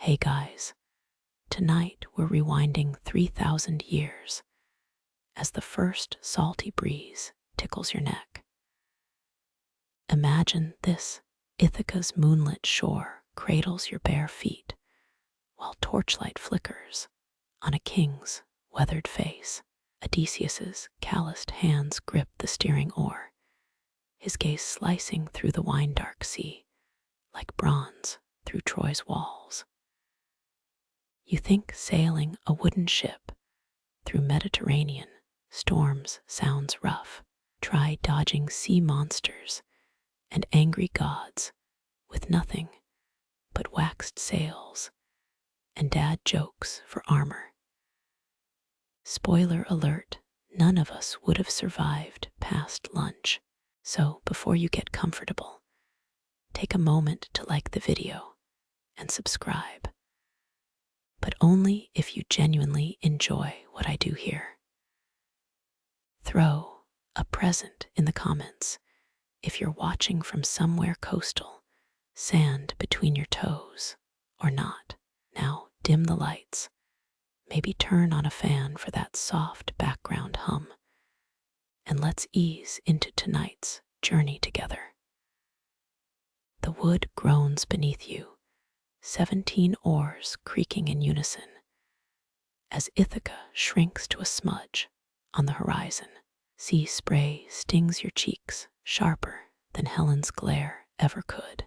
Hey guys, tonight we're rewinding 3,000 years as the first salty breeze tickles your neck. Imagine this: Ithaca's moonlit shore cradles your bare feet while torchlight flickers on a king's weathered face. Odysseus's calloused hands grip the steering oar, his gaze slicing through the wine-dark sea like bronze through Troy's walls. You think sailing a wooden ship through Mediterranean storms sounds rough. Try dodging sea monsters and angry gods with nothing but waxed sails and dad jokes for armor. Spoiler alert, none of us would have survived past lunch. So before you get comfortable, take a moment to like the video and subscribe. But only if you genuinely enjoy what I do here. Throw a present in the comments if you're watching from somewhere coastal, sand between your toes, or not. Now dim the lights, maybe turn on a fan for that soft background hum, and let's ease into tonight's journey together. The wood groans beneath you, 17 oars creaking in unison, as Ithaca shrinks to a smudge on the horizon. Sea spray stings your cheeks sharper than Helen's glare ever could.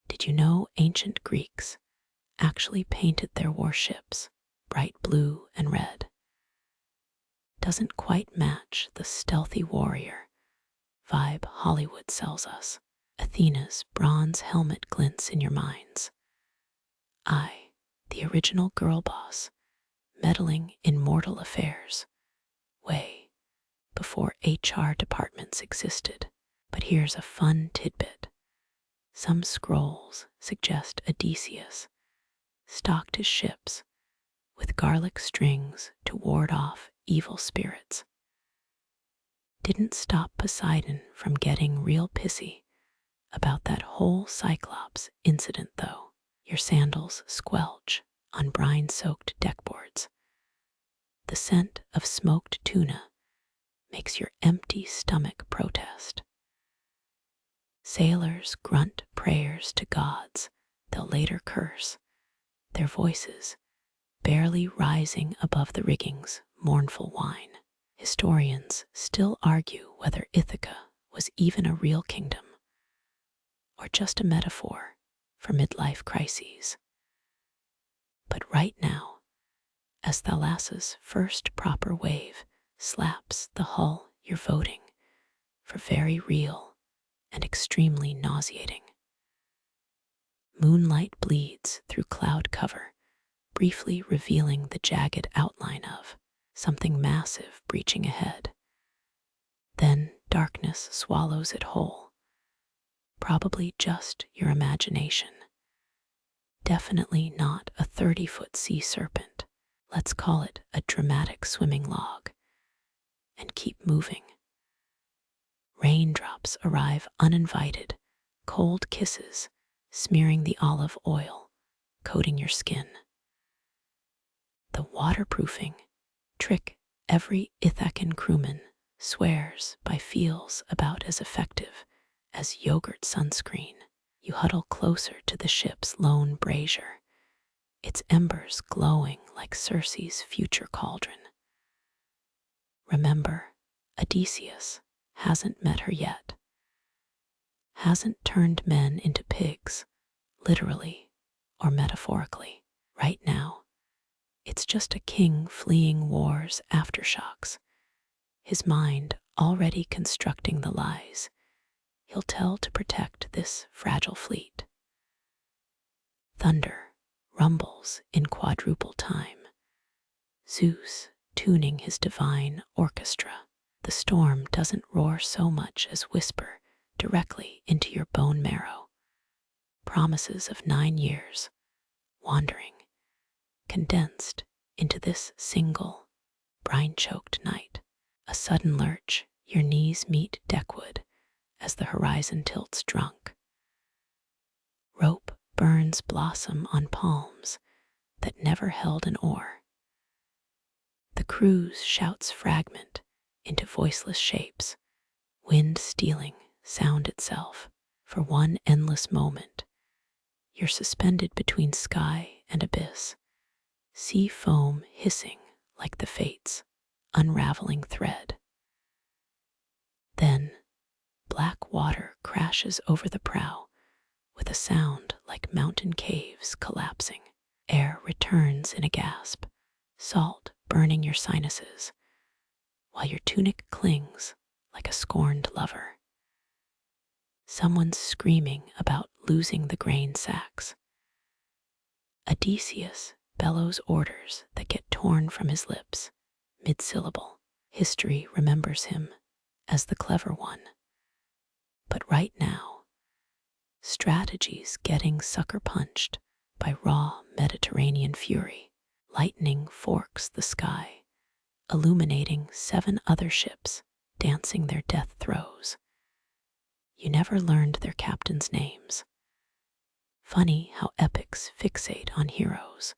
Did you know ancient Greeks actually painted their warships bright blue and red? Doesn't quite match the stealthy warrior vibe Hollywood sells us. Athena's bronze helmet glints in your minds. I, the original girl boss, meddling in mortal affairs, way before HR departments existed. But here's a fun tidbit. Some scrolls suggest Odysseus stocked his ships with garlic strings to ward off evil spirits. Didn't stop Poseidon from getting real pissy about that whole Cyclops incident, though. Your sandals squelch on brine-soaked deckboards. The scent of smoked tuna makes your empty stomach protest. Sailors grunt prayers to gods they'll later curse, their voices barely rising above the rigging's mournful whine. Historians still argue whether Ithaca was even a real kingdom, or just a metaphor for midlife crises. But right now, as Thalassa's first proper wave slaps the hull, you're voting for very real and extremely nauseating. Moonlight bleeds through cloud cover, briefly revealing the jagged outline of something massive breaching ahead. Then darkness swallows it whole. Probably just your imagination. Definitely not a 30-foot sea serpent. Let's call it a dramatic swimming log. And keep moving. Raindrops arrive uninvited, cold kisses smearing the olive oil, coating your skin. The waterproofing trick every Ithacan crewman swears by feels about as effective as yogurt sunscreen. You huddle closer to the ship's lone brazier, its embers glowing like Circe's future cauldron. Remember, Odysseus hasn't met her yet. Hasn't turned men into pigs, literally or metaphorically. Right now, it's just a king fleeing war's aftershocks, his mind already constructing the lies he'll tell to protect this fragile fleet. Thunder rumbles in quadruple time, Zeus tuning his divine orchestra. The storm doesn't roar so much as whisper directly into your bone marrow. Promises of 9 years, wandering, condensed into this single, brine-choked night. A sudden lurch, your knees meet deckwood as the horizon tilts drunk. Rope burns blossom on palms that never held an oar. The cruise shouts fragment into voiceless shapes, wind stealing sound itself. For one endless moment, you're suspended between sky and abyss, sea foam hissing like the fates' unraveling thread. Then, black water crashes over the prow with a sound like mountain caves collapsing. Air returns in a gasp, salt burning your sinuses, while your tunic clings like a scorned lover. Someone's screaming about losing the grain sacks. Odysseus bellows orders that get torn from his lips, mid-syllable. History remembers him as the clever one. But right now, strategy's getting sucker-punched by raw Mediterranean fury. Lightning forks the sky, illuminating 7 other ships dancing their death throes. You never learned their captains' names. Funny how epics fixate on heroes,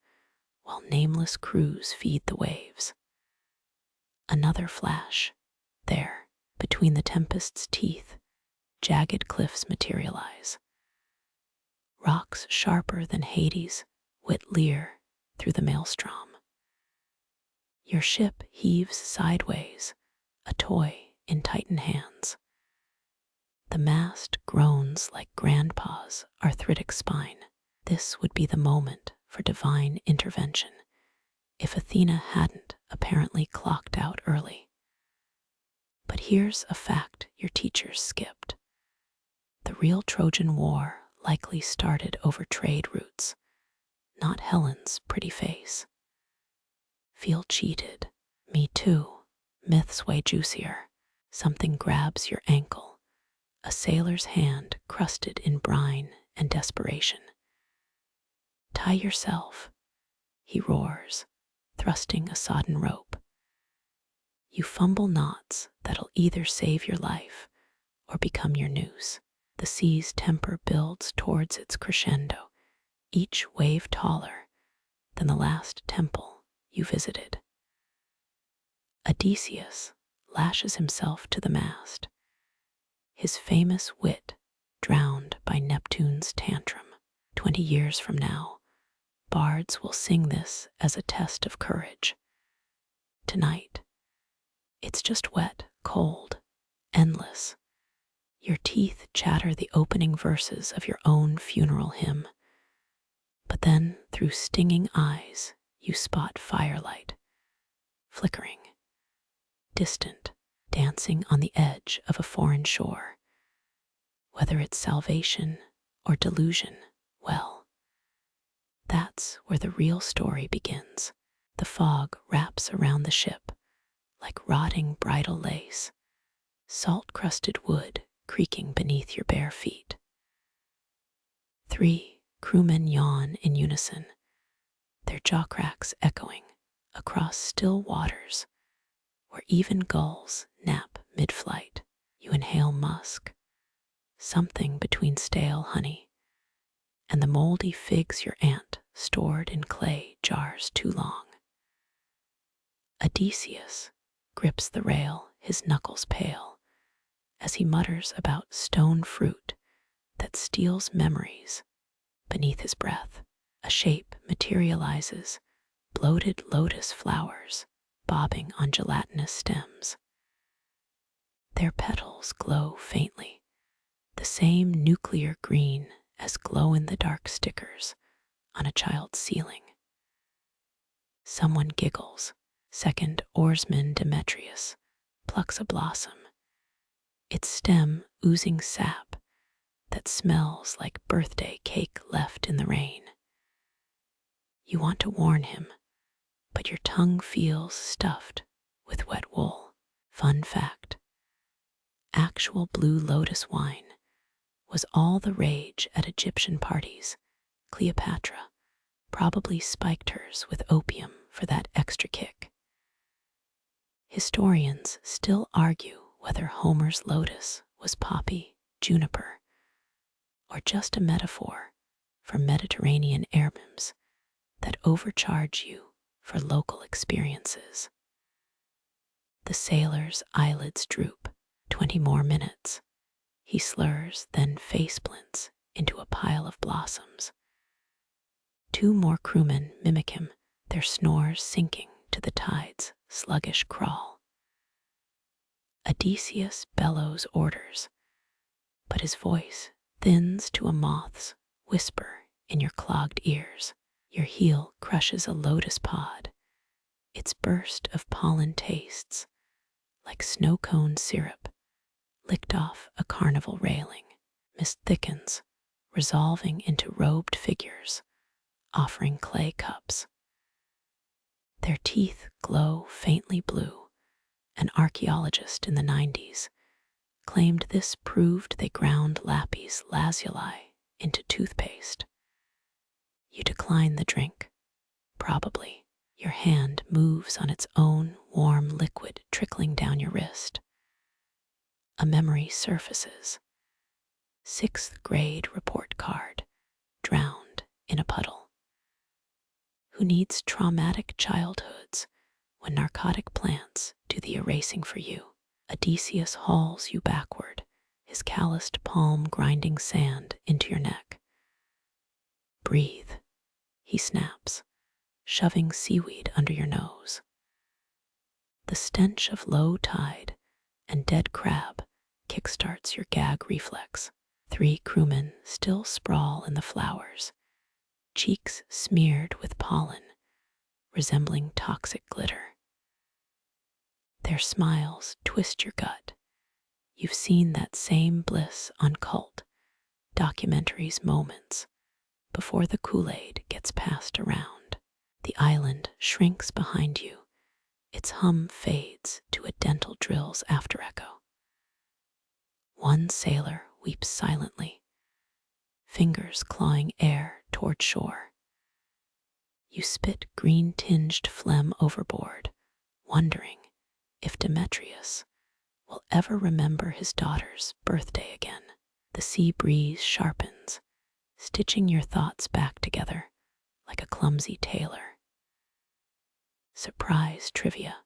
while nameless crews feed the waves. Another flash. There, between the tempest's teeth, jagged cliffs materialize. Rocks sharper than Hades wit leer through the maelstrom. Your ship heaves sideways, a toy in Titan hands. The mast groans like grandpa's arthritic spine. This would be the moment for divine intervention, if Athena hadn't apparently clocked out early. But here's a fact your teachers skipped. The real Trojan War likely started over trade routes, not Helen's pretty face. Feel cheated? Me too. Myths way juicier. Something grabs your ankle, a sailor's hand crusted in brine and desperation. Tie yourself, he roars, thrusting a sodden rope. You fumble knots that'll either save your life or become your noose. The sea's temper builds towards its crescendo, each wave taller than the last temple you visited. Odysseus lashes himself to the mast, his famous wit drowned by Neptune's tantrum. 20 years from now, bards will sing this as a test of courage. Tonight, it's just wet, cold, endless. Your teeth chatter the opening verses of your own funeral hymn. But then, through stinging eyes, you spot firelight, flickering, distant, dancing on the edge of a foreign shore. Whether it's salvation or delusion, well, that's where the real story begins. The fog wraps around the ship like rotting bridal lace, salt-crusted wood creaking beneath your bare feet. 3 crewmen yawn in unison, their jaw cracks echoing across still waters where even gulls nap mid-flight. You inhale musk, something between stale honey and the moldy figs your aunt stored in clay jars too long. Odysseus grips the rail, his knuckles pale, as he mutters about stone fruit that steals memories beneath his breath. A shape materializes, bloated lotus flowers bobbing on gelatinous stems. Their petals glow faintly, the same nuclear green as glow-in-the-dark stickers on a child's ceiling. Someone giggles. Second oarsman Demetrius plucks a blossom, its stem oozing sap that smells like birthday cake left in the rain. You want to warn him, but your tongue feels stuffed with wet wool. Fun fact: actual blue lotus wine was all the rage at Egyptian parties. Cleopatra probably spiked hers with opium for that extra kick. Historians still argue whether Homer's lotus was poppy, juniper, or just a metaphor from Mediterranean heirlooms that overcharge you for local experiences. The sailor's eyelids droop. 20 more minutes. He slurs, then face splints into a pile of blossoms. 2 more crewmen mimic him, their snores sinking to the tide's sluggish crawl. Odysseus bellows orders, but his voice thins to a moth's whisper in your clogged ears. Your heel crushes a lotus pod. Its burst of pollen tastes like snow cone syrup licked off a carnival railing. Mist thickens, resolving into robed figures, offering clay cups. Their teeth glow faintly blue. An archaeologist in the 90s claimed this proved they ground lapis lazuli into toothpaste. You decline the drink. Probably. Your hand moves on its own warm liquid trickling down your wrist. A memory surfaces. 6th grade report card, drowned in a puddle. Who needs traumatic childhoods when narcotic plants do the erasing for you? Odysseus hauls you backward, his calloused palm grinding sand into your neck. Breathe, he snaps, shoving seaweed under your nose. The stench of low tide and dead crab kickstarts your gag reflex. 3 crewmen still sprawl in the flowers, cheeks smeared with pollen, resembling toxic glitter. Their smiles twist your gut. You've seen that same bliss on cult documentaries moments before the Kool-Aid gets passed around. The island shrinks behind you. Its hum fades to a dental drill's after-echo. 1 sailor weeps silently, fingers clawing air toward shore. You spit green-tinged phlegm overboard, wondering if Demetrius will ever remember his daughter's birthday again. The sea breeze sharpens, stitching your thoughts back together like a clumsy tailor. Surprise trivia.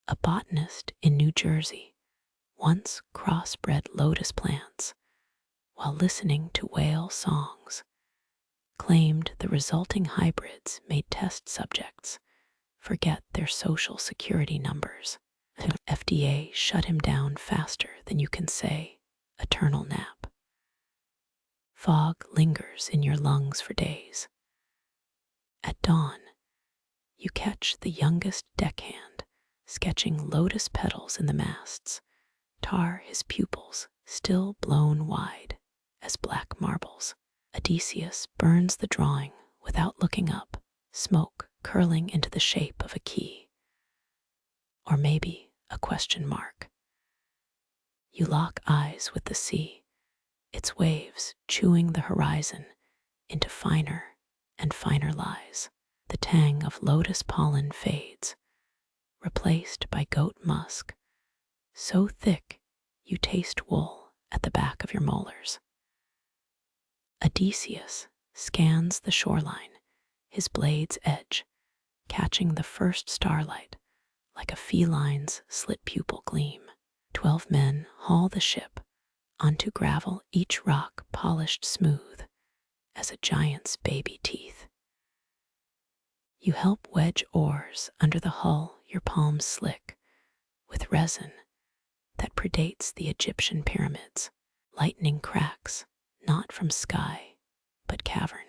A botanist in New Jersey once crossbred lotus plants while listening to whale songs, claimed the resulting hybrids made test subjects forget their social security numbers. The FDA shut him down faster than you can say eternal nap. Fog lingers in your lungs for days. At dawn, you catch the youngest deckhand sketching lotus petals in the masts, tar his pupils still blown wide as black marbles. Odysseus burns the drawing without looking up, smoke curling into the shape of a key. Or maybe a question mark. You lock eyes with the sea, its waves chewing the horizon into finer and finer lies. The tang of lotus pollen fades, replaced by goat musk, so thick you taste wool at the back of your molars. Odysseus scans the shoreline, his blade's edge catching the first starlight like a feline's slit pupil gleam. 12 men haul the ship onto gravel, each rock polished smooth as a giant's baby teeth. You help wedge oars under the hull, your palms slick with resin that predates the Egyptian pyramids. Lightning cracks, not from sky, but cavern.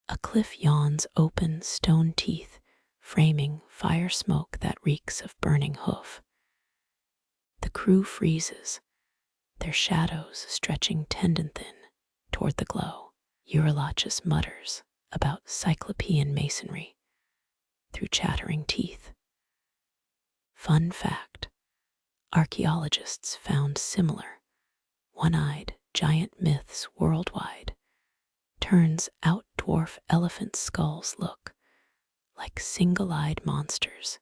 A cliff yawns open, stone teeth framing fire smoke that reeks of burning hoof. The crew freezes, their shadows stretching tendon thin toward the glow. Eurylochus mutters about Cyclopean masonry through chattering teeth. Fun fact, archaeologists found similar one-eyed giant myths worldwide. Turns out dwarf elephant skulls look like single-eyed monsters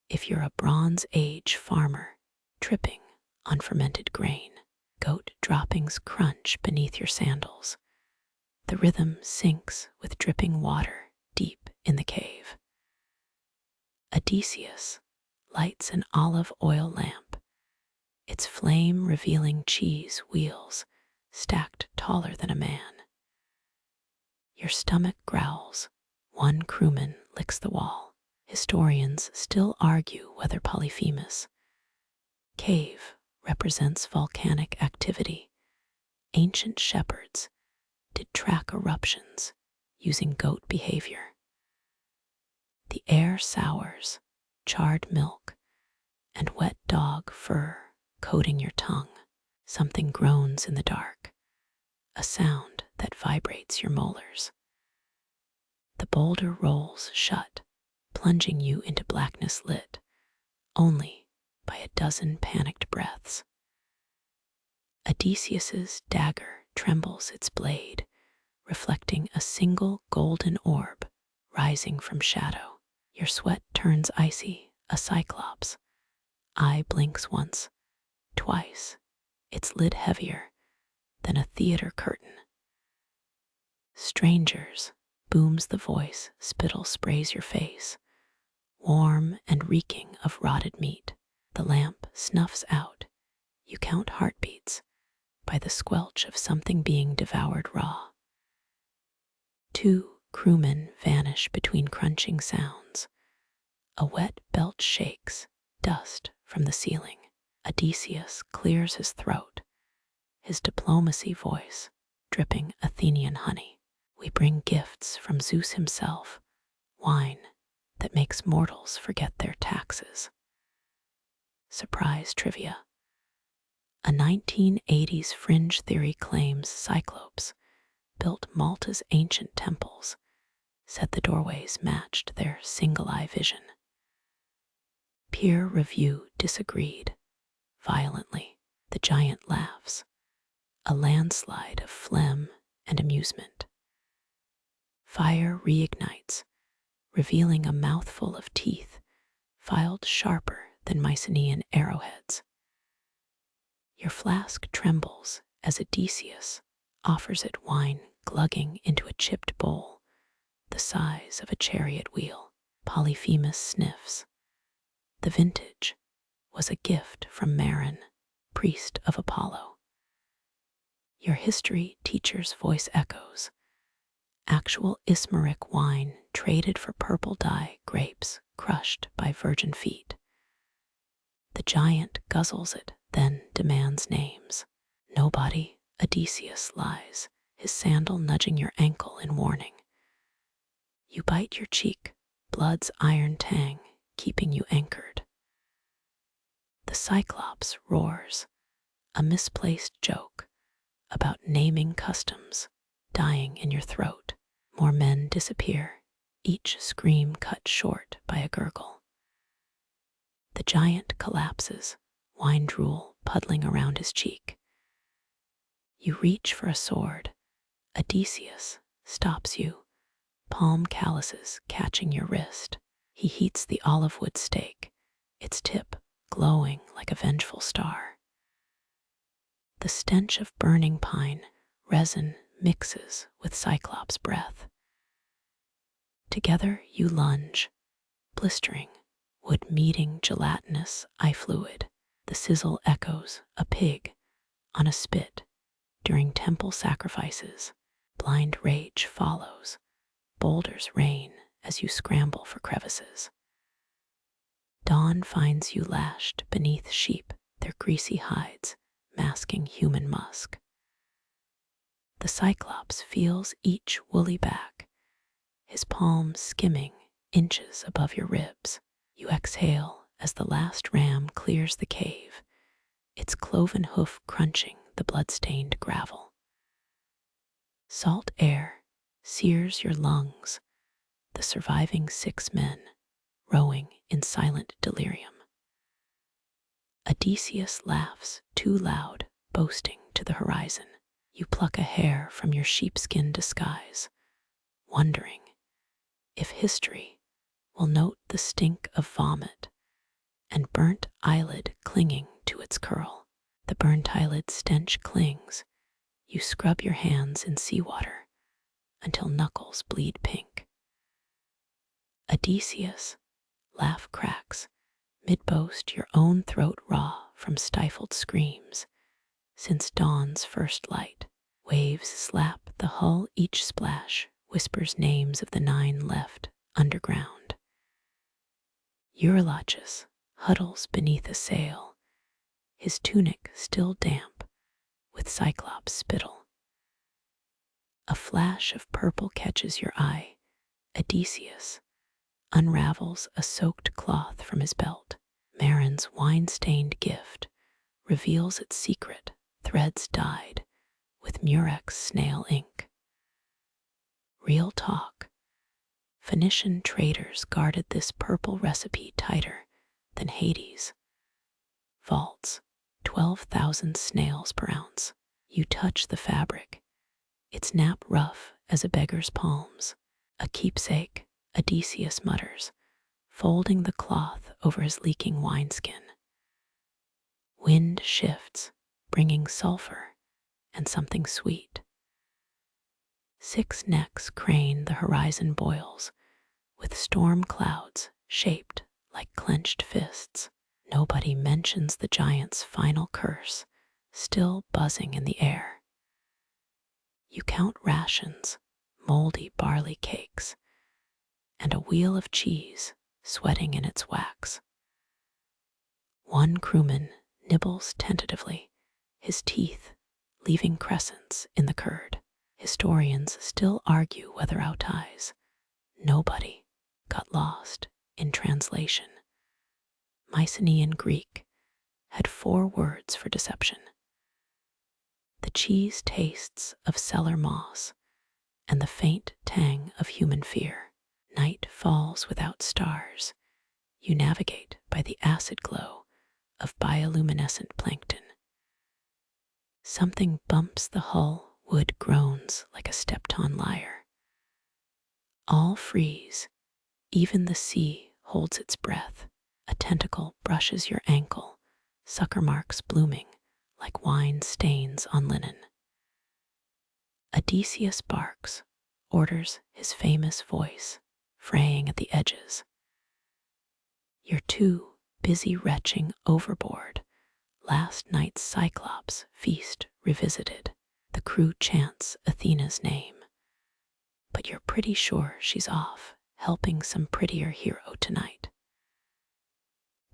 if you're a Bronze Age farmer tripping on fermented grain. Goat droppings crunch beneath your sandals. The rhythm sinks with dripping water deep in the cave. Odysseus lights an olive oil lamp, its flame revealing cheese wheels stacked taller than a man. Your stomach growls. One crewman licks the wall. Historians still argue whether Polyphemus' cave represents volcanic activity. Ancient shepherds did track eruptions using goat behavior. The air sours, charred milk, and wet dog fur coating your tongue. Something groans in the dark, a sound that vibrates your molars. The boulder rolls shut, plunging you into blackness lit only by a dozen panicked breaths. Odysseus's dagger trembles its blade, reflecting a single golden orb rising from shadow. Your sweat turns icy, a Cyclops' eye blinks once, twice, its lid heavier than a theater curtain. Strangers, booms the voice, spittle sprays your face, warm and reeking of rotted meat. The lamp snuffs out. You count heartbeats by the squelch of something being devoured raw. 2 crewmen vanish between crunching sounds. A wet belt shakes, dust from the ceiling. Odysseus clears his throat, his diplomacy voice dripping Athenian honey. We bring gifts from Zeus himself, wine that makes mortals forget their taxes. Surprise trivia. A 1980s fringe theory claims Cyclops built Malta's ancient temples, said the doorways matched their single-eye vision. Peer review disagreed violently. The giant laughs, a landslide of phlegm and amusement. Fire reignites, revealing a mouthful of teeth filed sharper than Mycenaean arrowheads. Your flask trembles as Odysseus offers it wine glugging into a chipped bowl the size of a chariot wheel. Polyphemus sniffs. The vintage was a gift from Marin, priest of Apollo. Your history teacher's voice echoes. Actual Ismaric wine traded for purple dye grapes crushed by virgin feet. The giant guzzles it, then demands names. Nobody, Odysseus lies, his sandal nudging your ankle in warning. You bite your cheek, blood's iron tang keeping you anchored. The Cyclops roars, a misplaced joke about naming customs dying in your throat. More men disappear, each scream cut short by a gurgle. The giant collapses, wine drool puddling around his cheek. You reach for a sword. Odysseus stops you, palm calluses catching your wrist. He heats the olive wood stake, its tip glowing like a vengeful star. The stench of burning pine resin mixes with Cyclops' breath. Together you lunge, blistering, wood meeting gelatinous eye fluid. The sizzle echoes a pig on a spit during temple sacrifices. Blind rage follows. Boulders rain as you scramble for crevices. Dawn finds you lashed beneath sheep, their greasy hides masking human musk. The Cyclops feels each woolly back, his palm skimming inches above your ribs. You exhale as the last ram clears the cave, its cloven hoof crunching the blood-stained gravel. Salt air sears your lungs, the surviving 6 men rowing in silent delirium. Odysseus laughs too loud, boasting to the horizon. You pluck a hair from your sheepskin disguise, wondering if history will note the stink of vomit and burnt eyelid clinging to its curl. The burnt eyelid stench clings. You scrub your hands in seawater until knuckles bleed pink. Odysseus, laugh cracks, mid-boast, your own throat raw from stifled screams. Since dawn's first light, waves slap the hull, each splash whispers names of the 9 left underground. Eurylochus huddles beneath a sail, his tunic still damp with Cyclops spittle. A flash of purple catches your eye. Odysseus unravels a soaked cloth from his belt. Marin's wine-stained gift reveals its secret, threads dyed with murex snail ink. Real talk. Phoenician traders guarded this purple recipe tighter than Hades. Vaults, 12,000 snails per ounce. You touch the fabric, its nap rough as a beggar's palms. A keepsake, Odysseus mutters, folding the cloth over his leaking wineskin. Wind shifts, bringing sulfur and something sweet. 6 necks crane, the horizon boils, with storm clouds shaped like clenched fists. Nobody mentions the giant's final curse, still buzzing in the air. You count rations, moldy barley cakes, and a wheel of cheese sweating in its wax. One crewman nibbles tentatively, his teeth leaving crescents in the curd. Historians still argue whether Outeyes. Nobody got lost in translation. Mycenaean Greek had 4 words for deception. The cheese tastes of cellar moss and the faint tang of human fear. Night falls without stars. You navigate by the acid glow of bioluminescent plankton. Something bumps the hull, wood groans like a stepped-on lyre. All freeze, even the sea holds its breath. A tentacle brushes your ankle, sucker marks blooming like wine stains on linen. Odysseus barks, orders his famous voice, fraying at the edges. You're too busy retching overboard. Last night's Cyclops feast revisited. The crew chants Athena's name, but you're pretty sure she's off helping some prettier hero tonight.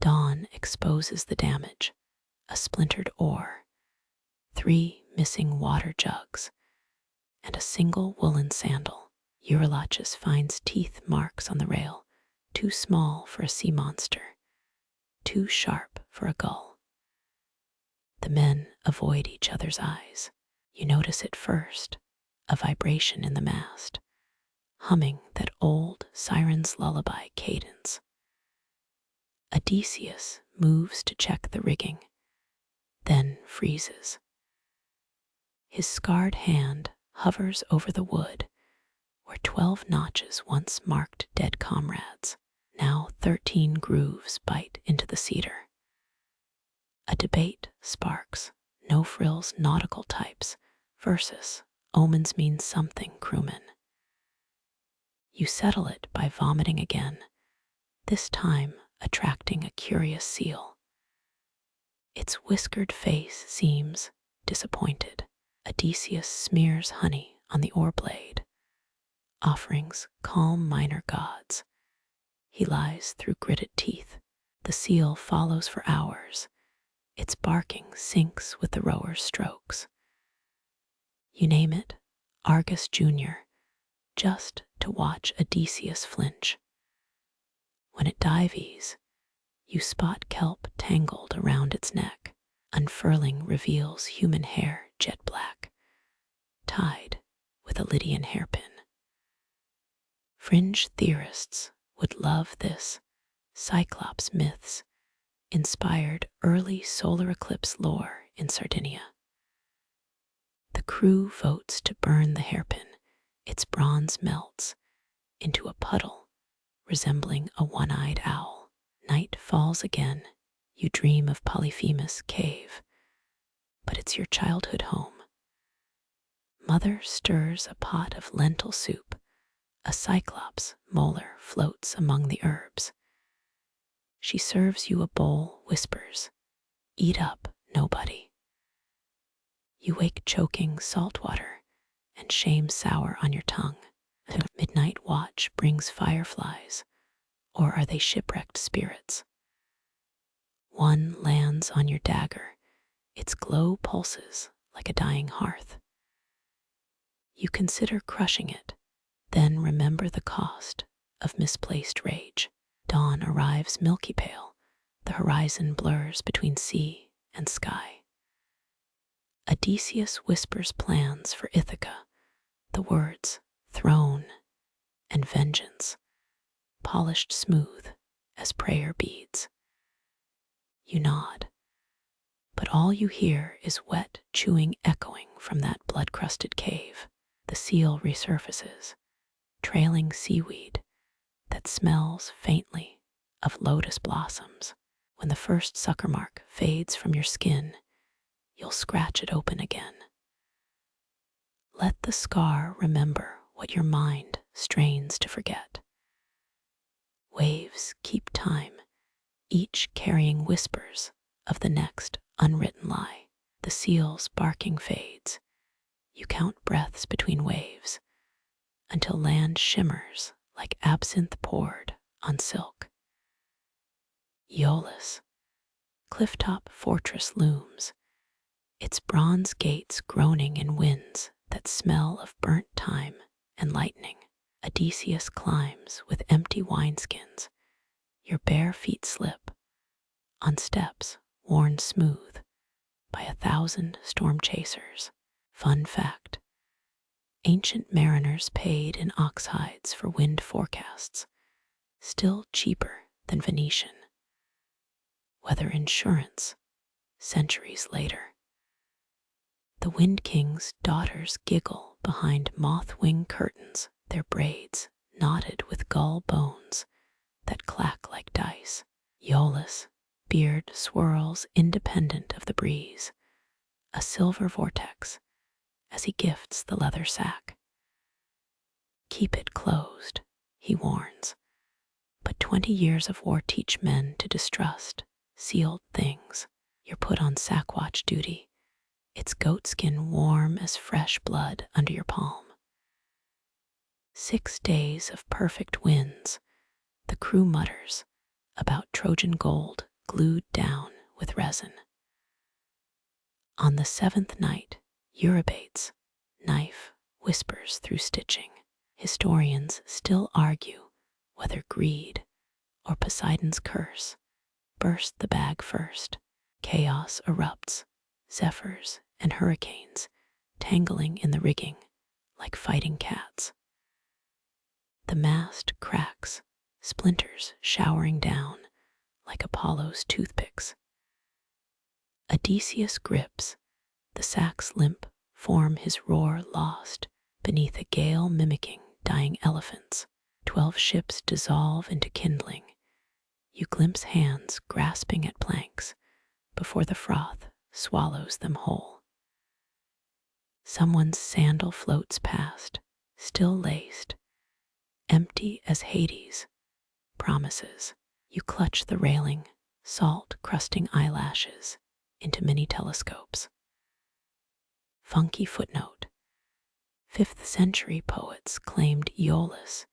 Dawn exposes the damage, a splintered oar, 3 missing water jugs, and a single woolen sandal. Eurylochus finds teeth marks on the rail, too small for a sea monster, too sharp for a gull. The men avoid each other's eyes. You notice it first, a vibration in the mast, humming that old siren's lullaby cadence. Odysseus moves to check the rigging, then freezes. His scarred hand hovers over the wood, where 12 notches once marked dead comrades. Now 13 grooves bite into the cedar. A debate sparks, no frills nautical types versus omens mean something crewmen. You settle it by vomiting again, this time attracting a curious seal. Its whiskered face seems disappointed. Odysseus smears honey on the oar blade, offerings calm minor gods. He lies through gritted teeth. The seal follows for hours. Its barking syncs with the rower's strokes. You name it, Argus Jr., just to watch Odysseus flinch. When it dives, you spot kelp tangled around its neck. Unfurling reveals human hair jet black, tied with a Lydian hairpin. Fringe theorists would love this. Cyclops myths inspired early solar eclipse lore in Sardinia. The crew votes to burn the hairpin. Its bronze melts into a puddle resembling a one-eyed owl. Night falls again. You dream of Polyphemus' cave, but it's your childhood home. Mother stirs a pot of lentil soup. A Cyclops molar floats among the herbs. She serves you a bowl, whispers, "Eat up, nobody." You wake choking salt water and shame sour on your tongue. The midnight watch brings fireflies, or are they shipwrecked spirits? One lands on your dagger. Its glow pulses like a dying hearth. You consider crushing it, then remember the cost of misplaced rage. Dawn arrives milky pale. The horizon blurs between sea and sky. Odysseus whispers plans for Ithaca, the words throne and vengeance, polished smooth as prayer beads. You nod, but all you hear is wet chewing echoing from that blood-crusted cave. The seal resurfaces, trailing seaweed that smells faintly of lotus blossoms. When the first sucker mark fades from your skin, you'll scratch it open again. Let the scar remember what your mind strains to forget. Waves keep time, each carrying whispers of the next unwritten lie. The seal's barking fades. You count breaths between waves until land shimmers like absinthe poured on silk. Aeolus, clifftop fortress looms, its bronze gates groaning in winds that smell of burnt time and lightning. Odysseus climbs with empty wineskins. Your bare feet slip on steps worn smooth by 1,000 storm chasers. Fun fact: ancient mariners paid in ox hides for wind forecasts, still cheaper than Venetian weather insurance centuries later. The Wind King's daughters giggle behind moth-wing curtains, their braids knotted with gull bones that clack like dice. Aeolus' beard swirls independent of the breeze, a silver vortex as he gifts the leather sack. Keep it closed, he warns, but 20 years of war teach men to distrust sealed things. You're put on sackwatch duty, its goatskin warm as fresh blood under your palm. 6 days of perfect winds, the crew mutters about Trojan gold glued down with resin. On the 7th night, Eurybates' knife whispers through stitching. Historians still argue whether greed or Poseidon's curse burst the bag first. Chaos erupts, zephyrs and hurricanes tangling in the rigging like fighting cats. The mast cracks, splinters showering down like Apollo's toothpicks. Odysseus grips, the sack's limp form his roar lost beneath a gale mimicking dying elephants. 12 ships dissolve into kindling. You glimpse hands grasping at planks before the froth swallows them whole. Someone's sandal floats past, still laced, empty as Hades promises. You clutch the railing, salt crusting eyelashes into mini telescopes. Funky footnote: 5th century poets claimed Aeolus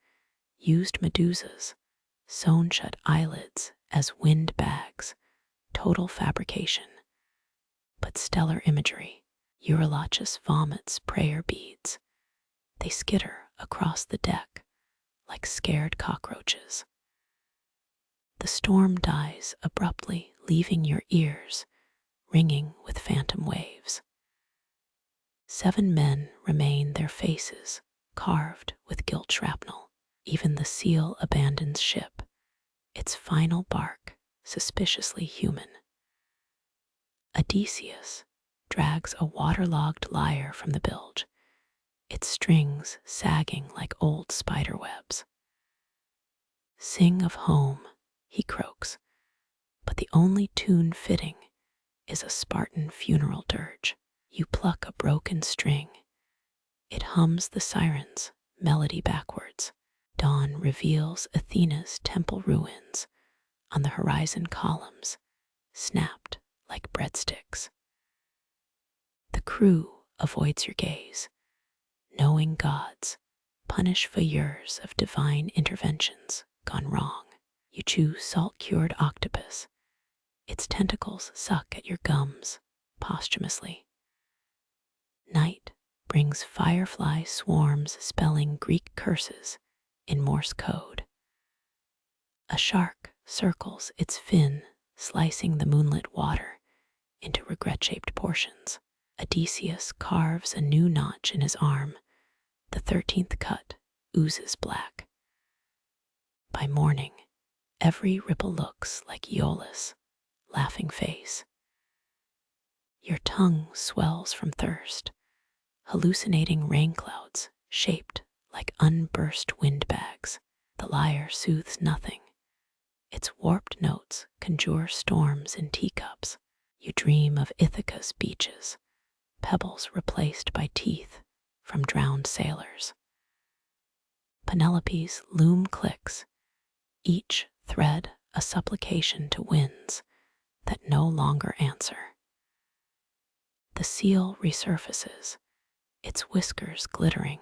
used Medusa's sewn shut eyelids as wind bags, total fabrication. But stellar imagery: Eurylochus vomits prayer beads. They skitter across the deck like scared cockroaches. The storm dies abruptly, leaving your ears ringing with phantom waves. 7 men remain, their faces carved with gilt shrapnel. Even the seal abandons ship, its final bark suspiciously human. Odysseus drags a waterlogged lyre from the bilge, its strings sagging like old spider webs. Sing of home, he croaks, but the only tune fitting is a Spartan funeral dirge. You pluck a broken string. It hums the siren's melody backwards. Dawn reveals Athena's temple ruins on the horizon columns, snapped like breadsticks. The crew avoids your gaze, knowing gods punish failures of divine interventions gone wrong. You choose salt-cured octopus. Its tentacles suck at your gums posthumously. Night brings firefly swarms spelling Greek curses in Morse code. A shark circles its fin, slicing the moonlit water into regret-shaped portions. Odysseus carves a new notch in his arm. The 13th cut oozes black. By morning, every ripple looks like Aeolus' laughing face. Your tongue swells from thirst, hallucinating rain clouds shaped like unburst windbags. The lyre soothes nothing. Its warped notes conjure storms in teacups. You dream of Ithaca's beaches, pebbles replaced by teeth from drowned sailors. Penelope's loom clicks, each thread a supplication to winds that no longer answer. The seal resurfaces, its whiskers glittering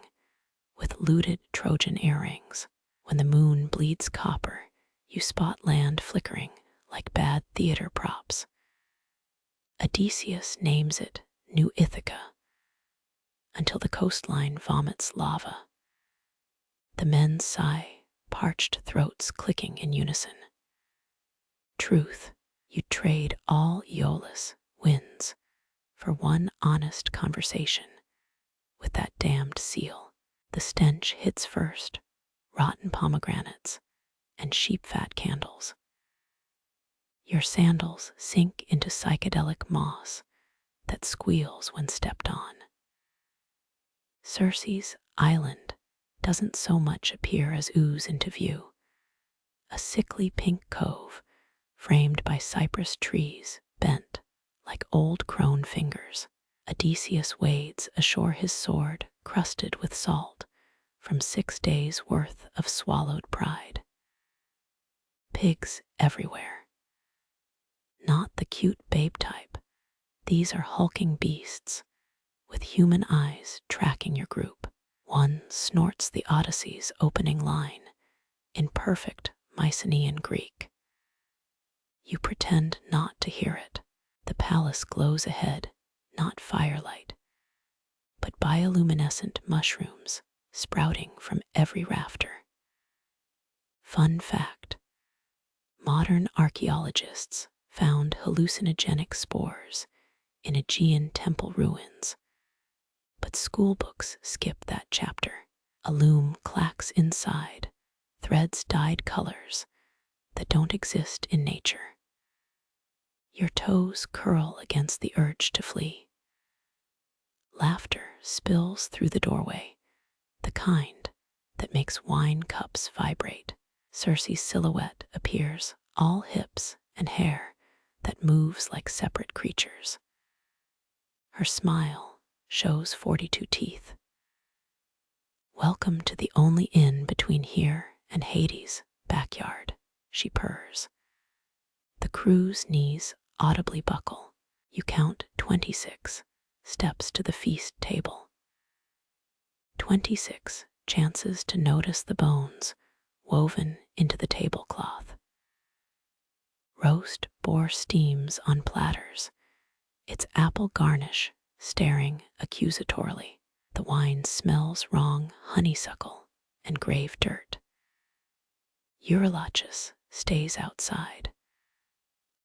with looted Trojan earrings. When the moon bleeds copper, you spot land flickering like bad theater props. Odysseus names it New Ithaca until the coastline vomits lava. The men sigh, parched throats clicking in unison. Truth, you trade all Aeolus wins for one honest conversation with that damned seal. The stench hits first, rotten pomegranates and sheep fat candles. Your sandals sink into psychedelic moss that squeals when stepped on. Circe's island doesn't so much appear as ooze into view. A sickly pink cove framed by cypress trees bent like old crone fingers. Odysseus wades ashore, his sword crusted with salt from 6 days' worth of swallowed pride. Pigs everywhere. Not the cute babe type. These are hulking beasts with human eyes tracking your group. One snorts the Odyssey's opening line in perfect Mycenaean Greek. You pretend not to hear it. The palace glows ahead, not firelight, but bioluminescent mushrooms sprouting from every rafter. Fun fact: modern archaeologists found hallucinogenic spores in Aegean temple ruins, but schoolbooks skip that chapter. A loom clacks inside, threads dyed colors that don't exist in nature. Your toes curl against the urge to flee. Laughter spills through the doorway, the kind that makes wine cups vibrate. Circe's silhouette appears, all hips and hair that moves like separate creatures. Her smile shows 42 teeth. Welcome to the only inn between here and Hades' backyard, she purrs. The crew's knees audibly buckle. You count 26 steps to the feast table. 26 chances to notice the bones woven into the tablecloth. Roast boar steams on platters, its apple garnish staring accusatorily. The wine smells wrong, honeysuckle and grave dirt. Eurylochus stays outside.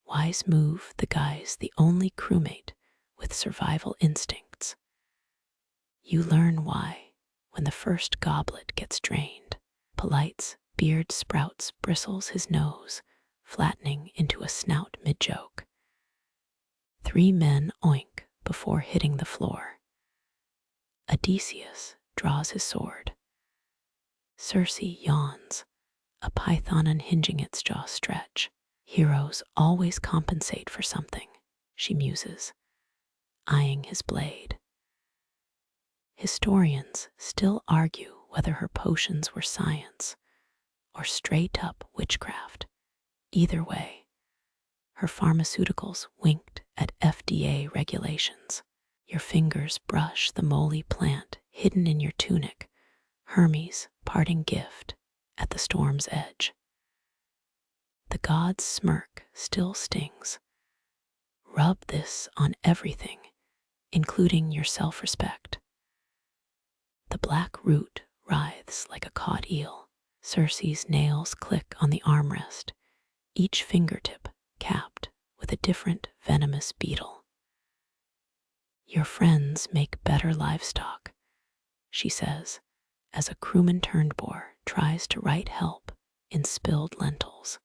Wise move, the guy's the only crewmate with survival instincts. You learn why when the first goblet gets drained. Polite's beard sprouts, bristles his nose, flattening into a snout mid-joke. 3 men oink before hitting the floor. Odysseus draws his sword. Circe yawns, a python unhinging its jaw stretch. Heroes always compensate for something, she muses, eyeing his blade. Historians still argue whether her potions were science or straight-up witchcraft. Either way, her pharmaceuticals winked at FDA regulations. Your fingers brush the moly plant hidden in your tunic, Hermes' parting gift at the storm's edge. The god's smirk still stings. Rub this on everything, including your self-respect. The black root writhes like a caught eel. Circe's nails click on the armrest, each fingertip capped with a different venomous beetle. Your friends make better livestock, she says, as a crewman-turned-boar tries to write help in spilled lentils.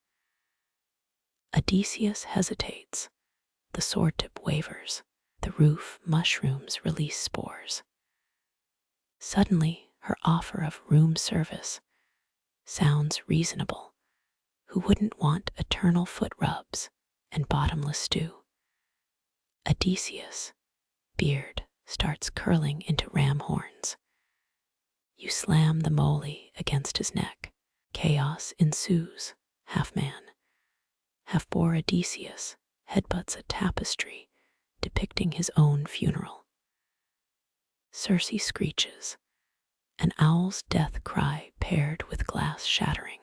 Odysseus hesitates. The sword tip wavers. The roof mushrooms release spores. Suddenly, her offer of room service sounds reasonable. Who wouldn't want eternal foot rubs and bottomless stew? Odysseus' beard starts curling into ram horns. You slam the moly against his neck. Chaos ensues. Half man, half boar Odysseus headbutts a tapestry depicting his own funeral. Circe screeches, an owl's death cry paired with glass shattering.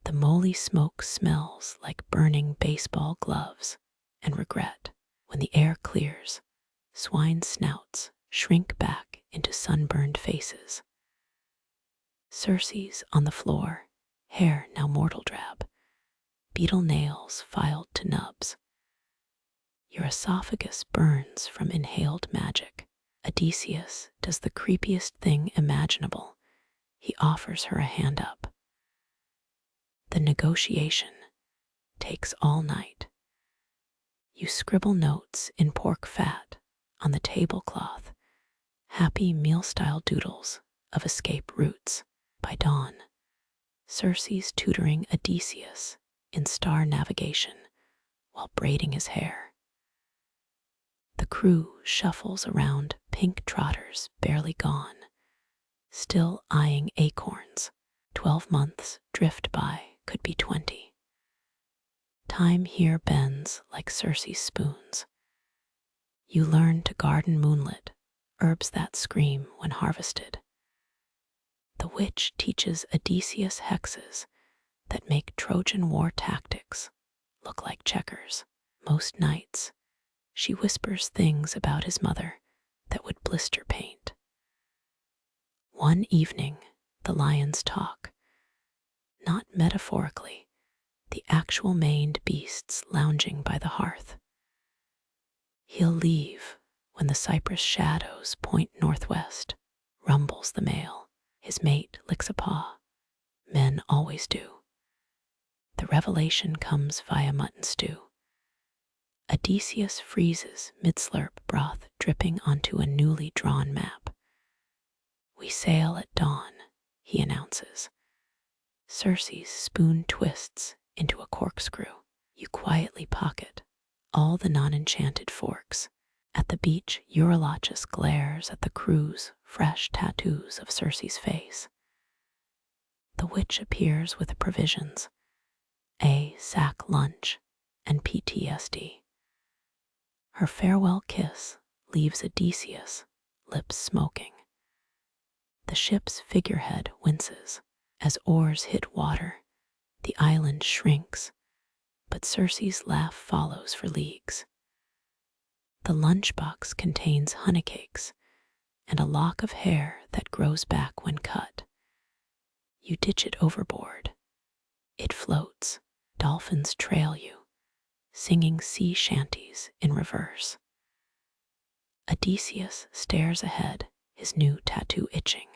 The moly smoke smells like burning baseball gloves and regret. When the air clears, swine snouts shrink back into sunburned faces. Circe's on the floor, hair now mortal drab, beetle nails filed to nubs. Your esophagus burns from inhaled magic. Odysseus does the creepiest thing imaginable. He offers her a hand up. The negotiation takes all night. You scribble notes in pork fat on the tablecloth, happy meal-style doodles of escape routes. By dawn, Circe's tutoring Odysseus in star navigation while braiding his hair. The crew shuffles around pink trotters barely gone, still eyeing acorns. 12 months drift by, could be 20. Time here bends like Circe's spoons. You learn to garden moonlit, herbs that scream when harvested. The witch teaches Odysseus hexes that make Trojan War tactics look like checkers. Most nights, she whispers things about his mother that would blister paint. One evening, the lions talk, not metaphorically, the actual maned beasts lounging by the hearth. He'll leave when the cypress shadows point northwest, rumbles the male. His mate licks a paw. Men always do. The revelation comes via mutton stew. Odysseus freezes mid-slurp, broth dripping onto a newly drawn map. We sail at dawn, he announces. Circe's spoon twists into a corkscrew. You quietly pocket all the non-enchanted forks. At the beach, Eurylochus glares at the crew's fresh tattoos of Circe's face. The witch appears with provisions, a sack lunch, and PTSD. Her farewell kiss leaves Odysseus, lips smoking. The ship's figurehead winces. As oars hit water, the island shrinks, but Circe's laugh follows for leagues. The lunchbox contains honeycakes and a lock of hair that grows back when cut. You ditch it overboard. It floats. Dolphins trail you, singing sea shanties in reverse. Odysseus stares ahead, his new tattoo itching.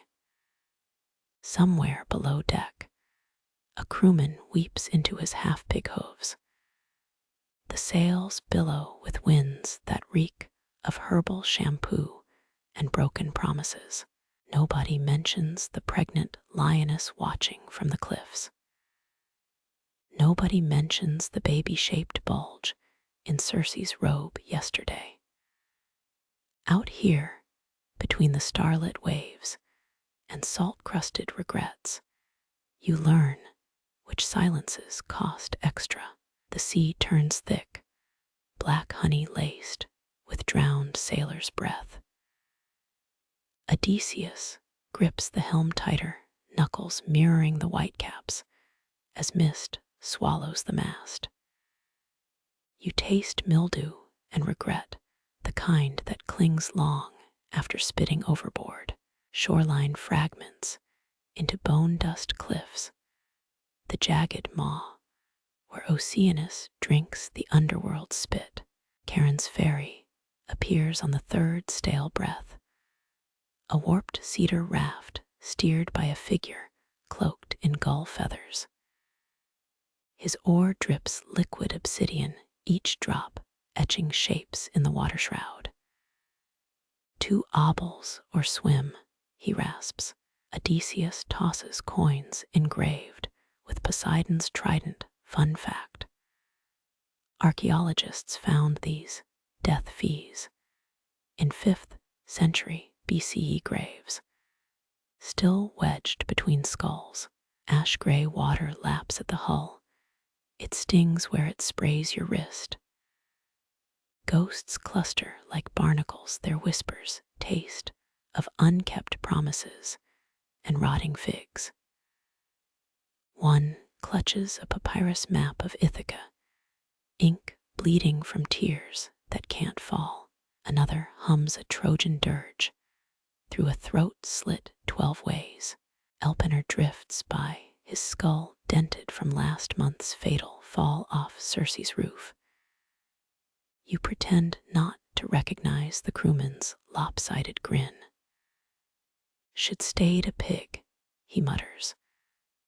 Somewhere below deck, a crewman weeps into his half-pig hooves. The sails billow with winds that reek of herbal shampoo and broken promises. Nobody mentions the pregnant lioness watching from the cliffs. Nobody mentions the baby-shaped bulge in Circe's robe yesterday. Out here, between the starlit waves and salt-crusted regrets, you learn which silences cost extra. The sea turns thick, black honey laced with drowned sailor's breath. Odysseus grips the helm tighter, knuckles mirroring the whitecaps as mist swallows the mast. You taste mildew and regret, the kind that clings long after spitting overboard, shoreline fragments into bone dust cliffs, the jagged maw where Oceanus drinks the underworld spit. Charon's ferry appears on the third stale breath, a warped cedar raft steered by a figure cloaked in gull feathers. His oar drips liquid obsidian, each drop etching shapes in the water shroud. "Two obols or swim," he rasps. Odysseus tosses coins engraved with Poseidon's trident. Fun fact: archaeologists found these death fees in 5th century BCE graves, still wedged between skulls. Ash-gray water laps at the hull. It stings where it sprays your wrist. Ghosts cluster like barnacles, their whispers taste of unkept promises and rotting figs. One clutches a papyrus map of Ithaca, ink bleeding from tears that can't fall. Another hums a Trojan dirge through a throat slit 12 ways. Elpenor drifts by, his skull dented from last month's fatal fall off Circe's roof. You pretend not to recognize the crewman's lopsided grin. "Should stayed a pig," he mutters,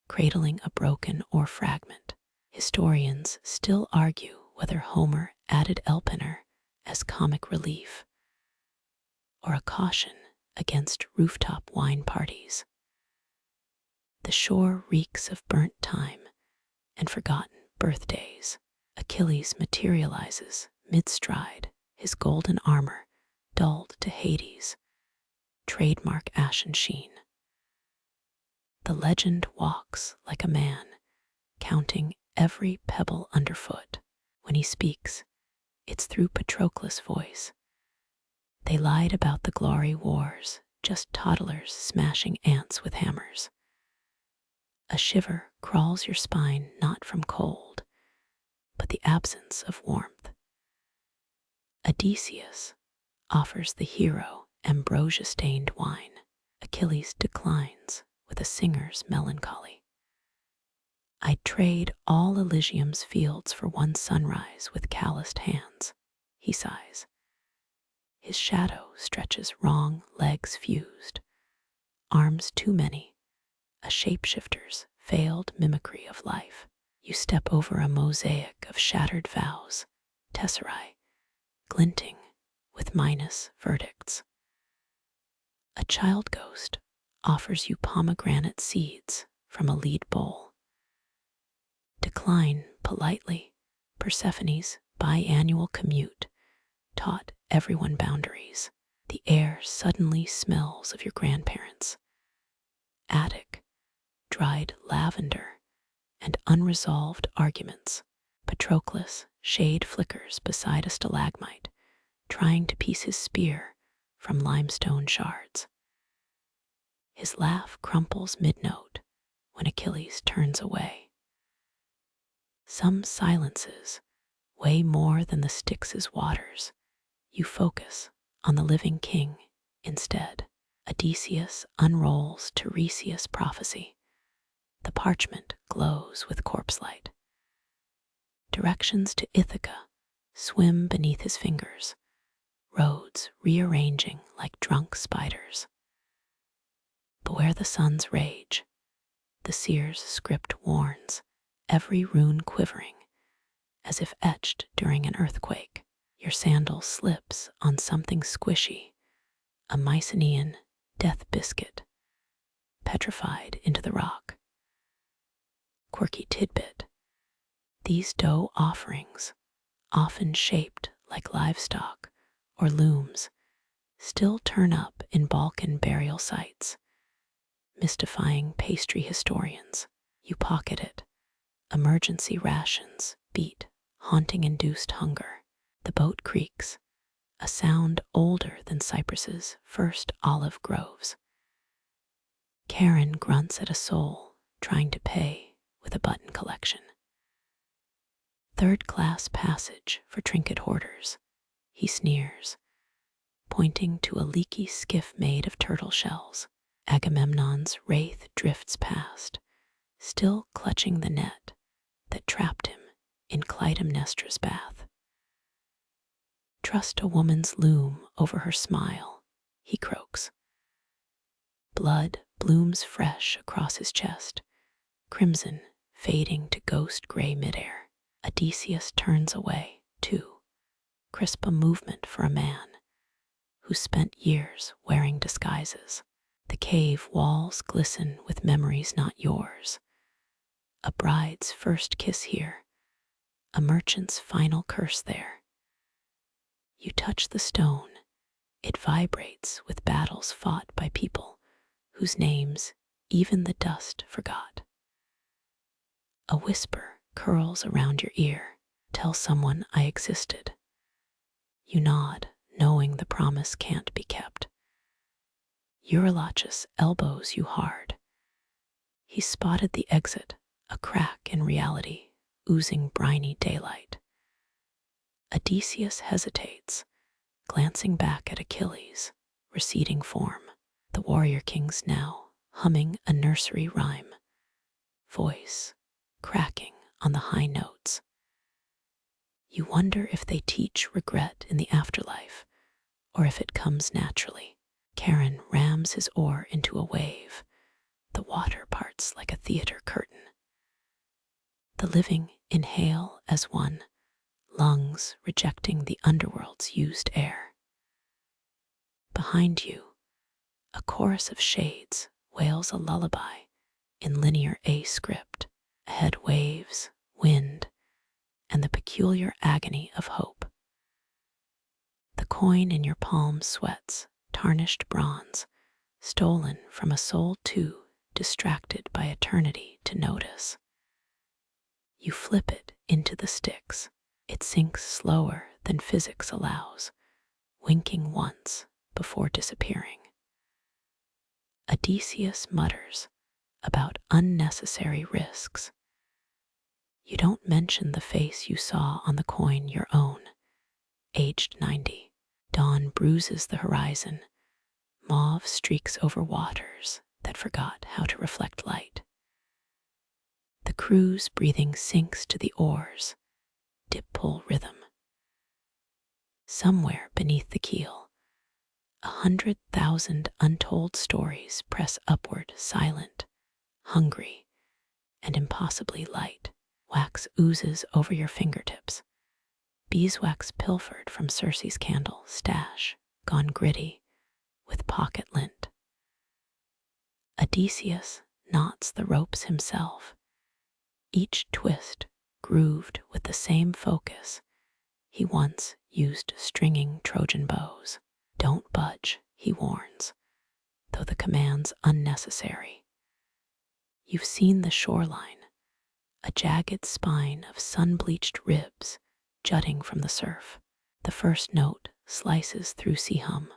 cradling a broken or fragment. Historians still argue whether Homer added Elpenor as comic relief or a caution against rooftop wine parties. The shore reeks of burnt time and forgotten birthdays. Achilles materializes mid-stride, his golden armor dulled to Hades, trademark ashen sheen. The legend walks like a man, counting every pebble underfoot. When he speaks, it's through Patroclus' voice. They lied about the glory wars, just toddlers smashing ants with hammers. A shiver crawls your spine, not from cold, but the absence of warmth. Odysseus offers the hero ambrosia-stained wine. Achilles declines with a singer's melancholy. "I'd trade all Elysium's fields for one sunrise with calloused hands," he sighs. His shadow stretches wrong legs fused, arms too many, a shapeshifter's failed mimicry of life. You step over a mosaic of shattered vows, tesserae, glinting with minus verdicts. A child ghost offers you pomegranate seeds from a lead bowl. Decline politely. Persephone's biannual commute taught everyone boundaries. The air suddenly smells of your grandparents' attic, dried lavender, and unresolved arguments. Patroclus' shade flickers beside a stalagmite, trying to piece his spear from limestone shards. His laugh crumples mid-note when Achilles turns away. Some silences weigh more than the Styx's waters. You focus on the living king instead. Odysseus unrolls Tiresias' prophecy. The parchment glows with corpse light. Directions to Ithaca swim beneath his fingers, roads rearranging like drunk spiders. But where the sun's rage, the seer's script warns, every rune quivering, as if etched during an earthquake. Your sandal slips on something squishy, a Mycenaean death biscuit, petrified into the rock. Quirky tidbit: these dough offerings often shaped like livestock or looms, still turn up in Balkan burial sites, mystifying pastry historians. You pocket it. Emergency rations beat haunting-induced hunger. The boat creaks, a sound older than Cyprus's first olive groves. Karen grunts at a soul trying to pay with a button collection. Third-class passage for trinket hoarders, he sneers, pointing to a leaky skiff made of turtle shells. Agamemnon's wraith drifts past, still clutching the net that trapped him in Clytemnestra's bath. Trust a woman's loom over her smile, he croaks. Blood blooms fresh across his chest, crimson fading to ghost-gray midair. Odysseus turns away, too, crisp a movement for a man who spent years wearing disguises. The cave walls glisten with memories not yours. A bride's first kiss here, a merchant's final curse there. You touch the stone, it vibrates with battles fought by people whose names even the dust forgot. A whisper curls around your ear, tell someone I existed. You nod, knowing the promise can't be kept. Eurylochus elbows you hard. He spotted the exit, a crack in reality, oozing briny daylight. Odysseus hesitates, glancing back at Achilles' receding form. The warrior kings now humming a nursery rhyme, voice cracking on the high notes. You wonder if they teach regret in the afterlife, or if it comes naturally. Charon rams his oar into a wave. The water parts like a theater curtain. The living inhale as one, lungs rejecting the underworld's used air. Behind you, a chorus of shades wails a lullaby in linear A script. Ahead waves, wind, and the peculiar agony of hope. The coin in your palm sweats, tarnished bronze, stolen from a soul too distracted by eternity to notice. You flip it into the sticks. It sinks slower than physics allows, winking once before disappearing. Odysseus mutters about unnecessary risks. You don't mention the face you saw on the coin your own, aged 90. Dawn bruises the horizon. Mauve streaks over waters that forgot how to reflect light. The crew's breathing sinks to the oars, dip-pull rhythm. Somewhere beneath the keel, 100,000 untold stories press upward, silent, hungry, and impossibly light. Wax oozes over your fingertips. Beeswax pilfered from Circe's candle stash, gone gritty with pocket lint. Odysseus knots the ropes himself, each twist grooved with the same focus he once used stringing Trojan bows. Don't budge, he warns, though the command's unnecessary. You've seen the shoreline, a jagged spine of sun-bleached ribs jutting from the surf. The first note slices through sea hum,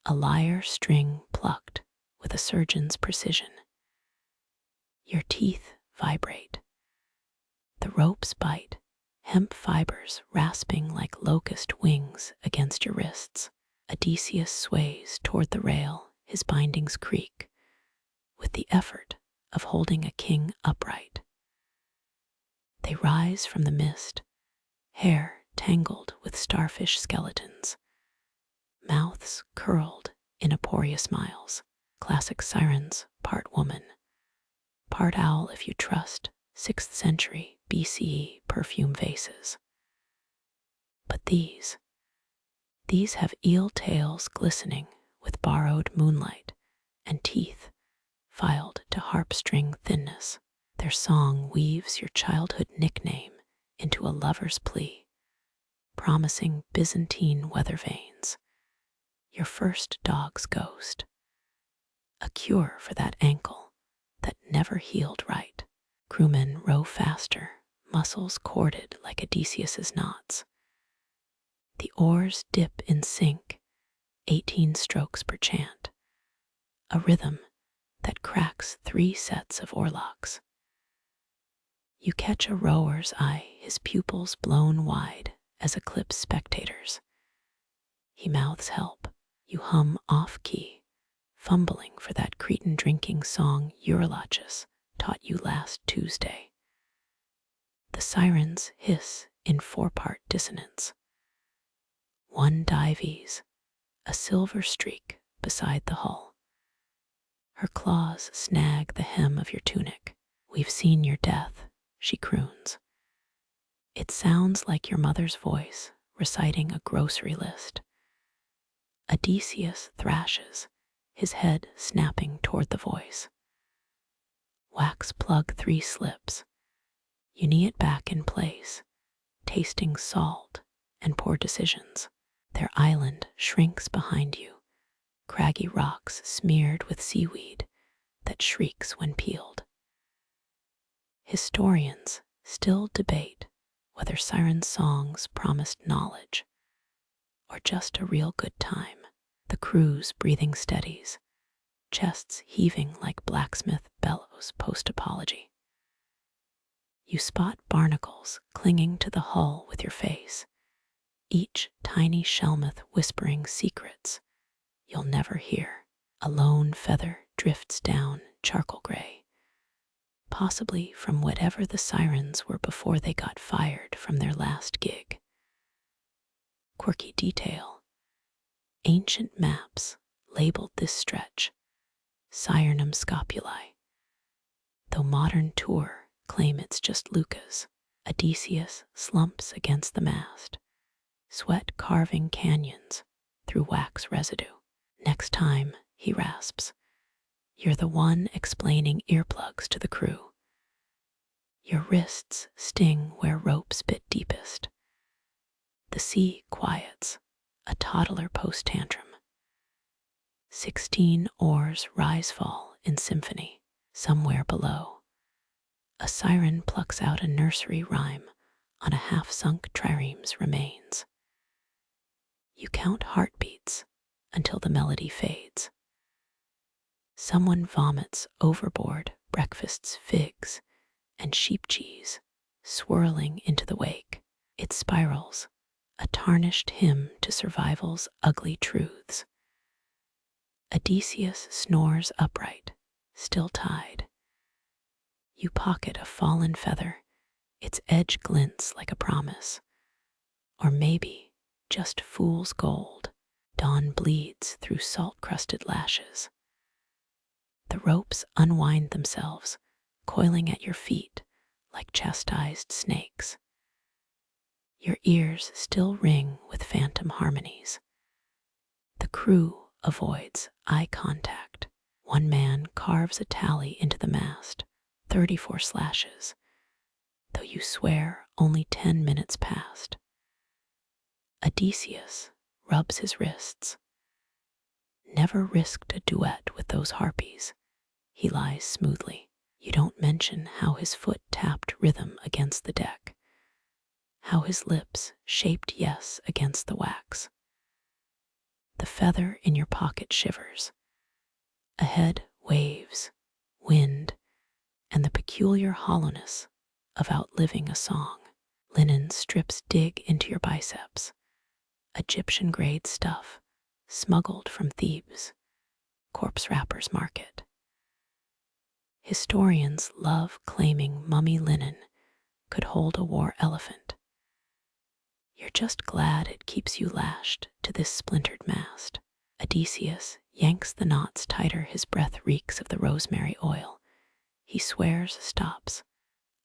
a lyre string plucked with a surgeon's precision. Your teeth vibrate. The ropes bite, hemp fibers rasping like locust wings against your wrists. Odysseus sways toward the rail, his bindings creak, with the effort of holding a king upright. They rise from the mist, hair tangled with starfish skeletons, mouths curled in aporia smiles. Classic sirens, part woman, part owl if you trust 6th century BCE perfume vases. But these have eel tails glistening with borrowed moonlight and teeth filed to harp-string thinness. Their song weaves your childhood nickname into a lover's plea. promising Byzantine weather vanes. Your first dog's ghost. A cure for that ankle that never healed right. Crewmen row faster, muscles corded like Odysseus's knots. The oars dip in sync, 18 strokes per chant, a rhythm that cracks 3 sets of oarlocks. You catch a rower's eye, his pupils blown wide as eclipse spectators. He mouths help. You hum off-key, fumbling for that Cretan drinking song Eurylochus taught you last Tuesday. The sirens hiss in 4-part dissonance. One dives, a silver streak beside the hull. Her claws snag the hem of your tunic. We've seen your death, she croons. It sounds like your mother's voice reciting a grocery list. Odysseus thrashes, his head snapping toward the voice. Wax plug 3 slips. You knee it back in place, tasting salt and poor decisions. Their island shrinks behind you, craggy rocks smeared with seaweed that shrieks when peeled. Historians still debate whether Siren songs promised knowledge or just a real good time. The crew's breathing steadies, chests heaving like blacksmith bellows post-apology. You spot barnacles clinging to the hull with your face, each tiny shellmouth whispering secrets you'll never hear. A lone feather drifts down charcoal gray, possibly from whatever the sirens were before they got fired from their last gig. Quirky detail. Ancient maps labeled this stretch Cyrnum Scopuli, though modern tour claim it's just Luca's. Odysseus slumps against the mast, sweat carving canyons through wax residue. Next time, he rasps, you're the one explaining earplugs to the crew. Your wrists sting where ropes bit deepest. The sea quiets, a toddler post-tantrum. 16 oars rise-fall in symphony. Somewhere below, a siren plucks out a nursery rhyme on a half-sunk trireme's remains. You count heartbeats until the melody fades. Someone vomits overboard breakfast's figs and sheep cheese, swirling into the wake. It spirals, a tarnished hymn to survival's ugly truths. Odysseus snores upright, still tied. You pocket a fallen feather, its edge glints like a promise. Or maybe just fool's gold. Dawn bleeds through salt-crusted lashes. The ropes unwind themselves, coiling at your feet like chastised snakes. Your ears still ring with phantom harmonies. The crew avoids eye contact. One man carves a tally into the mast, 34 slashes, though you swear only 10 minutes passed. Odysseus rubs his wrists. Never risked a duet with those harpies. He lies smoothly. You don't mention how his foot tapped rhythm against the deck, how his lips shaped yes against the wax. The feather in your pocket shivers. Ahead waves, wind, and the peculiar hollowness of outliving a song. Linen strips dig into your biceps. Egyptian-grade stuff, smuggled from Thebes, corpse wrappers market. Historians love claiming mummy linen could hold a war elephant. You're just glad it keeps you lashed to this splintered mast. Odysseus yanks the knots tighter, his breath reeks of the rosemary oil. He swears stops,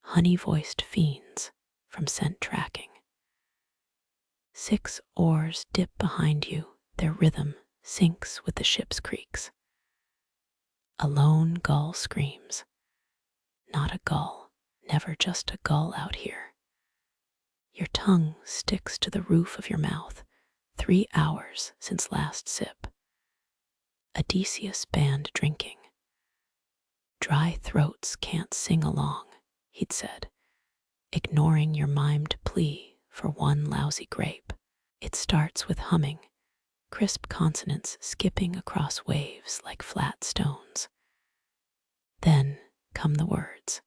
honey-voiced fiends from scent tracking. 6 oars dip behind you, their rhythm syncs with the ship's creaks. A lone gull screams. Not a gull, never just a gull out here. Your tongue sticks to the roof of your mouth, 3 hours since last sip. Odysseus banned drinking. Dry throats can't sing along, he'd said, ignoring your mimed plea for one lousy grape. It starts with humming, crisp consonants skipping across waves like flat stones. Then come the words.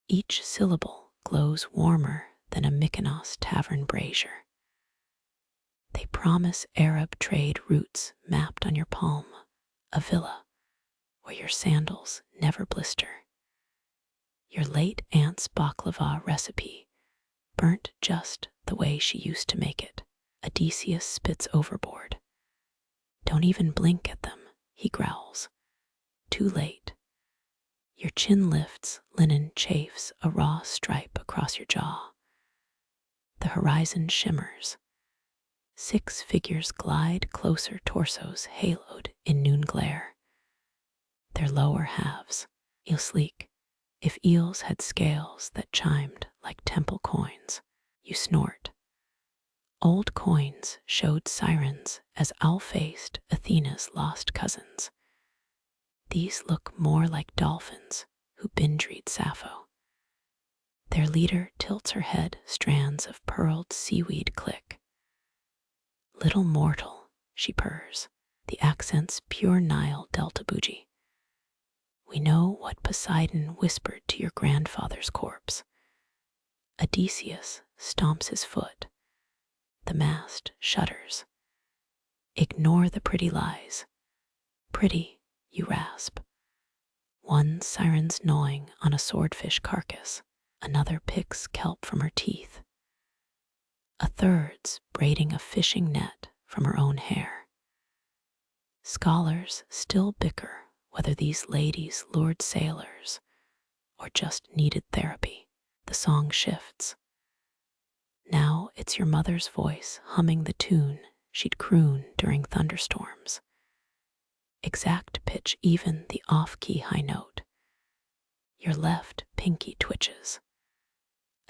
Each syllable glows warmer than a Mykonos tavern brazier. They promise Arab trade routes mapped on your palm, a villa where your sandals never blister. Your late aunt's baklava recipe, burnt just the way she used to make it. Odysseus spits overboard. Don't even blink at them, he growls. Too late. Your chin lifts, linen chafes a raw stripe across your jaw. The horizon shimmers. 6 figures glide closer, torsos haloed in noon glare. Their lower halves, eel sleek, if eels had scales that chimed like temple coins. You snort. Old coins showed sirens as owl-faced Athena's lost cousins. These look more like dolphins who binge-read Sappho. Their leader tilts her head, strands of pearled seaweed click. Little mortal, she purrs, the accent's pure Nile delta bougie. We know what Poseidon whispered to your grandfather's corpse. Odysseus stomps his foot. The mast shudders. Ignore the pretty lies. Pretty, you rasp. One siren's gnawing on a swordfish carcass. Another picks kelp from her teeth. A third's braiding a fishing net from her own hair. Scholars still bicker whether these ladies lured sailors or just needed therapy. The song shifts. Now it's your mother's voice humming the tune she'd croon during thunderstorms. Exact pitch, even the off-key high note. Your left pinky twitches.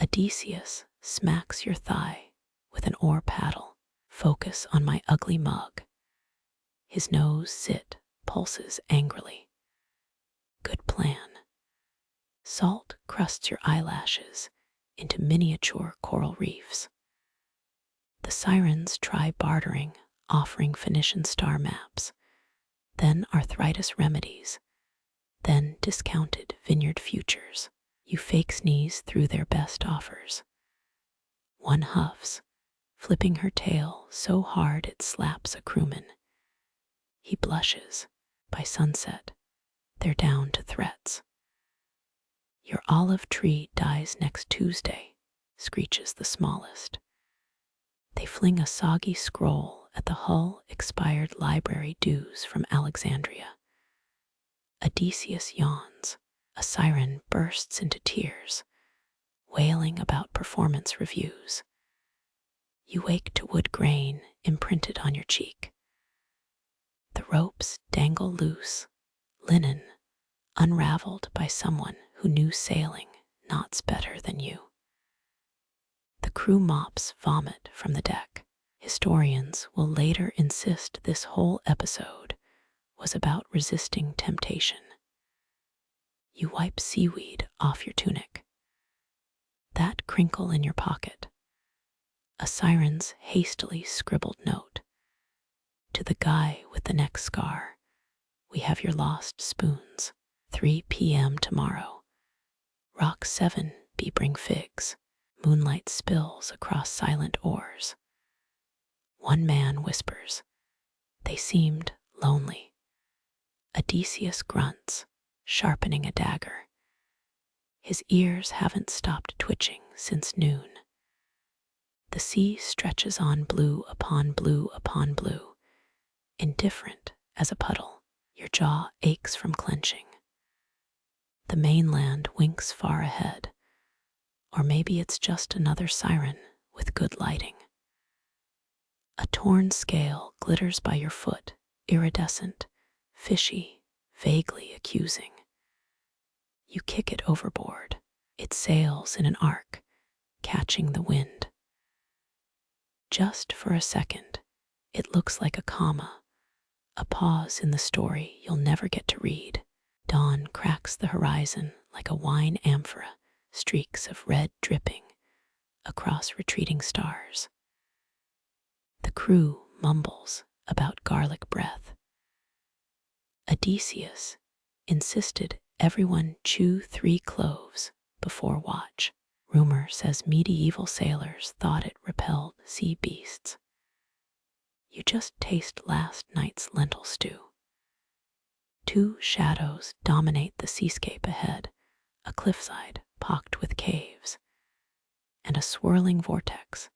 Odysseus smacks your thigh with an oar paddle. Focus on my ugly mug. His nose pulses angrily. Good plan. Salt crusts your eyelashes into miniature coral reefs. The sirens try bartering, offering Phoenician star maps, then arthritis remedies, then discounted vineyard futures. You fake sneeze through their best offers. One huffs, flipping her tail so hard it slaps a crewman. He blushes. By sunset, they're down to threats. Your olive tree dies next Tuesday, screeches the smallest. They fling a soggy scroll at the Hull-expired library dues from Alexandria. Odysseus yawns. A siren bursts into tears, wailing about performance reviews. You wake to wood grain imprinted on your cheek. The ropes dangle loose, linen, unraveled by someone who knew sailing knots better than you. The crew mops vomit from the deck. Historians will later insist this whole episode was about resisting temptation. You wipe seaweed off your tunic. That crinkle in your pocket. A siren's hastily scribbled note. To the guy with the neck scar, we have your lost spoons. 3 p.m. tomorrow. Rock 7, bring figs. Moonlight spills across silent oars. One man whispers. They seemed lonely. Odysseus grunts, sharpening a dagger. His ears haven't stopped twitching since noon. The sea stretches on blue upon blue upon blue, indifferent as a puddle. Your jaw aches from clenching. The mainland winks far ahead, or maybe it's just another siren with good lighting. A torn scale glitters by your foot, iridescent, fishy, vaguely accusing. You kick it overboard. It sails in an arc, catching the wind. Just for a second, it looks like a comma, a pause in the story you'll never get to read. Dawn cracks the horizon like a wine amphora, streaks of red dripping across retreating stars. The crew mumbles about garlic breath. Odysseus insisted everyone chew 3 cloves before watch. Rumor says medieval sailors thought it repelled sea beasts. You just taste last night's lentil stew. 2 shadows dominate the seascape ahead, a cliffside pocked with caves, and a swirling vortex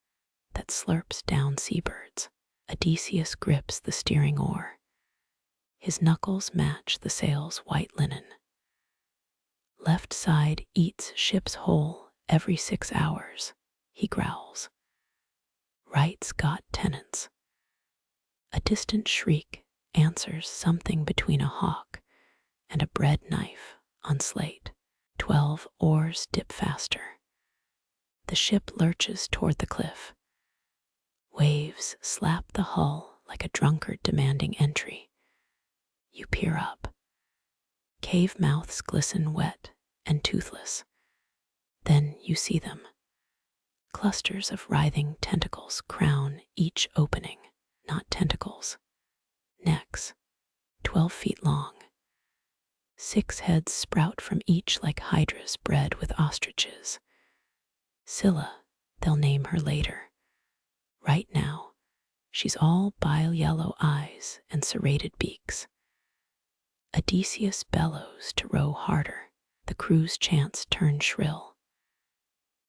that slurps down seabirds. Odysseus grips the steering oar. His knuckles match the sail's white linen. Left side eats ship's hole every 6 hours, he growls. Right's got tenants. A distant shriek answers something between a hawk and a bread knife on slate. 12 oars dip faster. The ship lurches toward the cliff. Waves slap the hull like a drunkard demanding entry. You peer up. Cave mouths glisten wet and toothless. Then you see them. Clusters of writhing tentacles crown each opening, not tentacles. Necks, 12 feet long. 6 heads sprout from each like hydras bred with ostriches. Scylla, they'll name her later. Right now, she's all bile yellow eyes and serrated beaks. Odysseus bellows to row harder. The crew's chants turn shrill.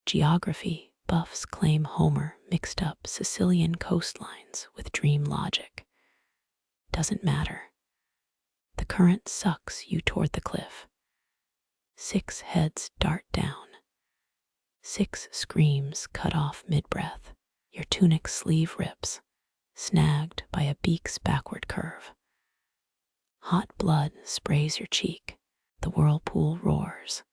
Geography buffs claim Homer mixed up Sicilian coastlines with dream logic. Doesn't matter. The current sucks you toward the cliff. 6 heads dart down. 6 screams cut off mid-breath. Your tunic sleeve rips, snagged by a beak's backward curve. Hot blood sprays your cheek. The whirlpool roars.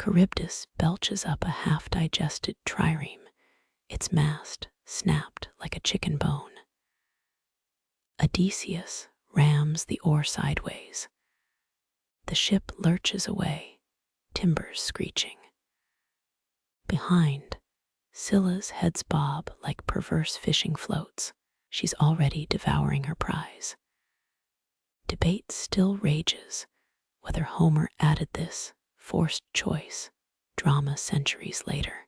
Charybdis belches up a half-digested trireme, its mast snapped like a chicken bone. Odysseus rams the oar sideways. The ship lurches away, timbers screeching. Behind, Scylla's heads bob like perverse fishing floats. She's already devouring her prize. Debate still rages whether Homer added this forced choice drama centuries later.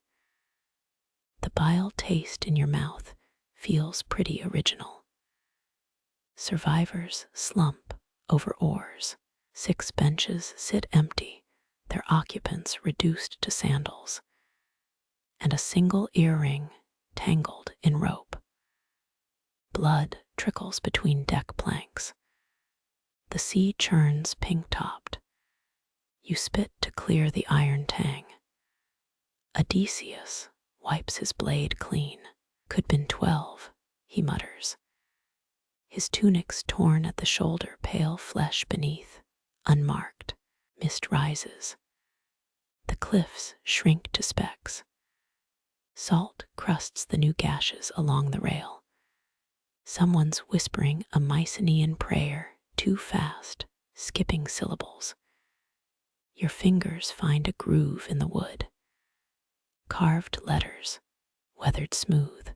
The bile taste in your mouth feels pretty original. Survivors slump over oars. 6 benches sit empty, their occupants reduced to sandals, and a single earring tangled in rope. Blood trickles between deck planks. The sea churns pink-topped. You spit to clear the iron tang. Odysseus wipes his blade clean. Could been 12, he mutters. His tunic's torn at the shoulder, pale flesh beneath, unmarked. Mist rises. The cliffs shrink to specks. Salt crusts the new gashes along the rail. Someone's whispering a Mycenaean prayer too fast, skipping syllables. Your fingers find a groove in the wood. Carved letters, weathered smooth.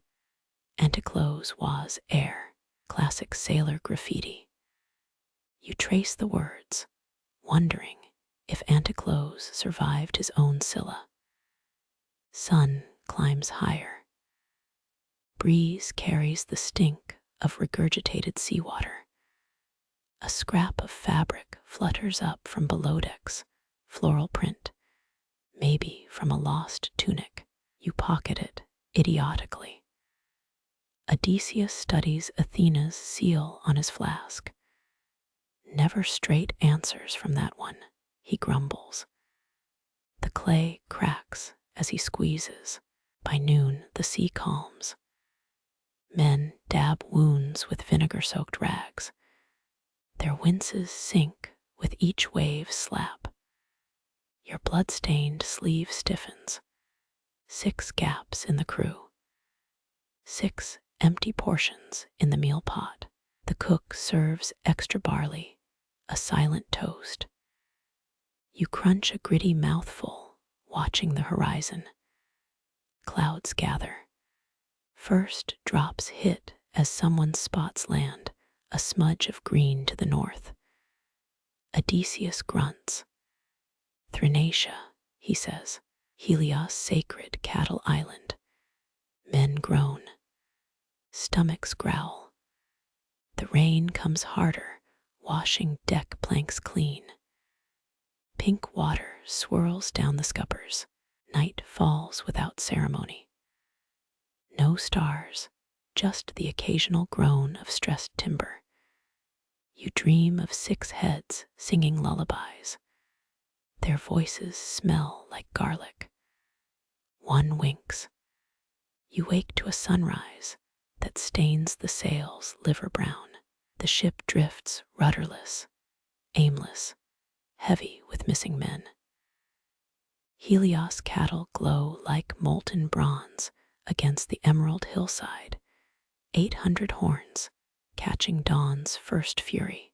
Anticlose was air, classic sailor graffiti. You trace the words, wondering if Anticlose survived his own Scylla. Sun climbs higher. Breeze carries the stink of regurgitated seawater. A scrap of fabric flutters up from below decks, floral print, maybe from a lost tunic. You pocket it idiotically. Odysseus studies Athena's seal on his flask. Never straight answers from that one, he grumbles. The clay cracks as he squeezes. By noon, the sea calms. Men dab wounds with vinegar-soaked rags. Their winces sink with each wave slap. Your blood-stained sleeve stiffens. 6 gaps in the crew. 6 empty portions in the meal pot. The cook serves extra barley, a silent toast. You crunch a gritty mouthful, watching the horizon. Clouds gather. First drops hit as someone spots land, a smudge of green to the north. Odysseus grunts. Thrinacia, he says, Helios' sacred cattle island. Men groan. Stomachs growl. The rain comes harder, washing deck planks clean. Pink water swirls down the scuppers. Night falls without ceremony. No stars, just the occasional groan of stressed timber. You dream of 6 heads singing lullabies. Their voices smell like garlic. One winks. You wake to a sunrise that stains the sails liver brown. The ship drifts rudderless, aimless, heavy with missing men. Helios cattle glow like molten bronze against the emerald hillside, 800 horns catching dawn's first fury.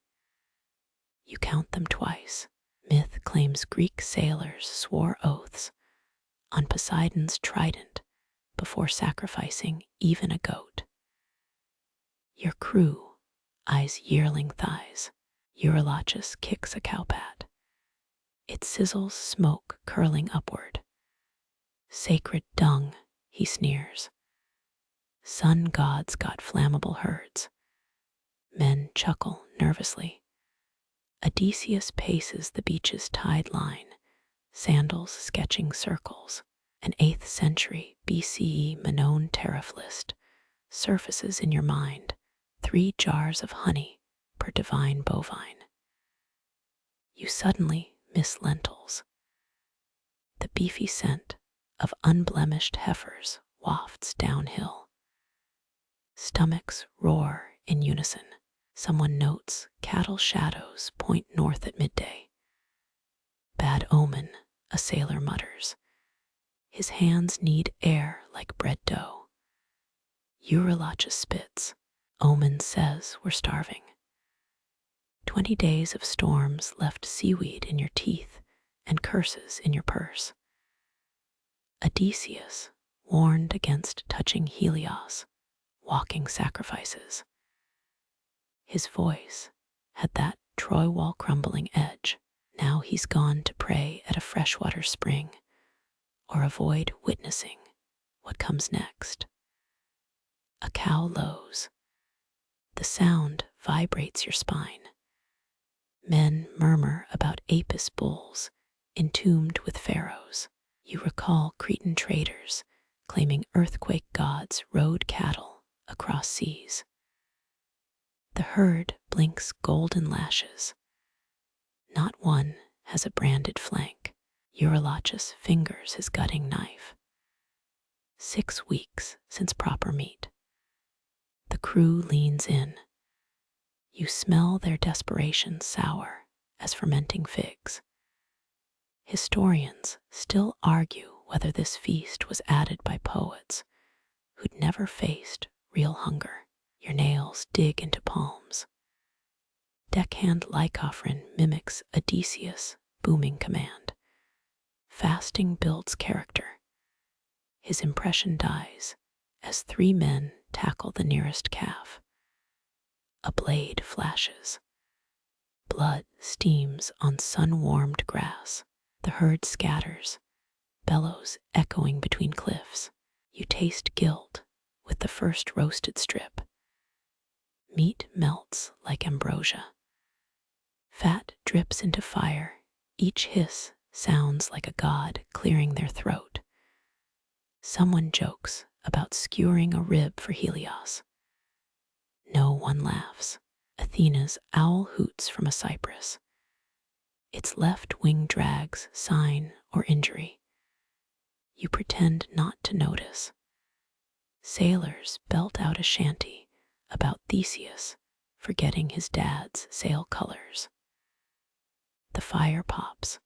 You count them twice. Myth claims Greek sailors swore oaths on Poseidon's trident before sacrificing even a goat. Your crew eyes yearling thighs. Eurylochus kicks a cowpat. It sizzles smoke curling upward. Sacred dung, he sneers. Sun gods got flammable herds. Men chuckle nervously. Odysseus paces the beach's tide line, sandals sketching circles. An 8th century BCE Minoan tariff list surfaces in your mind, 3 jars of honey per divine bovine. You suddenly miss lentils. The beefy scent of unblemished heifers wafts downhill. Stomachs roar in unison. Someone notes cattle shadows point north at midday. Bad omen, a sailor mutters. His hands need air like bread dough. Eurylochus spits. Omen says we're starving. 20 days of storms left seaweed in your teeth and curses in your purse. Odysseus warned against touching Helios, walking sacrifices. His voice had that Troy wall crumbling edge. Now he's gone to pray at a freshwater spring, or avoid witnessing what comes next. A cow lows. The sound vibrates your spine. Men murmur about Apis bulls, entombed with pharaohs. You recall Cretan traders claiming earthquake gods rode cattle across seas. The herd blinks golden lashes. Not one has a branded flank. Eurylochus fingers his gutting knife. 6 weeks since proper meat. The crew leans in. You smell their desperation sour as fermenting figs. Historians still argue whether this feast was added by poets who'd never faced real hunger. Your nails dig into palms. Deckhand Lycophron mimics Odysseus' booming command. Fasting builds character. His impression dies as 3 men tackle the nearest calf. A blade flashes. Blood steams on sun-warmed grass. The herd scatters, bellows echoing between cliffs. You taste guilt with the first roasted strip. Meat melts like ambrosia. Fat drips into fire. Each hiss sounds like a god clearing their throat. Someone jokes about skewering a rib for Helios. No one laughs. Athena's owl hoots from a cypress. Its left wing drags sign or injury. You pretend not to notice. Sailors belt out a shanty about Theseus forgetting his dad's sail colors. The fire pops.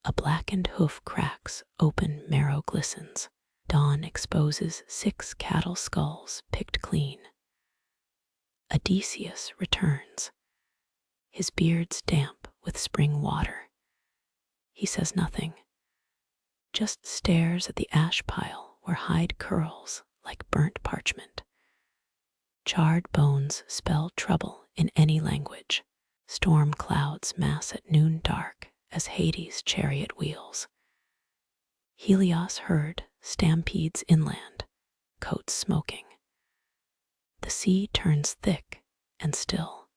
A blackened hoof cracks, open marrow glistens. Dawn exposes 6 cattle skulls picked clean. Odysseus returns. His beard's damp with spring water. He says nothing, just stares at the ash pile where hide curls like burnt parchment. Charred bones spell trouble in any language. Storm clouds mass at noon dark as Hades' chariot wheels. Helios' herd stampedes inland, coats smoking. The sea turns thick and still.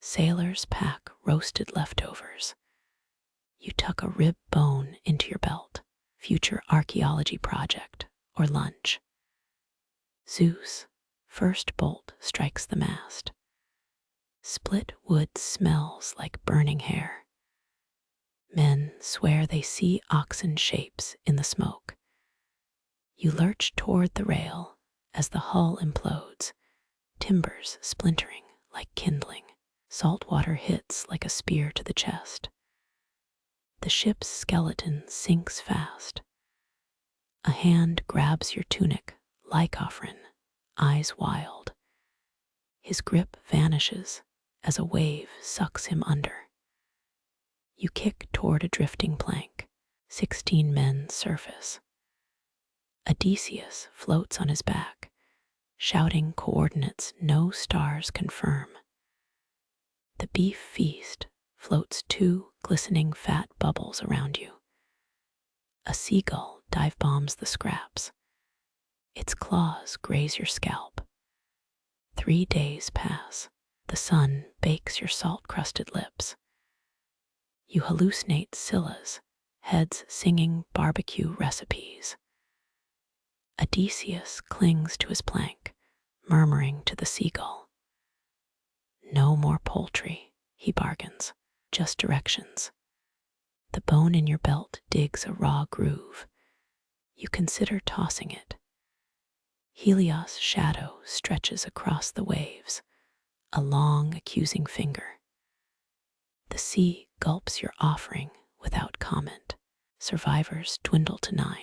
Sailors pack roasted leftovers. You tuck a rib bone into your belt, future archaeology project or lunch. Zeus' first bolt strikes the mast. Split wood smells like burning hair. Men swear they see oxen shapes in the smoke. You lurch toward the rail as the hull implodes, timbers splintering like kindling. Salt water hits like a spear to the chest. The ship's skeleton sinks fast. A hand grabs your tunic, Lycophron, eyes wild. His grip vanishes as a wave sucks him under. You kick toward a drifting plank. 16 men surface. Odysseus floats on his back, shouting coordinates no stars confirm. The beef feast floats 2 glistening fat bubbles around you. A seagull dive bombs the scraps. Its claws graze your scalp. 3 days pass. The sun bakes your salt-crusted lips. You hallucinate Scylla's, heads singing barbecue recipes. Odysseus clings to his plank, murmuring to the seagull. No more poultry, he bargains, just directions. The bone in your belt digs a raw groove. You consider tossing it. Helios' shadow stretches across the waves, a long, accusing finger. The sea gulps your offering without comment. Survivors dwindle to 9,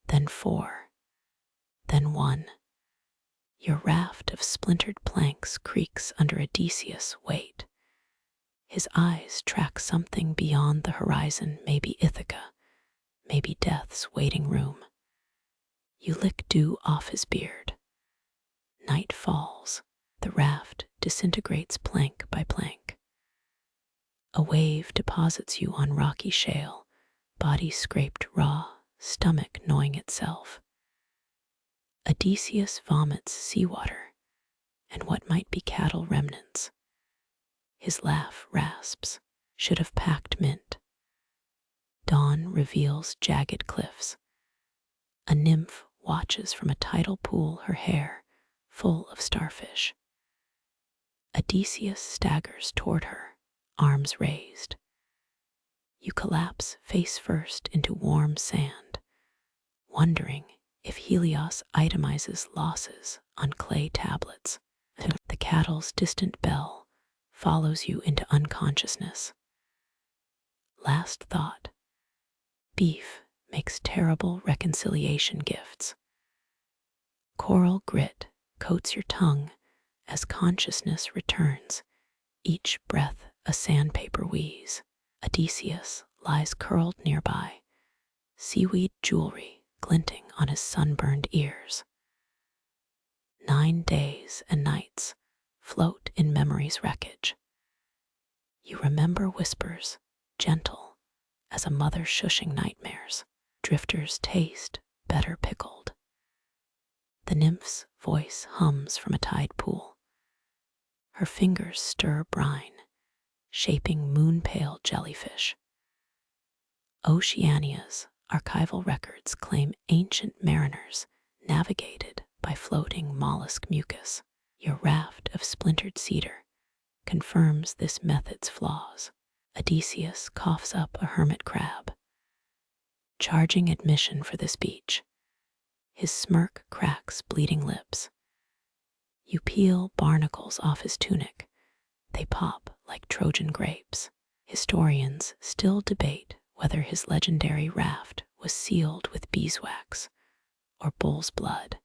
then 4, then 1. Your raft of splintered planks creaks under Odysseus' weight. His eyes track something beyond the horizon, maybe Ithaca, maybe death's waiting room. You lick dew off his beard. Night falls. The raft disintegrates plank by plank. A wave deposits you on rocky shale, body scraped raw, stomach gnawing itself. Odysseus vomits seawater and what might be cattle remnants. His laugh rasps, should have packed mint. Dawn reveals jagged cliffs. A nymph watches from a tidal pool, her hair full of starfish. Odysseus staggers toward her, arms raised. You collapse face first into warm sand, wondering if Helios itemizes losses on clay tablets. The cattle's distant bell follows you into unconsciousness. Last thought. Beef makes terrible reconciliation gifts. Coral grit coats your tongue as consciousness returns, each breath a sandpaper wheeze. Odysseus lies curled nearby, seaweed jewelry glinting on his sunburned ears. 9 days and nights float in memory's wreckage. You remember whispers, gentle as a mother shushing nightmares. Drifters taste better pickled. The nymph's voice hums from a tide pool. Her fingers stir brine, shaping moon-pale jellyfish. Oceania's archival records claim ancient mariners navigated by floating mollusk mucus. Your raft of splintered cedar confirms this method's flaws. Odysseus coughs up a hermit crab, charging admission for this beach. His smirk cracks bleeding lips. You peel barnacles off his tunic. They pop like Trojan grapes. Historians still debate whether his legendary raft was sealed with beeswax or bull's blood?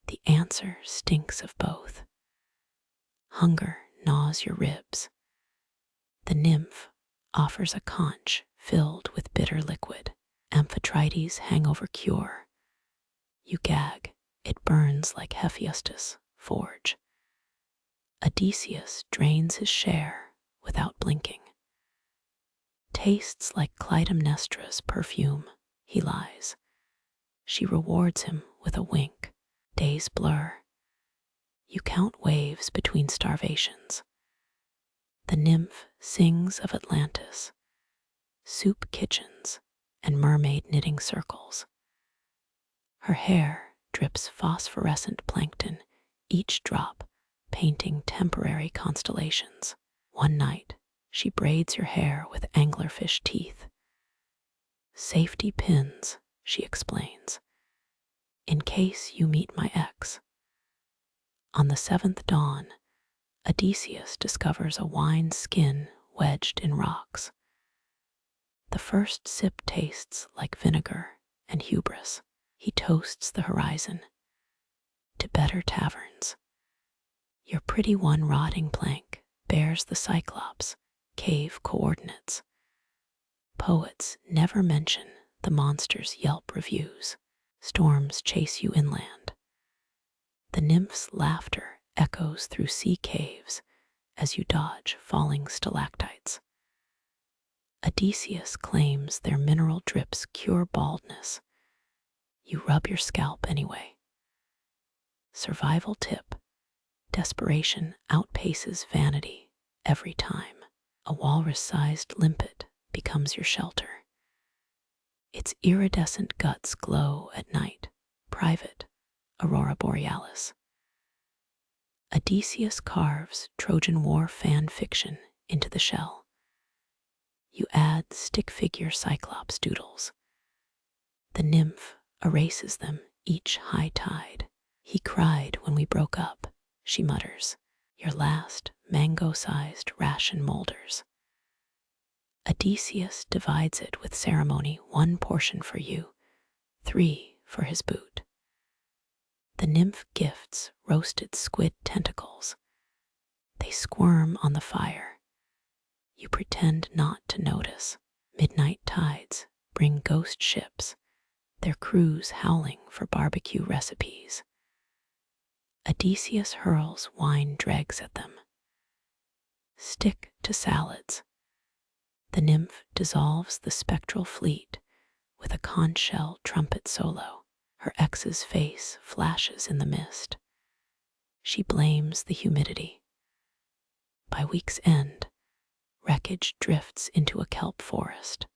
The answer stinks of both. Hunger gnaws your ribs. The nymph offers a conch filled with bitter liquid, Amphitrite's hangover cure. You gag, it burns like Hephaestus' forge. Odysseus drains his share without blinking. Tastes like Clytemnestra's perfume, he lies. She rewards him with a wink. Days blur. You count waves between starvations. The nymph sings of Atlantis, soup kitchens, and mermaid knitting circles. Her hair drips phosphorescent plankton, each drop painting temporary constellations. One night, she braids your hair with anglerfish teeth. Safety pins, she explains, in case you meet my ex. On the seventh dawn, Odysseus discovers a wine skin wedged in rocks. The first sip tastes like vinegar and hubris. He toasts the horizon to better taverns. Your pretty one rotting plank bears the Cyclops Cave coordinates. Poets never mention the monster's Yelp reviews. Storms chase you inland. The nymph's laughter echoes through sea caves as you dodge falling stalactites. Odysseus claims their mineral drips cure baldness. You rub your scalp anyway. Survival tip: desperation outpaces vanity every time. A walrus-sized limpet becomes your shelter. Its iridescent guts glow at night, private aurora borealis. Odysseus carves Trojan War fan fiction into the shell. You add stick figure Cyclops doodles. The nymph erases them each high tide. He cried when we broke up, she mutters. Your last mango-sized ration molders. Odysseus divides it with ceremony, 1 portion for you, 3 for his boot. The nymph gifts roasted squid tentacles. They squirm on the fire. You pretend not to notice. Midnight tides bring ghost ships, their crews howling for barbecue recipes. Odysseus hurls wine dregs at them. Stick to salads. The nymph dissolves the spectral fleet with a conch shell trumpet solo. Her ex's face flashes in the mist. She blames the humidity. By week's end, wreckage drifts into a kelp forest.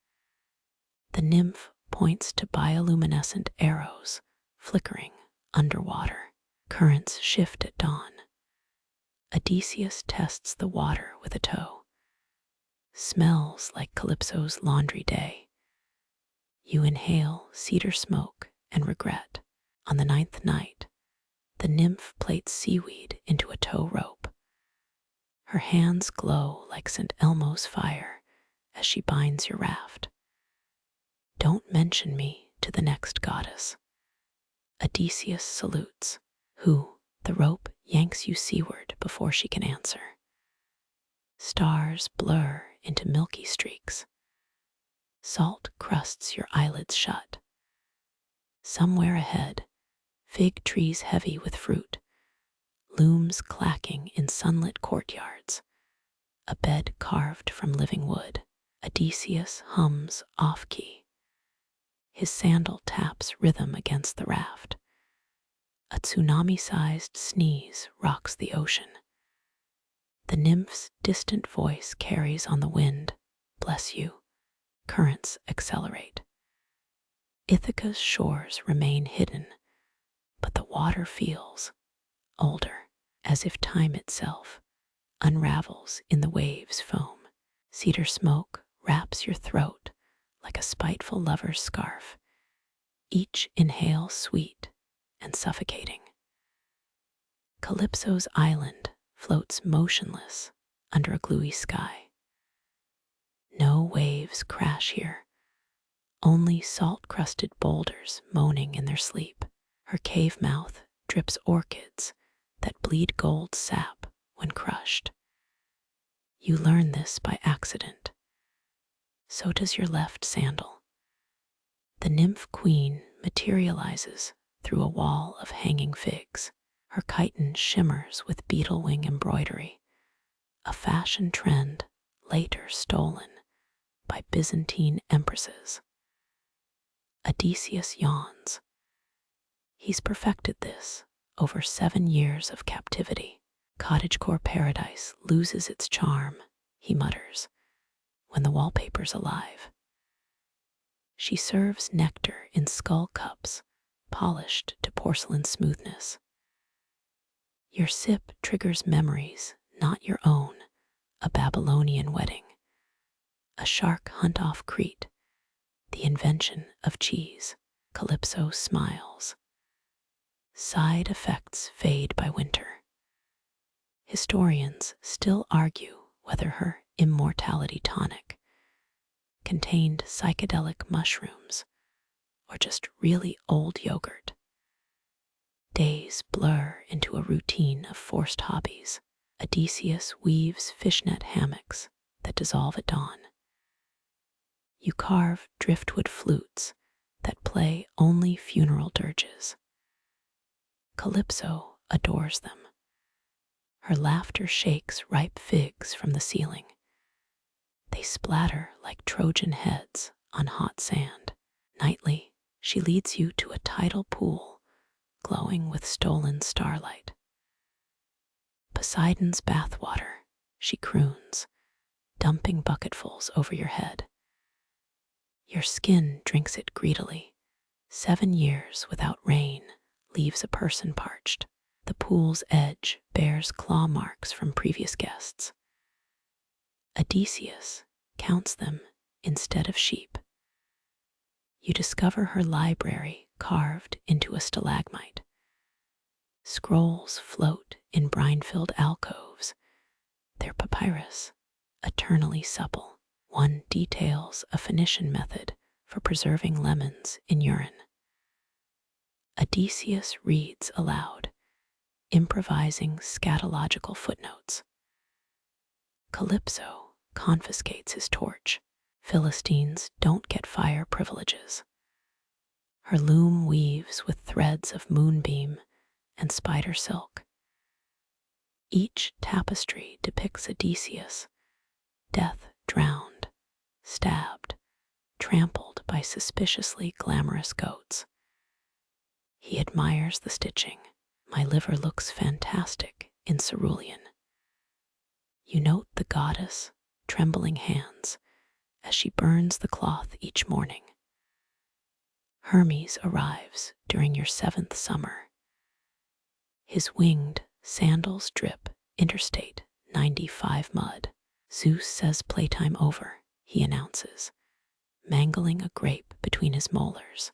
The nymph points to bioluminescent arrows flickering underwater. Currents shift at dawn. Odysseus tests the water with a toe. Smells like Calypso's laundry day. You inhale cedar smoke and regret. On the 9th night, the nymph plates seaweed into a tow rope. Her hands glow like St. Elmo's fire as she binds your raft. Don't mention me to the next goddess. Odysseus salutes, who, the rope yanks you seaward before she can answer. Stars blur into milky streaks. Salt crusts your eyelids shut. Somewhere ahead, fig trees heavy with fruit, looms clacking in sunlit courtyards, a bed carved from living wood. Odysseus hums off-key. His sandal taps rhythm against the raft. A tsunami-sized sneeze rocks the ocean. The nymph's distant voice carries on the wind. Bless you. Currents accelerate. Ithaca's shores remain hidden, but the water feels older, as if time itself unravels in the waves' foam. Cedar smoke wraps your throat like a spiteful lover's scarf, each inhale sweet and suffocating. Calypso's island floats motionless under a gluey sky. No waves crash here, only salt-crusted boulders moaning in their sleep. Her cave mouth drips orchids that bleed gold sap when crushed. You learn this by accident. So does your left sandal. The nymph queen materializes through a wall of hanging figs. Her chiton shimmers with beetle wing embroidery, a fashion trend later stolen by Byzantine empresses. Odysseus yawns. He's perfected this over 7 years of captivity. Cottagecore paradise loses its charm, he mutters, when the wallpaper's alive. She serves nectar in skull cups, polished to porcelain smoothness. Your sip triggers memories, not your own, a Babylonian wedding, a shark hunt off Crete, the invention of cheese. Calypso smiles. Side effects fade by winter. Historians still argue whether her immortality tonic contained psychedelic mushrooms or just really old yogurt. Days blur into a routine of forced hobbies. Odysseus weaves fishnet hammocks that dissolve at dawn. You carve driftwood flutes that play only funeral dirges. Calypso adores them. Her laughter shakes ripe figs from the ceiling. They splatter like Trojan heads on hot sand. Nightly, she leads you to a tidal pool glowing with stolen starlight. Poseidon's bathwater, she croons, dumping bucketfuls over your head. Your skin drinks it greedily. 7 years without rain leaves a person parched. The pool's edge bears claw marks from previous guests. Odysseus counts them instead of sheep. You discover her library carved into a stalagmite. Scrolls float in brine-filled alcoves, their papyrus eternally supple. One details a Phoenician method for preserving lemons in urine. Odysseus reads aloud, improvising scatological footnotes. Calypso confiscates his torch. Philistines don't get fire privileges. Her loom weaves with threads of moonbeam and spider silk. Each tapestry depicts Odysseus, death drowned, stabbed, trampled by suspiciously glamorous goats. He admires the stitching. My liver looks fantastic in cerulean. You note the goddess' trembling hands as she burns the cloth each morning. Hermes arrives during your 7th summer. His winged sandals drip Interstate 95 mud. Zeus says playtime over, he announces, mangling a grape between his molars.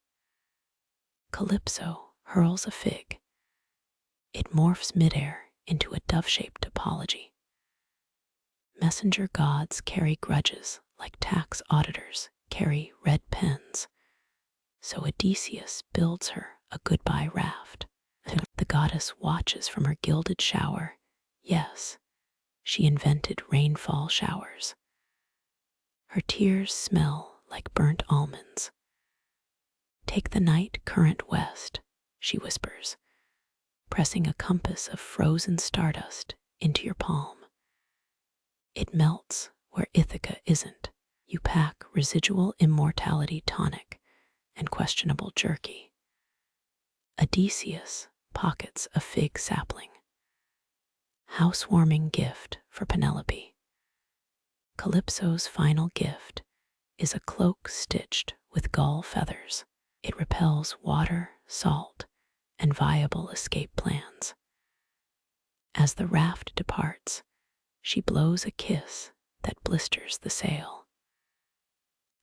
Calypso hurls a fig. It morphs midair into a dove-shaped apology. Messenger gods carry grudges like tax auditors carry red pens. So Odysseus builds her a goodbye raft. The goddess watches from her gilded shower. Yes, she invented rainfall showers. Her tears smell like burnt almonds. Take the night current west, she whispers, pressing a compass of frozen stardust into your palm. It melts where Ithaca isn't. You pack residual immortality tonic and questionable jerky. Odysseus pockets a fig sapling. Housewarming gift for Penelope. Calypso's final gift is a cloak stitched with gull feathers. It repels water, salt, and viable escape plans. As the raft departs, she blows a kiss that blisters the sail.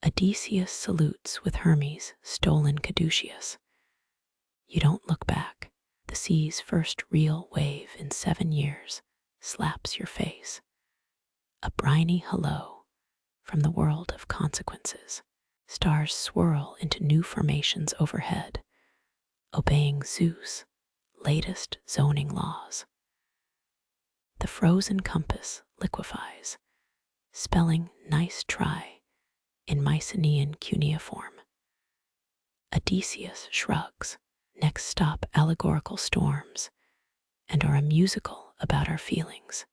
Odysseus salutes with Hermes' stolen caduceus. You don't look back. The sea's first real wave in 7 years slaps your face. A briny hello from the world of consequences. Stars swirl into new formations overhead, obeying Zeus' latest zoning laws. The frozen compass liquefies, spelling nice try in Mycenaean cuneiform. Odysseus shrugs, next stop allegorical storms, and are a musical about our feelings.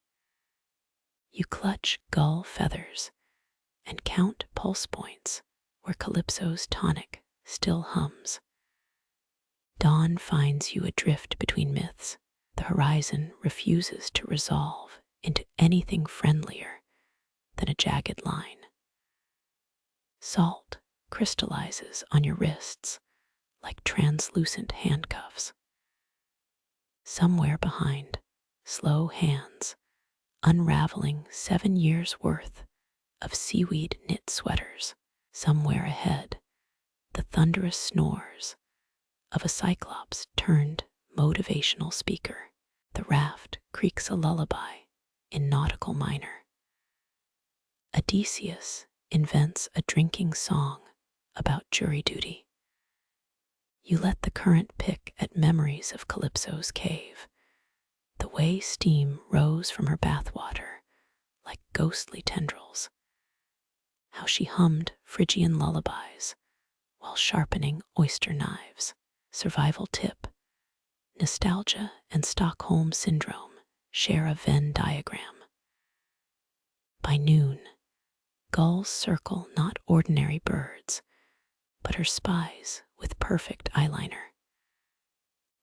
You clutch gull feathers and count pulse points where Calypso's tonic still hums. Dawn finds you adrift between myths. The horizon refuses to resolve into anything friendlier than a jagged line. Salt crystallizes on your wrists like translucent handcuffs. Somewhere behind, slow hands unraveling 7 years' worth of seaweed knit sweaters. Somewhere ahead, the thunderous snores of a Cyclops turned motivational speaker. The raft creaks a lullaby in nautical minor. Odysseus invents a drinking song about jury duty. You let the current pick at memories of Calypso's cave, the way steam rose from her bathwater like ghostly tendrils, how she hummed Phrygian lullabies while sharpening oyster knives. Survival tip: nostalgia and Stockholm syndrome share a Venn diagram. By noon, gulls circle not ordinary birds, but her spies with perfect eyeliner.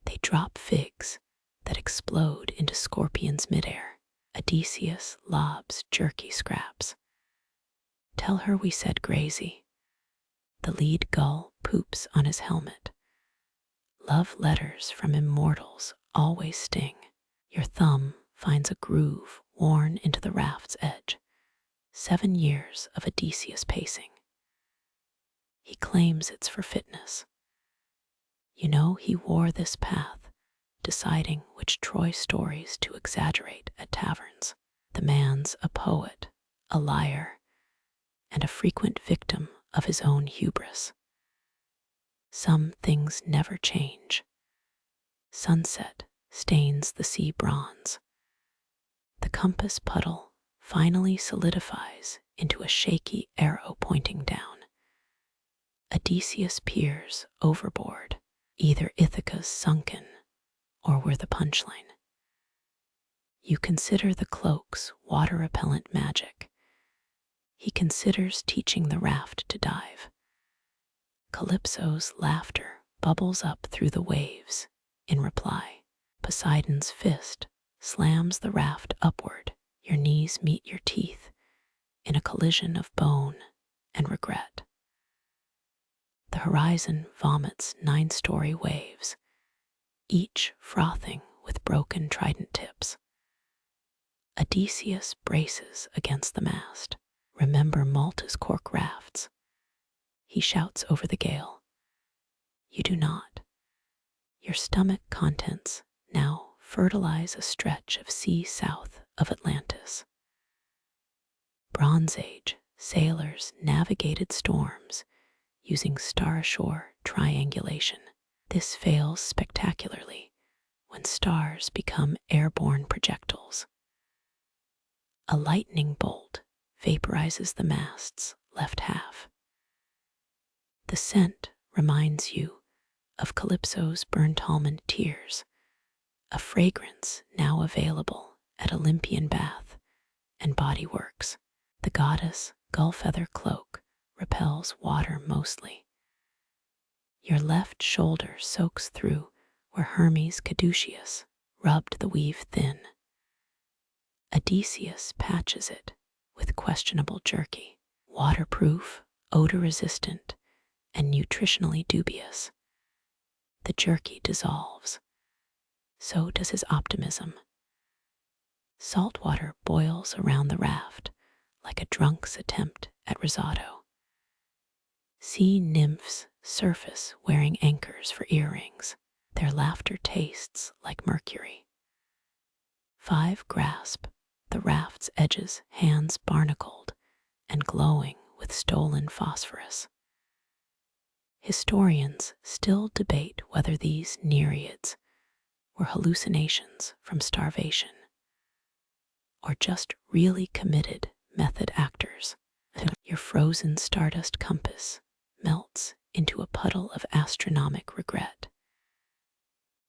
They drop figs that explode into scorpions midair. Odysseus lobs jerky scraps. Tell her we said grazy. The lead gull poops on his helmet. Love letters from immortals always sting. Your thumb finds a groove worn into the raft's edge. 7 years of Odysseus pacing. He claims it's for fitness. You know he wore this path, deciding which Troy stories to exaggerate at taverns. The man's a poet, a liar, and a frequent victim of his own hubris. Some things never change. Sunset stains the sea bronze. The compass puddle finally solidifies into a shaky arrow pointing down. Odysseus peers overboard. Either Ithaca's sunken or we're the punchline. You consider the cloak's water-repellent magic. He considers teaching the raft to dive. Calypso's laughter bubbles up through the waves. In reply, Poseidon's fist slams the raft upward. Your knees meet your teeth in a collision of bone and regret. The horizon vomits 9-story waves, each frothing with broken trident tips. Odysseus braces against the mast. Remember Malta's cork rafts. He shouts over the gale. You do not. Your stomach contents now fertilize a stretch of sea south of Atlantis. Bronze Age sailors navigated storms using star-shore triangulation. This fails spectacularly when stars become airborne projectiles. A lightning bolt vaporizes the mast's left half. The scent reminds you of Calypso's burnt almond tears, a fragrance now available at Olympian Bath and Body Works. The goddess gull feather cloak repels water mostly. Your left shoulder soaks through where Hermes Caduceus rubbed the weave thin. Odysseus patches it with questionable jerky, waterproof, odor-resistant, and nutritionally dubious. The jerky dissolves. So does his optimism. Salt water boils around the raft like a drunk's attempt at risotto. Sea nymphs surface wearing anchors for earrings. Their laughter tastes like mercury. 5 grasp the raft's edges, hands barnacled and glowing with stolen phosphorus. Historians still debate whether these nereids were hallucinations from starvation or just really committed method actors. Your frozen stardust compass melts into a puddle of astronomic regret.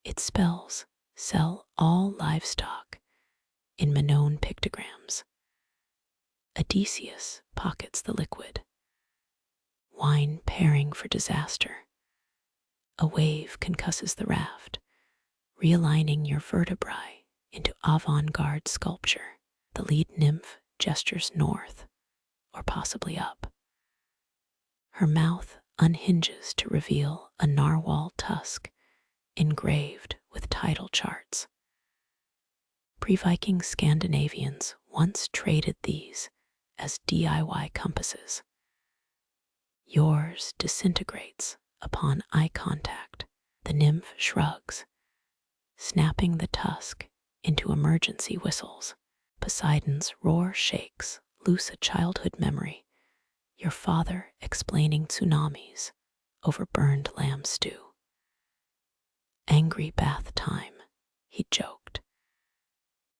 Its spells sell all livestock in Minoan pictograms. Odysseus pockets the liquid, wine pairing for disaster. A wave concusses the raft, realigning your vertebrae into avant-garde sculpture. The lead nymph gestures north, or possibly up. Her mouth unhinges to reveal a narwhal tusk engraved with tidal charts. Pre-Viking Scandinavians once traded these as DIY compasses. Yours disintegrates upon eye contact. The nymph shrugs, snapping the tusk into emergency whistles. Poseidon's roar shakes loose a childhood memory, your father explaining tsunamis over burned lamb stew. Angry bath time, he joked.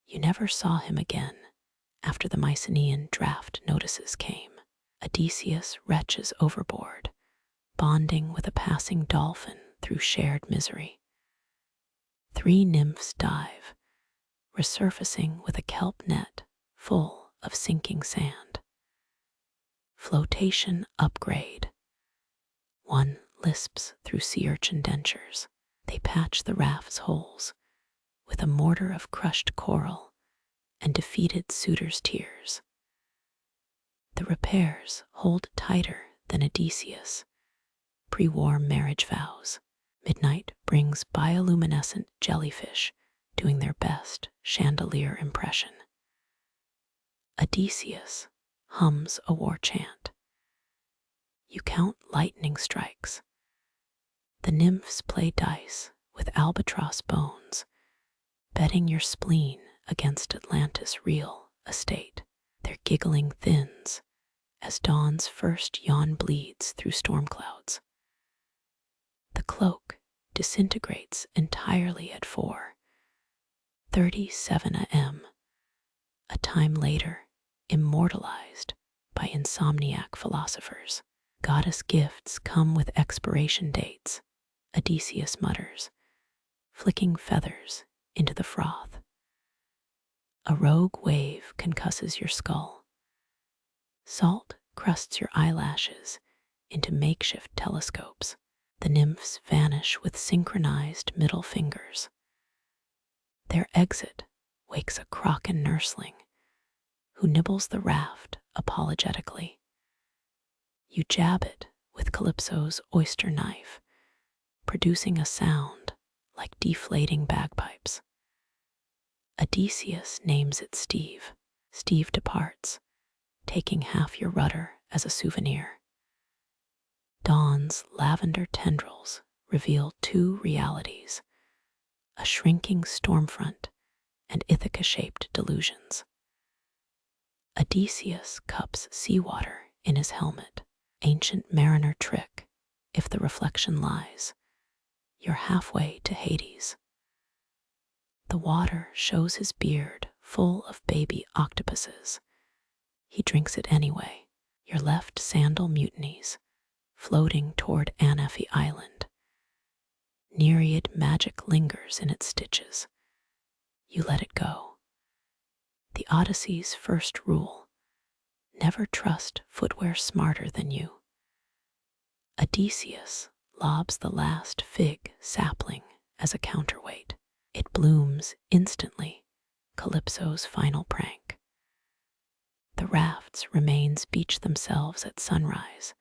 You never saw him again after the Mycenaean draft notices came. Odysseus retches overboard, bonding with a passing dolphin through shared misery. 3 nymphs dive, resurfacing with a kelp net full of sinking sand. Flotation upgrade. 1 lisps through sea urchin dentures. They patch the raft's holes with a mortar of crushed coral and defeated suitors' tears. The repairs hold tighter than Odysseus' pre-war marriage vows. Midnight brings bioluminescent jellyfish doing their best chandelier impression. Odysseus hums a war chant. You count lightning strikes. The nymphs play dice with albatross bones, betting your spleen against Atlantis' real estate. Their giggling thins as dawn's first yawn bleeds through storm clouds. The cloak disintegrates entirely at 4:37 a.m., a time later immortalized by insomniac philosophers. Goddess gifts come with expiration dates, Odysseus mutters, flicking feathers into the froth. A rogue wave concusses your skull. Salt crusts your eyelashes into makeshift telescopes. The nymphs vanish with synchronized middle fingers. Their exit wakes a Kraken nursling who nibbles the raft apologetically. You jab it with Calypso's oyster knife, producing a sound like deflating bagpipes. Odysseus names it Steve. Steve departs, taking half your rudder as a souvenir. Dawn's lavender tendrils reveal 2 realities, a shrinking stormfront and Ithaca-shaped delusions. Odysseus cups seawater in his helmet, ancient mariner trick. If the reflection lies, you're halfway to Hades. The water shows his beard full of baby octopuses. He drinks it anyway. Your left sandal mutinies, floating toward Anaphe Island. Nereid magic lingers in its stitches. You let it go. The Odyssey's first rule: never trust footwear smarter than you. Odysseus lobs the last fig sapling as a counterweight. It blooms instantly, Calypso's final prank. The raft's remains beach themselves at sunrise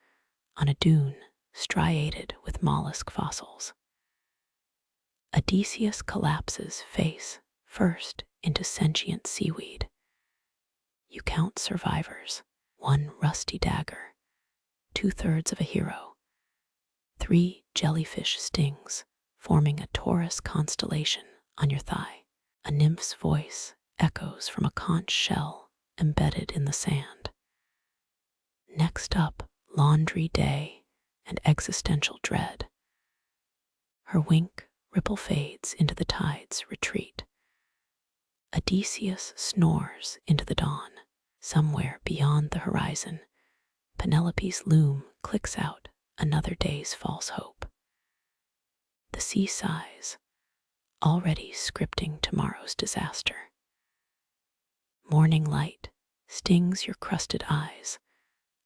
on a dune striated with mollusk fossils. Odysseus collapses face first into sentient seaweed. You count survivors: 1 rusty dagger, 2/3 of a hero, 3 jellyfish stings forming a Taurus constellation on your thigh. A nymph's voice echoes from a conch shell embedded in the sand. Next up, laundry day and existential dread. Her wink ripple fades into the tide's retreat. Odysseus snores into the dawn. Somewhere beyond the horizon, Penelope's loom clicks out another day's false hope. The sea sighs, already scripting tomorrow's disaster. Morning light stings your crusted eyes.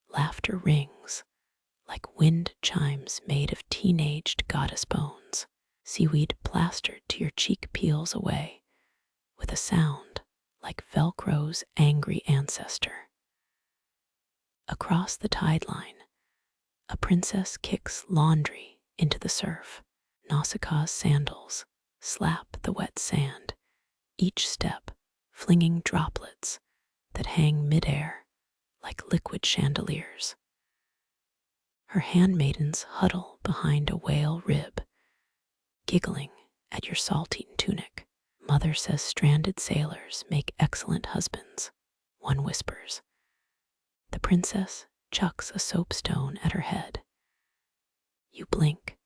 Laughter rings like wind chimes made of teenaged goddess bones. Seaweed plastered to your cheek peels away with a sound like Velcro's angry ancestor. Across the tide line, a princess kicks laundry into the surf. Nausicaa's sandals slap the wet sand, each step flinging droplets that hang midair like liquid chandeliers. Her handmaidens huddle behind a whale rib, giggling at your saltine tunic. Mother says stranded sailors make excellent husbands, one whispers. The princess chucks a soapstone at her head. You blink.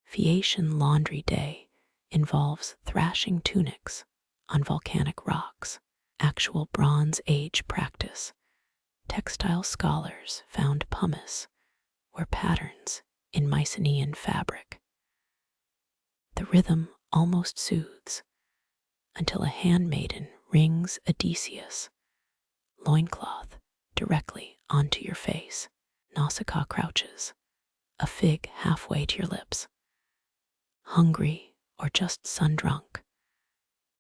Phaeacian laundry day involves thrashing tunics on volcanic rocks, actual Bronze Age practice. Textile scholars found pumice were patterns in Mycenaean fabric. The rhythm almost soothes until a handmaiden rings Odysseus' loincloth directly onto your face. Nausicaa crouches, a fig halfway to your lips. Hungry or just sun-drunk,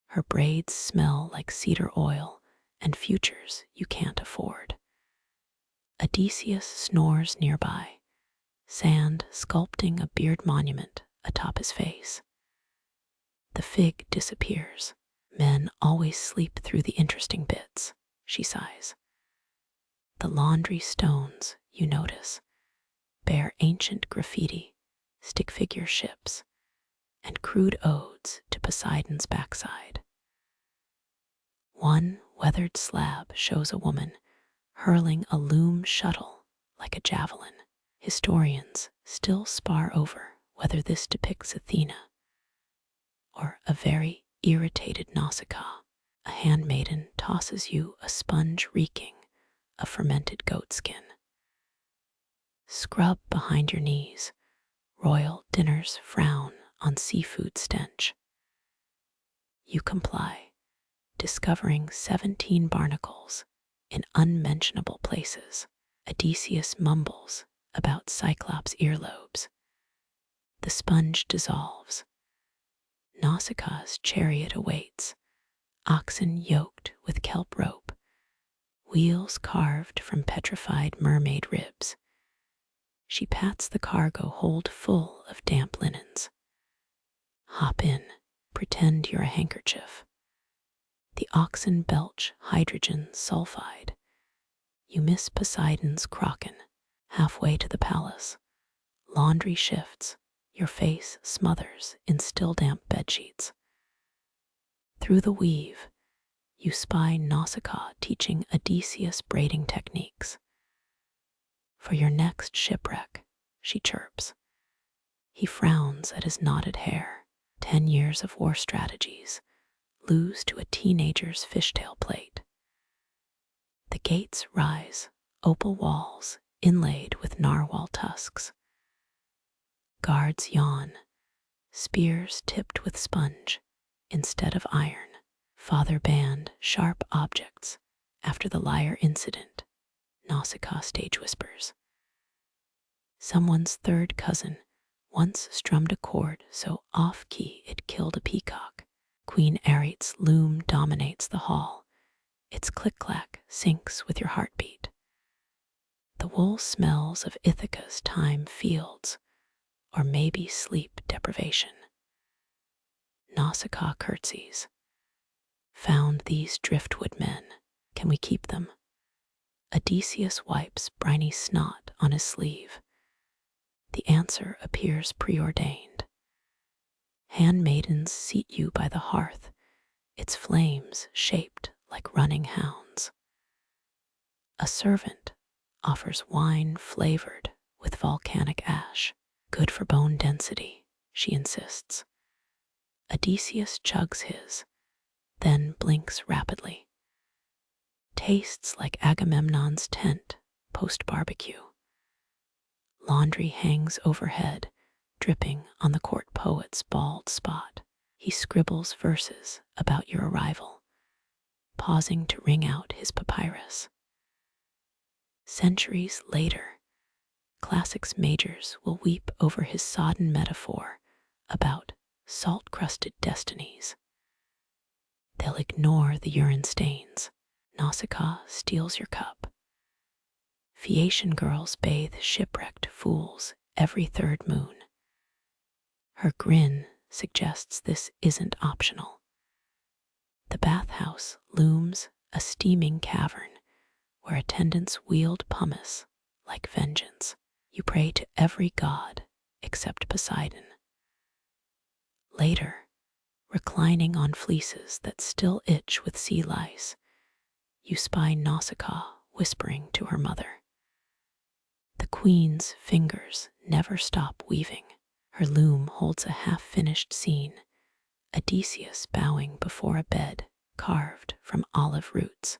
her braids smell like cedar oil and futures you can't afford. Odysseus snores nearby, sand sculpting a beard monument atop his face. The fig disappears. Men always sleep through the interesting bits, she sighs. The laundry stones, you notice, bear ancient graffiti, stick figure ships, and crude odes to Poseidon's backside. One weathered slab shows a woman hurling a loom shuttle like a javelin. Historians still spar over whether this depicts Athena or a very irritated Nausicaa. A handmaiden tosses you a sponge reeking of fermented goatskin. Scrub behind your knees. Royal dinners frown on seafood stench. You comply, discovering 17 barnacles in unmentionable places. Odysseus mumbles about Cyclops' earlobes. The sponge dissolves. Nausicaa's chariot awaits, oxen yoked with kelp rope, wheels carved from petrified mermaid ribs. She pats the cargo hold full of damp linens. Hop in, pretend you're a handkerchief. The oxen belch hydrogen sulfide. You miss Poseidon's kraken. Halfway to the palace, laundry shifts, your face smothers in still damp bedsheets. Through the weave, you spy Nausicaa teaching Odysseus braiding techniques. For your next shipwreck, she chirps. He frowns at his knotted hair. 10 years of war strategies lose to a teenager's fishtail plate. The gates rise, opal walls inlaid with narwhal tusks. Guards yawn, spears tipped with sponge instead of iron. Father banned sharp objects after the lyre incident, Nausicaa stage whispers. Someone's third cousin once strummed a chord so off-key it killed a peacock. Queen Arete's loom dominates the hall. Its click-clack syncs with your heartbeat. The wool smells of Ithaca's thyme fields, or maybe sleep deprivation. Nausicaa curtsies. Found these driftwood men. Can we keep them? Odysseus wipes briny snot on his sleeve. The answer appears preordained. Handmaidens seat you by the hearth, its flames shaped like running hounds. A servant offers wine flavored with volcanic ash. Good for bone density, she insists. Odysseus chugs his, then blinks rapidly. Tastes like Agamemnon's tent post-barbecue. Laundry hangs overhead, dripping on the court poet's bald spot. He scribbles verses about your arrival, pausing to wring out his papyrus. Centuries later, classics majors will weep over his sodden metaphor about salt-crusted destinies. They'll ignore the urine stains. Nausicaa steals your cup. Phaeacian girls bathe shipwrecked fools every third moon. Her grin suggests this isn't optional. The bathhouse looms a steaming cavern where attendants wield pumice like vengeance. You pray to every god except Poseidon. Later, reclining on fleeces that still itch with sea lice, you spy Nausicaa whispering to her mother. The queen's fingers never stop weaving. Her loom holds a half-finished scene, Odysseus bowing before a bed carved from olive roots.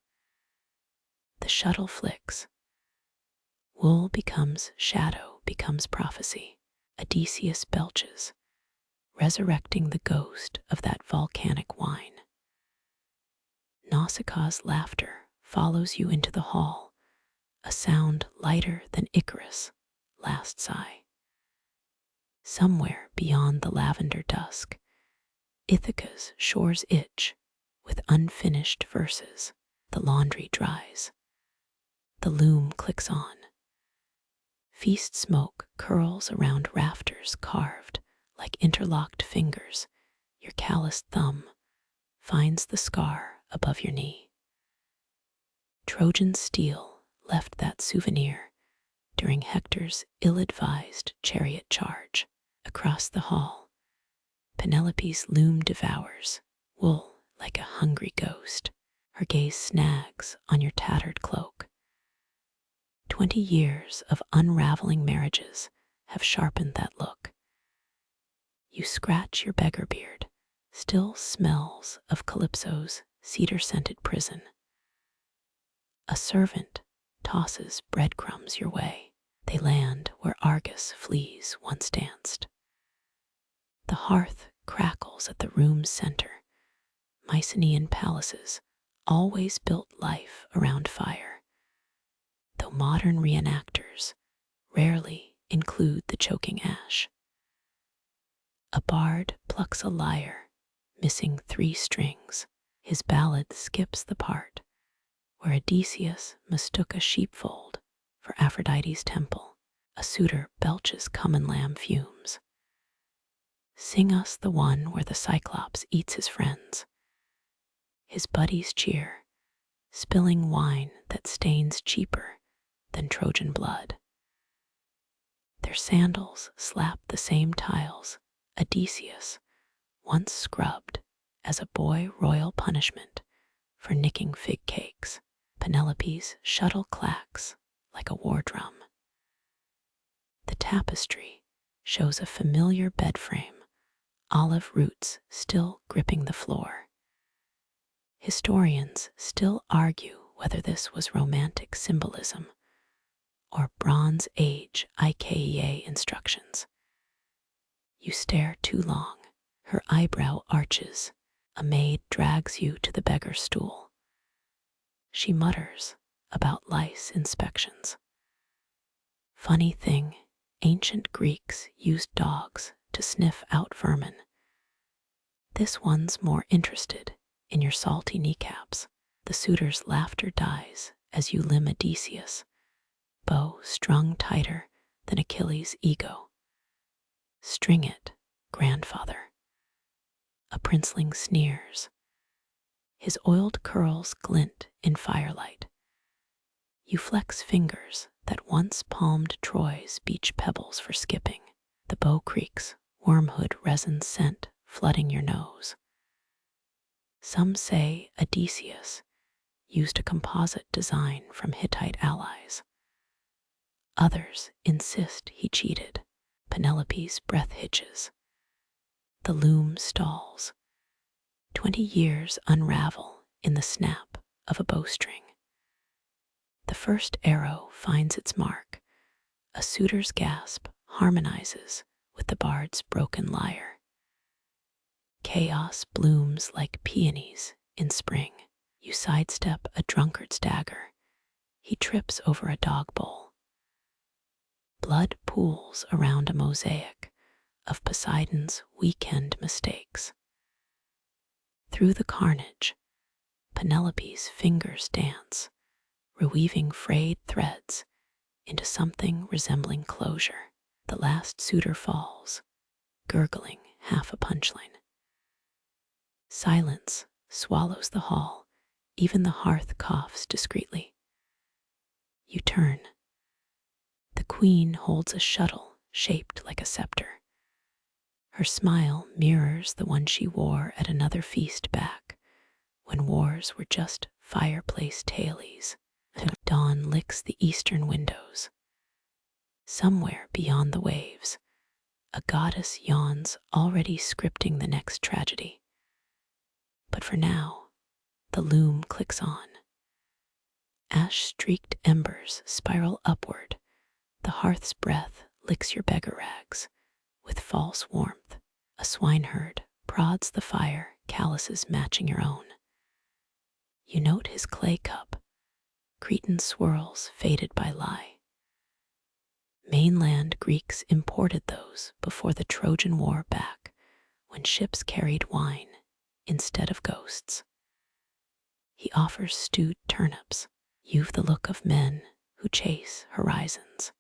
The shuttle flicks. Wool becomes shadow, becomes prophecy. Odysseus belches, resurrecting the ghost of that volcanic wine. Nausicaa's laughter follows you into the hall, a sound lighter than Icarus' last sigh. Somewhere beyond the lavender dusk, Ithaca's shores itch with unfinished verses. The laundry dries. The loom clicks on. Feast smoke curls around rafters carved like interlocked fingers. Your calloused thumb finds the scar above your knee. Trojan steel left that souvenir during Hector's ill-advised chariot charge. Across the hall, Penelope's loom devours wool like a hungry ghost. Her gaze snags on your tattered cloak. 20 years of unraveling marriages have sharpened that look. You scratch your beggar beard, still smells of Calypso's cedar-scented prison. A servant tosses breadcrumbs your way. They land where Argus fleas once danced. The hearth crackles at the room's center. Mycenaean palaces always built life around fire, though modern reenactors rarely include the choking ash. A bard plucks a lyre, missing 3 strings. His ballad skips the part where Odysseus mistook a sheepfold for Aphrodite's temple. A suitor belches common lamb fumes. Sing us the one where the Cyclops eats his friends. His buddies cheer, spilling wine that stains cheaper than Trojan blood. Their sandals slap the same tiles Odysseus once scrubbed as a boy royal punishment for nicking fig cakes. Penelope's shuttle clacks like a war drum. The tapestry shows a familiar bed frame, olive roots still gripping the floor. Historians still argue whether this was romantic symbolism or Bronze Age IKEA instructions. You stare too long. Her eyebrow arches. A maid drags you to the beggar's stool. She mutters about lice inspections. Funny thing, ancient Greeks used dogs to sniff out vermin. This one's more interested in your salty kneecaps. The suitor's laughter dies as you limb Odysseus, bow strung tighter than Achilles' ego. String it, grandfather. A princeling sneers. His oiled curls glint in firelight. You flex fingers that once palmed Troy's beach pebbles for skipping. The bow creaks, wormwood resin scent flooding your nose. Some say Odysseus used a composite design from Hittite allies. Others insist he cheated. Penelope's breath hitches. The loom stalls. 20 years unravel in the snap of a bowstring. The first arrow finds its mark. A suitor's gasp harmonizes with the bard's broken lyre. Chaos blooms like peonies in spring. You sidestep a drunkard's dagger. He trips over a dog bowl. Blood pools around a mosaic of Poseidon's weekend mistakes. Through the carnage, Penelope's fingers dance, reweaving frayed threads into something resembling closure. The last suitor falls, gurgling half a punchline. Silence swallows the hall, even the hearth coughs discreetly. You turn. The queen holds a shuttle shaped like a scepter. Her smile mirrors the one she wore at another feast back, when wars were just fireplace tailies. Dawn licks the eastern windows. Somewhere beyond the waves, a goddess yawns, already scripting the next tragedy. But for now, the loom clicks on. Ash-streaked embers spiral upward. The hearth's breath licks your beggar rags with false warmth. A swineherd prods the fire, calluses matching your own. You note his clay cup, Cretan swirls faded by lie. Mainland Greeks imported those before the Trojan War back, when ships carried wine instead of ghosts. He offers stewed turnips. You've the look of men who chase horizons.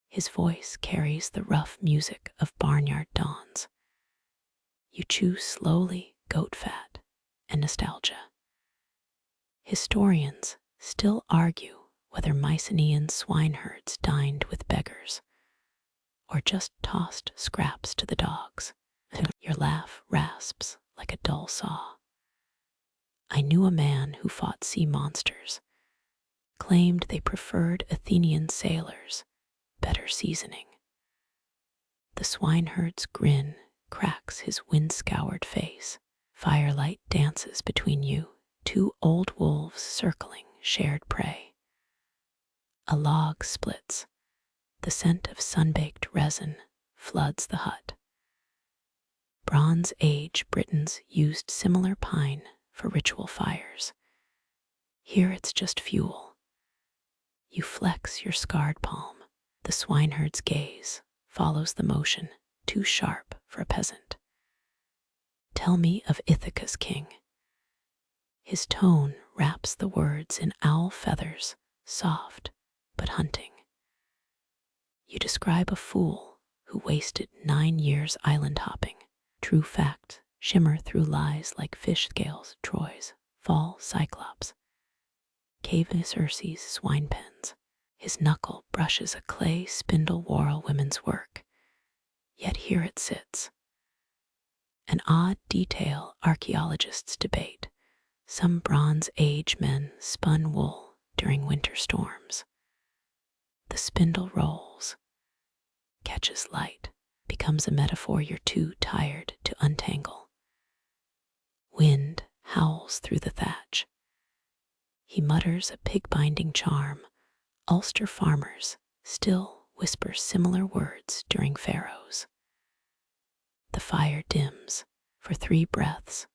His voice carries the rough music of barnyard dawns. You chew slowly goat fat and nostalgia. Historians still argue whether Mycenaean swineherds dined with beggars or just tossed scraps to the dogs. Your laugh rasps like a dull saw. I knew a man who fought sea monsters, claimed they preferred Athenian sailors, better seasoning. The swineherd's grin cracks his wind-scoured face. Firelight dances between you, two old wolves circling shared prey. A log splits. The scent of sun-baked resin floods the hut. Bronze Age Britons used similar pine for ritual fires. Here it's just fuel. You flex your scarred palm. The swineherd's gaze follows the motion, too sharp for a peasant. Tell me of Ithaca's king. His tone wraps the words in owl feathers, soft but hunting. You describe a fool who wasted 9 years island hopping. True fact shimmer through lies like fish scales. Troy's fall Cyclops Cave Circe's swine pens. His knuckle brushes a clay spindle whorl women's work. Yet here it sits. An odd detail archaeologists debate. Some Bronze Age men spun wool during winter storms. The spindle rolls, catches light, becomes a metaphor you're too tired to untangle. Wind howls through the thatch. He mutters a pig-binding charm. Ulster farmers still whisper similar words during pharaohs. The fire dims. For 3 breaths,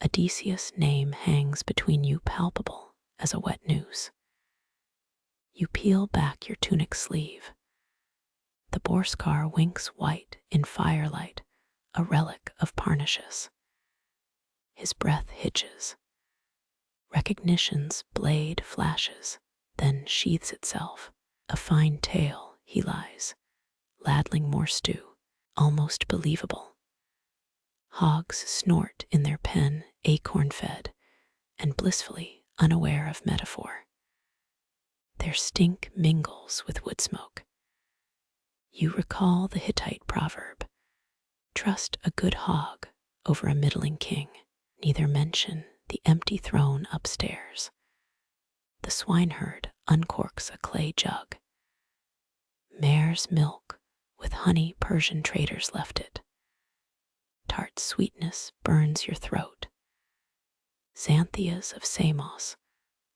Odysseus' name hangs between you, palpable as a wet noose. You peel back your tunic sleeve. The boar scar winks white in firelight, a relic of Parnassus. His breath hitches. Recognition's blade flashes, then sheathes itself. A fine tale, he lies, ladling more stew, almost believable. Hogs snort in their pen, acorn-fed, and blissfully unaware of metaphor. Their stink mingles with wood smoke. You recall the Hittite proverb, trust a good hog over a middling king. Neither mention the empty throne upstairs. The swineherd uncorks a clay jug. mare's milk with honey Persian traders left it. Tart sweetness burns your throat. Xanthias of Samos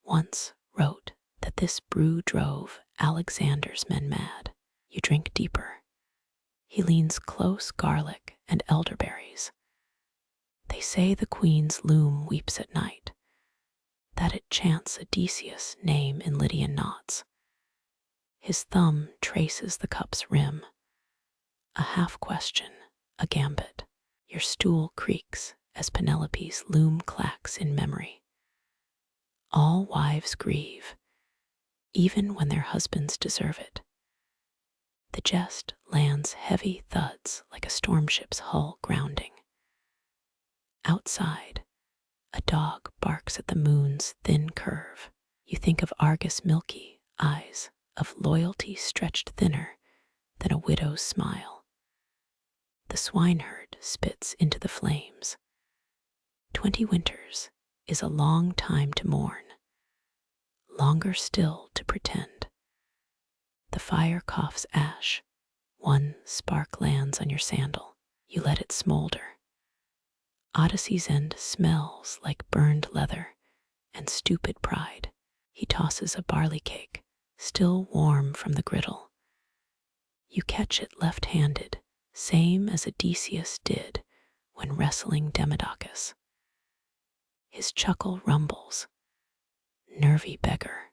once wrote that this brew drove Alexander's men mad. You drink deeper. He leans close garlic and elderberries. They say the queen's loom weeps at night, that it chants Odysseus' name in Lydian knots. His thumb traces the cup's rim. A half-question, a gambit. Your stool creaks as Penelope's loom clacks in memory. All wives grieve, even when their husbands deserve it. The jest lands heavy thuds like a storm ship's hull grounding. Outside, a dog barks at the moon's thin curve. You think of Argus' milky eyes, of loyalty stretched thinner than a widow's smile. The swineherd spits into the flames. 20 winters is a long time to mourn, longer still to pretend. The fire coughs ash. One spark lands on your sandal. You let it smolder. Odyssey's end smells like burned leather and stupid pride. He tosses a barley cake, still warm from the griddle. You catch it left-handed, same as Odysseus did when wrestling Demodocus. His chuckle rumbles. Nervy beggar.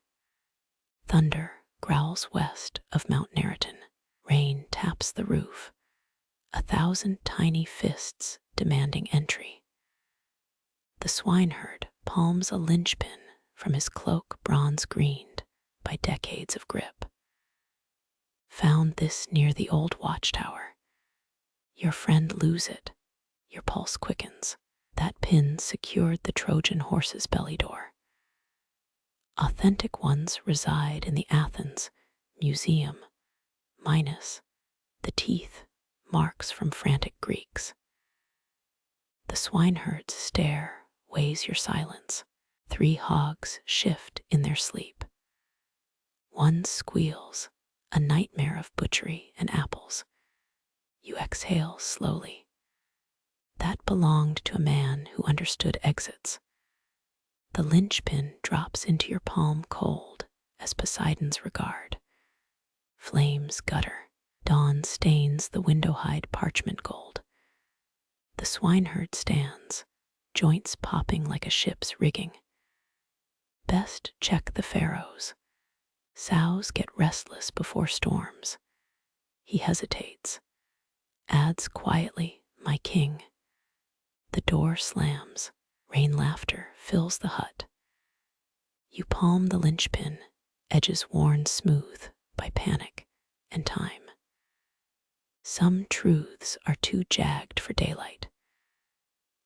Thunder growls west of Mount Neriton. Rain taps the roof. 1,000 tiny fists demanding entry. The swineherd palms a linchpin from his cloak bronze-greened by decades of grip. Found this near the old watchtower. Your friend lose it. Your pulse quickens. That pin secured the Trojan horse's belly door. Authentic ones reside in the Athens Museum, minus the teeth marks from frantic Greeks. The swineherd's stare weighs your silence. 3 hogs shift in their sleep. One squeals, a nightmare of butchery and apples. You exhale slowly. That belonged to a man who understood exits. The linchpin drops into your palm cold as Poseidon's regard. Flames gutter. Dawn stains the window-hide parchment gold. The swineherd stands, joints popping like a ship's rigging. Best check the pharaohs. Sows get restless before storms. He hesitates. Adds quietly, my king. The door slams. Rain laughter fills the hut. You palm the linchpin, edges worn smooth by panic and time. Some truths are too jagged for daylight.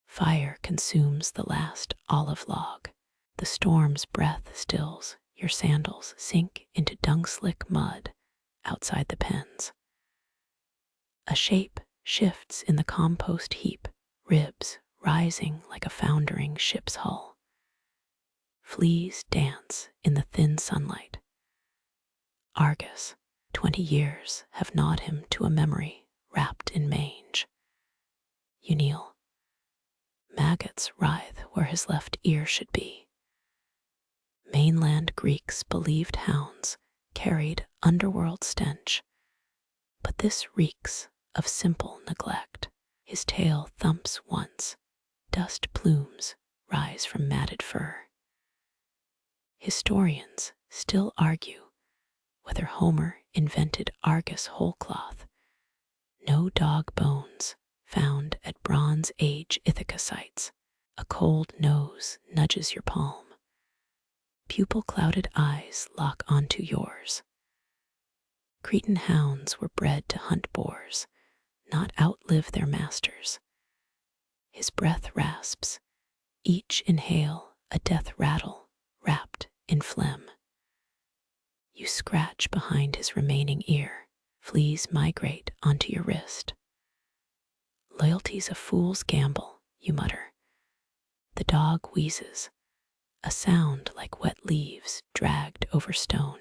Fire consumes the last olive log. The storm's breath stills. Your sandals sink into dung-slick mud outside the pens. A shape shifts in the compost heap, ribs rising like a foundering ship's hull. Fleas dance in the thin sunlight. Argus, 20 years have gnawed him to a memory wrapped in mange. You kneel. Maggots writhe where his left ear should be. Mainland Greeks believed hounds carried underworld stench, but this reeks of simple neglect. His tail thumps once. Dust plumes rise from matted fur. Historians still argue whether Homer invented Argus whole cloth. No dog bones found at Bronze Age Ithaca sites. A cold nose nudges your palm. Pupil-clouded eyes lock onto yours. Cretan hounds were bred to hunt boars, not outlive their masters. His breath rasps, each inhale a death rattle wrapped in phlegm. You scratch behind his remaining ear. Fleas migrate onto your wrist. Loyalty's a fool's gamble, you mutter. The dog wheezes, a sound like wet leaves dragged over stone.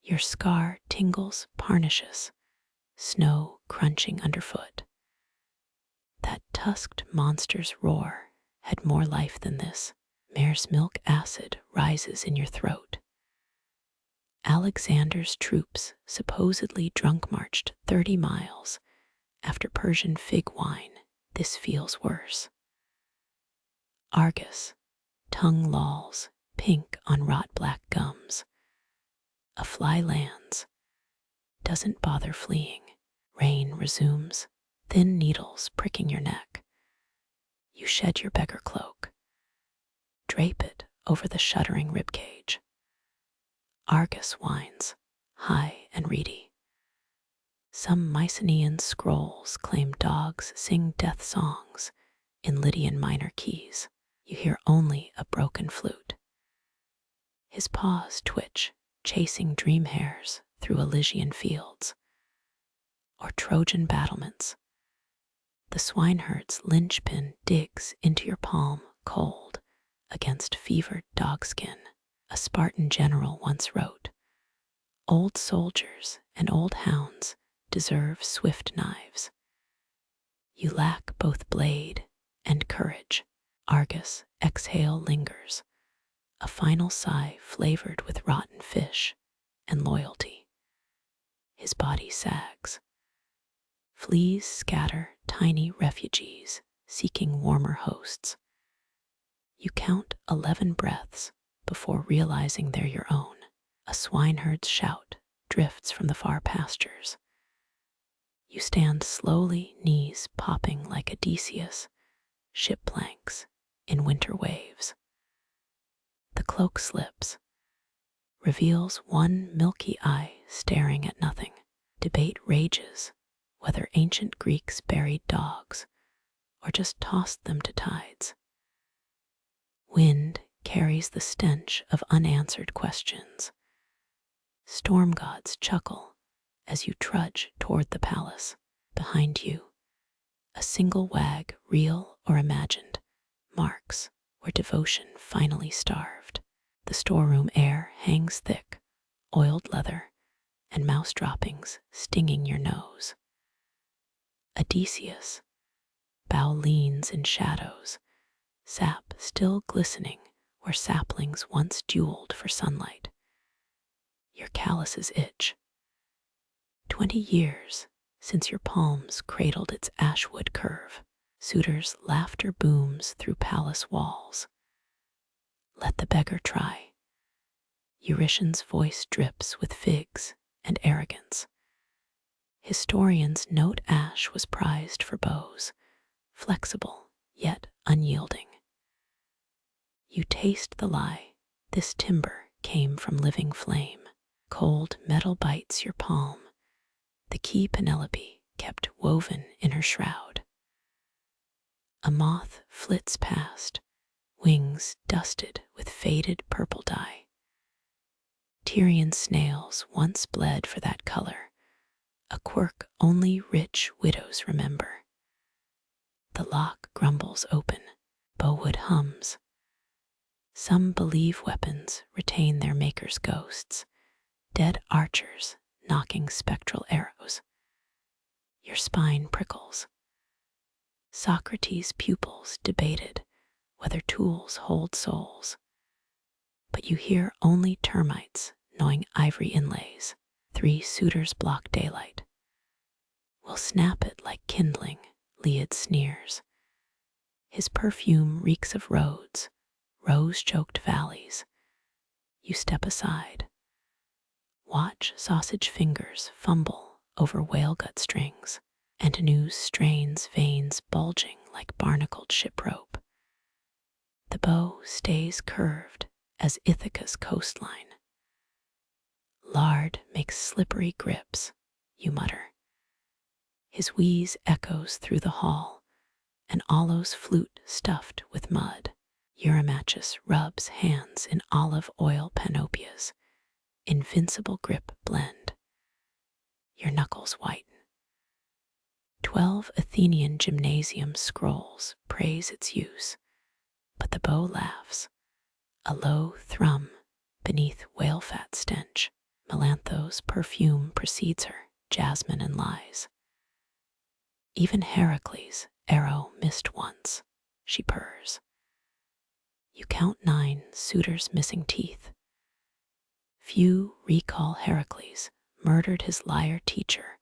Your scar tingles pernicious, snow crunching underfoot. That tusked monster's roar had more life than this. Mare's milk acid rises in your throat. Alexander's troops supposedly drunk marched 30 miles. After Persian fig wine, this feels worse. Argus, tongue lolls, pink on rot black gums. A fly lands, doesn't bother fleeing. Rain resumes, thin needles pricking your neck. You shed your beggar cloak. Drape it over the shuddering ribcage. Argus whines, high and reedy. Some Mycenaean scrolls claim dogs sing death songs in Lydian minor keys. You hear only a broken flute. His paws twitch, chasing dream hares through Elysian fields. Or Trojan battlements. The swineherd's linchpin digs into your palm cold against fevered dogskin. A Spartan general once wrote, "Old soldiers and old hounds deserve swift knives." You lack both blade and courage. Argus' exhale lingers, a final sigh flavored with rotten fish and loyalty. His body sags. Fleas scatter tiny refugees seeking warmer hosts. You count 11 breaths before realizing they're your own. A swineherd's shout drifts from the far pastures. You stand slowly, knees popping like Odysseus, ship planks in winter waves. The cloak slips, reveals one milky eye staring at nothing. Debate rages whether ancient Greeks buried dogs or just tossed them to tides. Wind carries the stench of unanswered questions. Storm gods chuckle as you trudge toward the palace. Behind you, a single wag, real or imagined, marks where devotion finally starved. The storeroom air hangs thick, oiled leather, and mouse droppings stinging your nose. Odysseus, bow leans in shadows, sap still glistening where saplings once jeweled for sunlight. Your calluses itch. 20 years since your palms cradled its ashwood curve. Suitors' laughter booms through palace walls. Let the beggar try. Eurytion's voice drips with figs and arrogance. Historians note ash was prized for bows, flexible yet unyielding. You taste the lie. This timber came from living flame. Cold metal bites your palm. The key Penelope kept woven in her shroud. A moth flits past, wings dusted with faded purple dye. Tyrian snails once bled for that color, a quirk only rich widows remember. The lock grumbles open, bowwood hums. Some believe weapons retain their maker's ghosts, dead archers knocking spectral arrows. Your spine prickles. Socrates' pupils debated whether tools hold souls, but you hear only termites gnawing ivory inlays. 3 suitors block daylight. We'll snap it like kindling, Leod sneers. His perfume reeks of roads, rose-choked valleys. You step aside. Watch sausage fingers fumble over whale gut strings. Antinous strains veins bulging like barnacled ship rope. The bow stays curved as Ithaca's coastline. Lard makes slippery grips, you mutter. His wheeze echoes through the hall, an aloe's flute stuffed with mud. Eurymachus rubs hands in olive oil panoplias, invincible grip blend. Your knuckles whiten. 12 Athenian gymnasium scrolls praise its use, but the bow laughs, a low thrum beneath whale fat stench. Melantho's perfume precedes her, jasmine and lies. Even Heracles' arrow missed once, she purrs. You count 9 suitors missing teeth. Few recall Heracles murdered his lyre teacher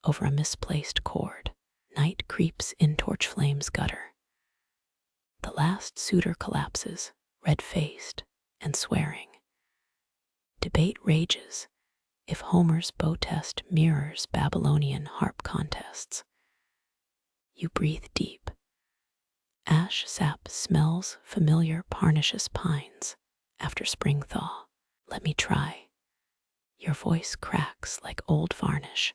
over a misplaced cord. Night creeps in torch flame's gutter. The last suitor collapses, red-faced and swearing. Debate rages if Homer's bow test mirrors Babylonian harp contests. You breathe deep. Ash sap smells familiar Parnassus pines after spring thaw. Let me try. Your voice cracks like old varnish.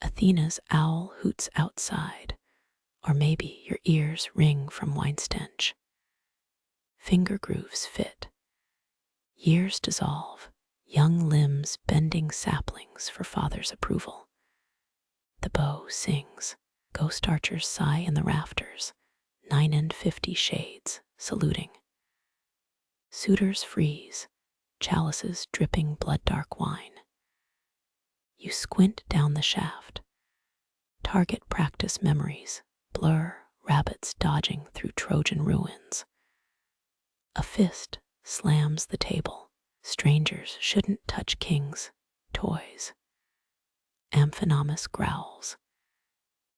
Athena's owl hoots outside, or maybe your ears ring from wine stench. Finger grooves fit. Years dissolve, young limbs bending saplings for father's approval. The bow sings, ghost archers sigh in the rafters, 950 shades saluting. Suitors freeze, chalices dripping blood-dark wine. You squint down the shaft. Target practice memories, blur rabbits dodging through Trojan ruins. A fist slams the table. Strangers shouldn't touch kings' toys. Amphinomus growls.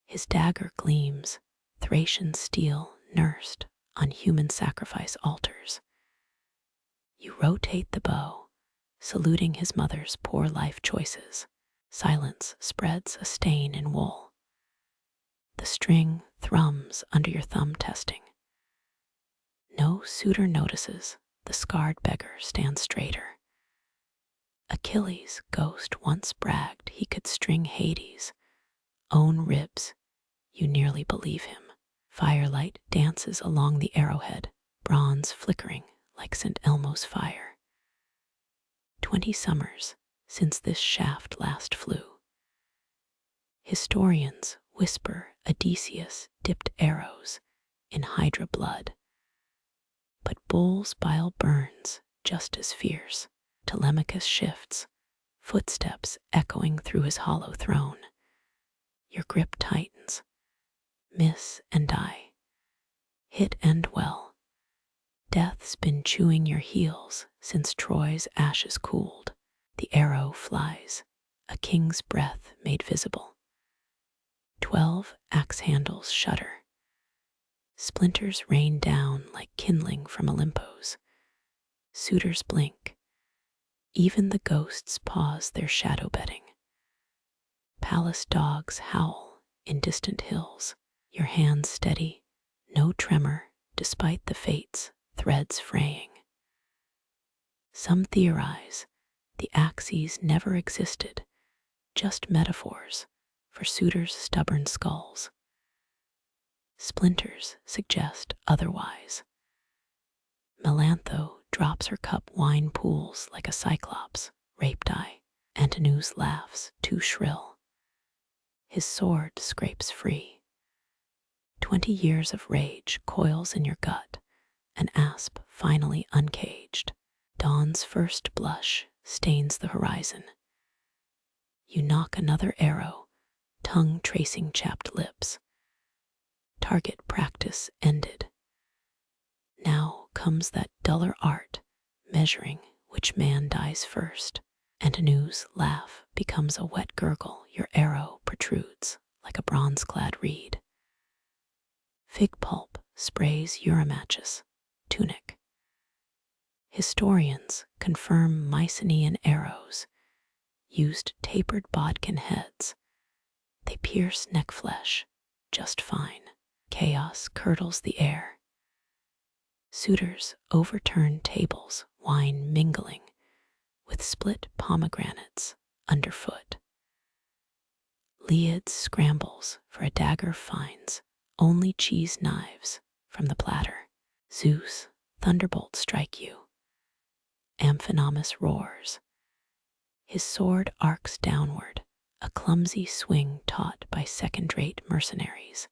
His dagger gleams, Thracian steel nursed on human sacrifice altars. You rotate the bow, saluting his mother's poor life choices. Silence spreads a stain in wool. The string thrums under your thumb testing. No suitor notices, the scarred beggar stands straighter. Achilles' ghost once bragged he could string Hades' own ribs. You nearly believe him. Firelight dances along the arrowhead, bronze flickering like St. Elmo's fire. 20 summers since this shaft last flew. Historians whisper Odysseus dipped arrows in Hydra blood. But bull's bile burns just as fierce. Telemachus shifts, footsteps echoing through his hollow throne. Your grip tightens. Miss and die. Hit and well. Death's been chewing your heels since Troy's ashes cooled. The arrow flies, a king's breath made visible. 12 axe handles shudder. Splinters rain down like kindling from Olympos. Suitors blink. Even the ghosts pause their shadow betting. Palace dogs howl in distant hills. Your hands steady, no tremor despite the fates' threads fraying. Some theorize the axes never existed, just metaphors for suitors' stubborn skulls. Splinters suggest otherwise. Melantho drops her cup wine pools like a Cyclops, raped eye. Antinous laughs too shrill. His sword scrapes free. 20 years of rage coils in your gut, an asp finally uncaged. Dawn's first blush stains the horizon. You knock another arrow, tongue tracing chapped lips. Target practice ended. Now comes that duller art, measuring which man dies first. Antinous' laugh becomes a wet gurgle. Your arrow protrudes like a bronze-clad reed. Fig pulp sprays Eurymachus' tunic. Historians confirm Mycenaean arrows used tapered bodkin heads. They pierce neck flesh just fine. Chaos curdles the air. Suitors overturn tables, wine mingling with split pomegranates underfoot. Leod scrambles for a dagger, finds only cheese knives from the platter. Zeus, thunderbolt strike you. Amphinomus roars. His sword arcs downward, a clumsy swing taught by second-rate mercenaries.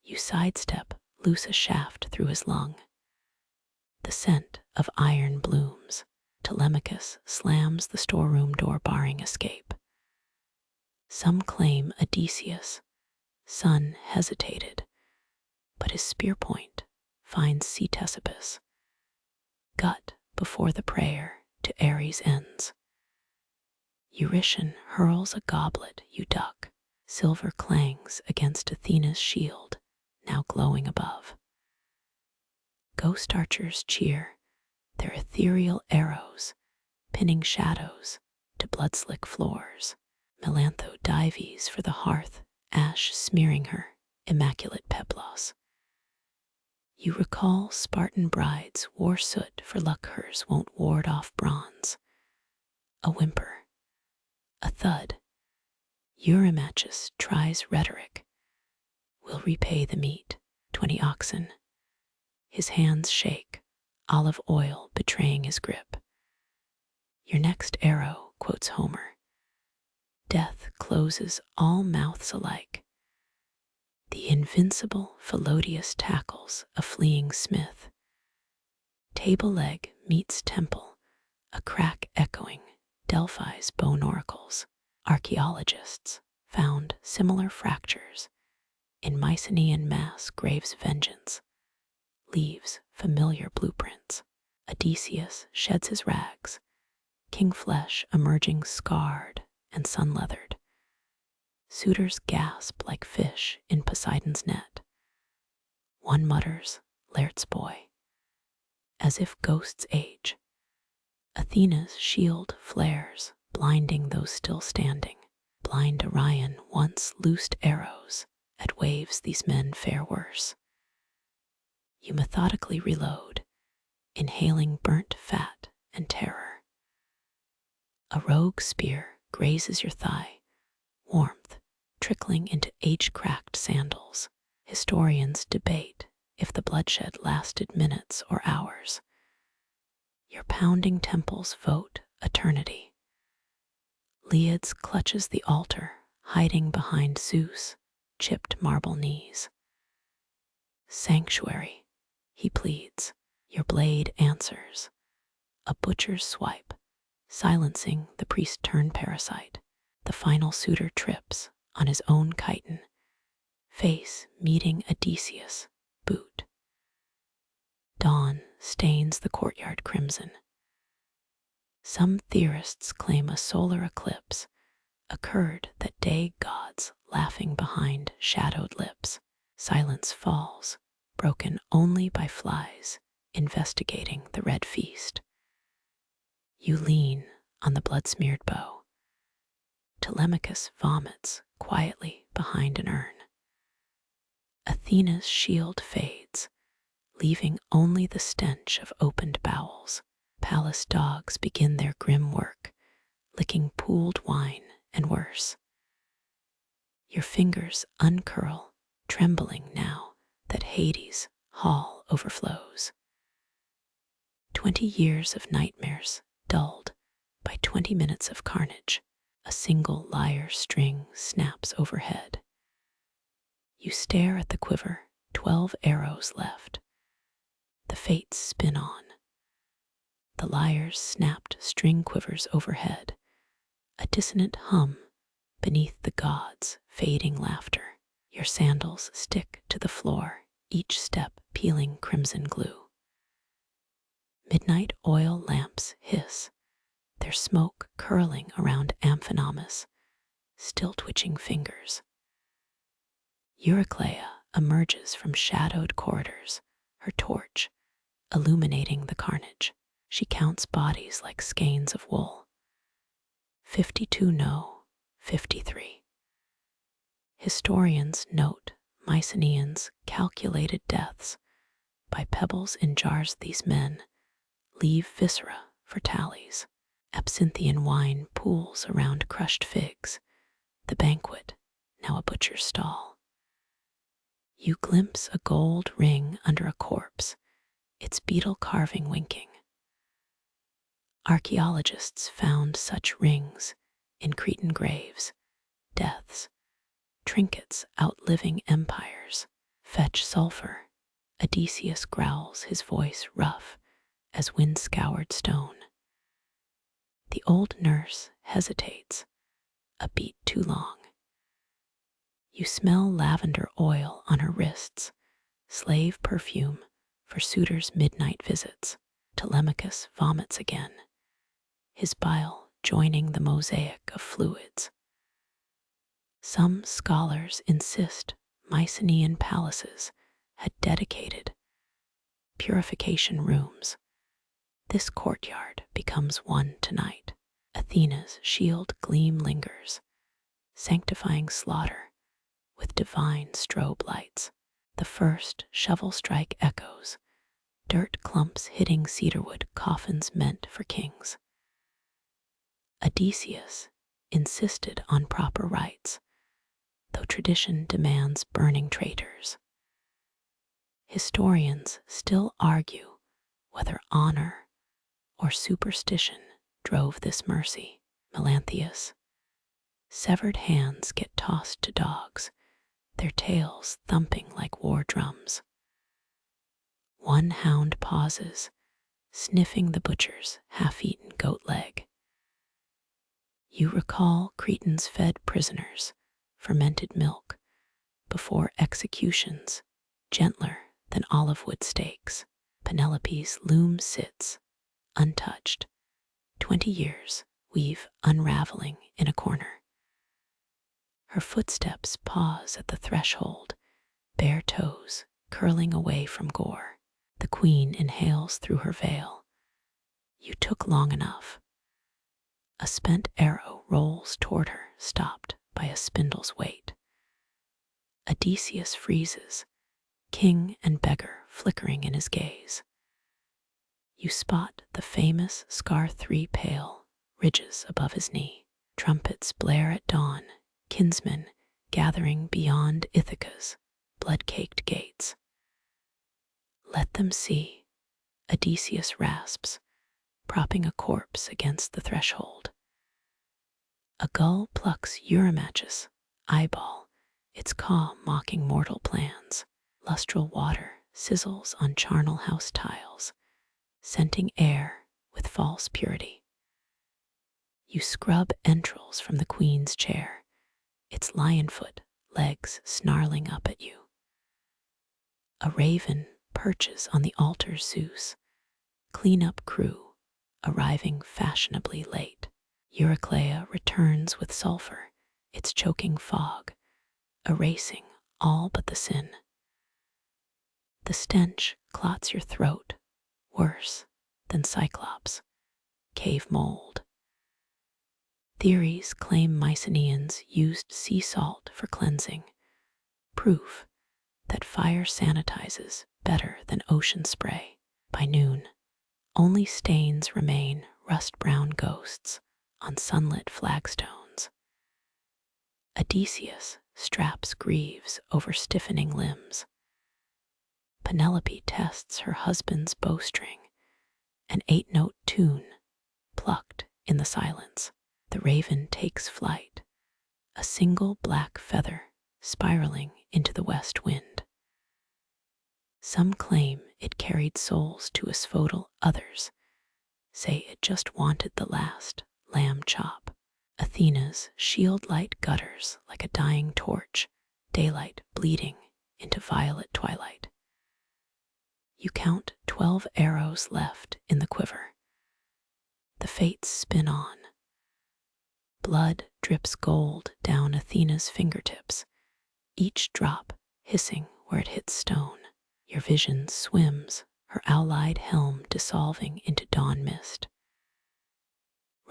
You sidestep, loose a shaft through his lung. The scent of iron blooms. Telemachus slams the storeroom door barring escape. Some claim Odysseus' son hesitated, but his spear point finds Ctesippus, gut before the prayer to Ares ends. Eurytion hurls a goblet you duck, silver clangs against Athena's shield, now glowing above. Ghost archers cheer, their ethereal arrows pinning shadows to blood-slick floors. Melantho dives for the hearth, ash smearing her immaculate peplos. You recall Spartan brides wore soot for luck hers won't ward off bronze. A whimper, a thud. Eurymachus tries rhetoric. Will repay the meat, 20 oxen. His hands shake, olive oil betraying his grip. Your next arrow, quotes Homer. Death closes all mouths alike. The invincible Phalodius tackles a fleeing smith. Table leg meets temple, a crack echoing Delphi's bone oracles. Archaeologists found similar fractures in Mycenaean mass graves. Vengeance leaves familiar blueprints. Odysseus sheds his rags, king flesh emerging scarred and sun-leathered. Suitors gasp like fish in Poseidon's net. One mutters, Laird's boy, as if ghosts age. Athena's shield flares, blinding those still standing. Blind Orion once loosed arrows, at waves these men fare worse. You methodically reload, inhaling burnt fat and terror. A rogue spear grazes your thigh, warmth trickling into age-cracked sandals. Historians debate if the bloodshed lasted minutes or hours. Your pounding temples vote eternity. Leids clutches the altar, hiding behind Zeus' chipped marble knees. Sanctuary, he pleads. Your blade answers. A butcher's swipe, silencing the priest-turned parasite. The final suitor trips on his own chiton, face meeting Odysseus' boot. Dawn stains the courtyard crimson. Some theorists claim a solar eclipse occurred that day, gods laughing behind shadowed lips. Silence falls, broken only by flies investigating the red feast. You lean on the blood-smeared bow. Telemachus vomits quietly behind an urn. Athena's shield fades, leaving only the stench of opened bowels. Palace dogs begin their grim work, licking pooled wine and worse. Your fingers uncurl, trembling now that Hades' hall overflows. 20 years of nightmares dulled by 20 minutes of carnage. A single lyre string snaps overhead. You stare at the quiver, 12 arrows left. The fates spin on. The lyre's snapped string quivers overhead, a dissonant hum beneath the gods' fading laughter. Your sandals stick to the floor, each step peeling crimson glue. Midnight oil lamps hiss, their smoke curling around Amphinomus' still twitching fingers. Eurycleia emerges from shadowed corridors, her torch illuminating the carnage. She counts bodies like skeins of wool. 52 no, 53. Historians note Mycenaeans' calculated deaths. By pebbles in jars these men leave viscera for tallies. Absinthian wine pools around crushed figs, the banquet now a butcher's stall. You glimpse a gold ring under a corpse, its beetle carving winking. Archaeologists found such rings in Cretan graves, deaths, trinkets outliving empires. Fetch sulfur, Odysseus growls, his voice rough as wind-scoured stone. The old nurse hesitates, a beat too long. You smell lavender oil on her wrists, slave perfume for suitors' midnight visits. Telemachus vomits again, his bile joining the mosaic of fluids. Some scholars insist Mycenaean palaces had dedicated purification rooms. This courtyard becomes one tonight. Athena's shield gleam lingers, sanctifying slaughter with divine strobe lights. The first shovel strike echoes, dirt clumps hitting cedarwood coffins meant for kings. Odysseus insisted on proper rites, though tradition demands burning traitors. Historians still argue whether honor or superstition drove this mercy. Melanthius. Severed hands get tossed to dogs, their tails thumping like war drums. One hound pauses, sniffing the butcher's half-eaten goat leg. You recall Cretans fed prisoners fermented milk before executions, gentler than olive wood steaks. Penelope's loom sits, untouched, 20 years weave unraveling in a corner. Her footsteps pause at the threshold, bare toes curling away from gore. The queen inhales through her veil. You took long enough. A spent arrow rolls toward her, stopped by a spindle's weight. Odysseus freezes, king and beggar flickering in his gaze. You spot the famous scar 3 pale ridges above his knee. Trumpets blare at dawn, kinsmen gathering beyond Ithaca's blood-caked gates. Let them see, Odysseus rasps, propping a corpse against the threshold. A gull plucks Eurymachus' eyeball, its caw mocking mortal plans. Lustral water sizzles on charnel house tiles, scenting air with false purity. You scrub entrails from the queen's chair, its lionfoot legs snarling up at you. A raven perches on the altar's Zeus, cleanup crew arriving fashionably late. Eurycleia returns with sulfur, its choking fog, erasing all but the sin. The stench clots your throat, worse than Cyclops' cave mold. Theories claim Mycenaeans used sea salt for cleansing, proof that fire sanitizes better than ocean spray. By noon, only stains remain, rust-brown ghosts on sunlit flagstones. Odysseus straps greaves over stiffening limbs. Penelope tests her husband's bowstring, an 8-note tune plucked in the silence. The raven takes flight, a single black feather spiraling into the west wind. Some claim it carried souls to asphodel, others say it just wanted the last lamb chop. Athena's shield light gutters like a dying torch, daylight bleeding into violet twilight. You count 12 arrows left in the quiver. The fates spin on. Blood drips gold down Athena's fingertips, each drop hissing where it hits stone. Your vision swims, her owl-eyed helm dissolving into dawn mist.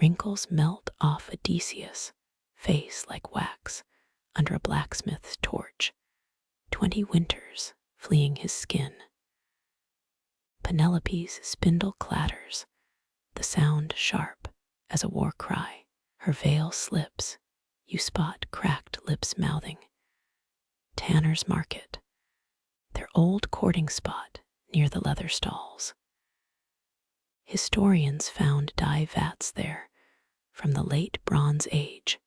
Wrinkles melt off Odysseus' face like wax under a blacksmith's torch, 20 winters fleeing his skin. Penelope's spindle clatters, the sound sharp as a war cry. Her veil slips, you spot cracked lips mouthing. Tanner's Market, their old courting spot near the leather stalls. Historians found dye vats there from the late Bronze Age,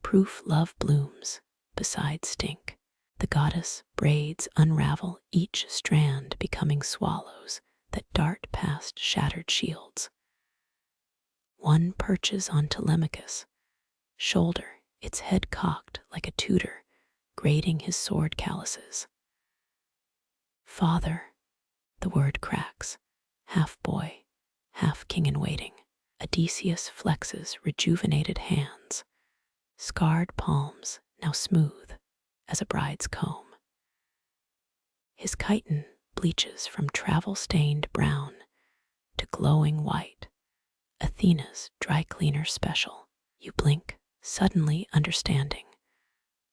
proof love blooms beside stink. The goddess braids unravel, each strand becoming swallows that dart past shattered shields. One perches on Telemachus' shoulder, its head cocked like a tutor, grading his sword calluses. Father, the word cracks, half boy, half king in waiting. Odysseus flexes rejuvenated hands, scarred palms now smooth as a bride's comb. His chiton bleaches from travel-stained brown to glowing white, Athena's dry cleaner special. You blink, suddenly understanding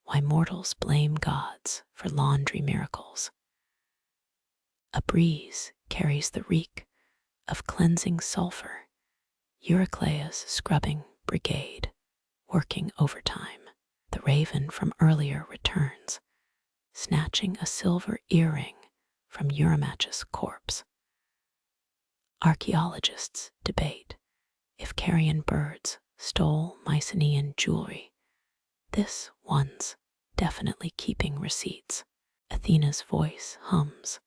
why mortals blame gods for laundry miracles. A breeze carries the reek of cleansing sulfur, Euryclea's scrubbing brigade, working overtime. The raven from earlier returns, snatching a silver earring from Eurymachus' corpse. Archaeologists debate if carrion birds stole Mycenaean jewelry. This one's definitely keeping receipts. Athena's voice hums,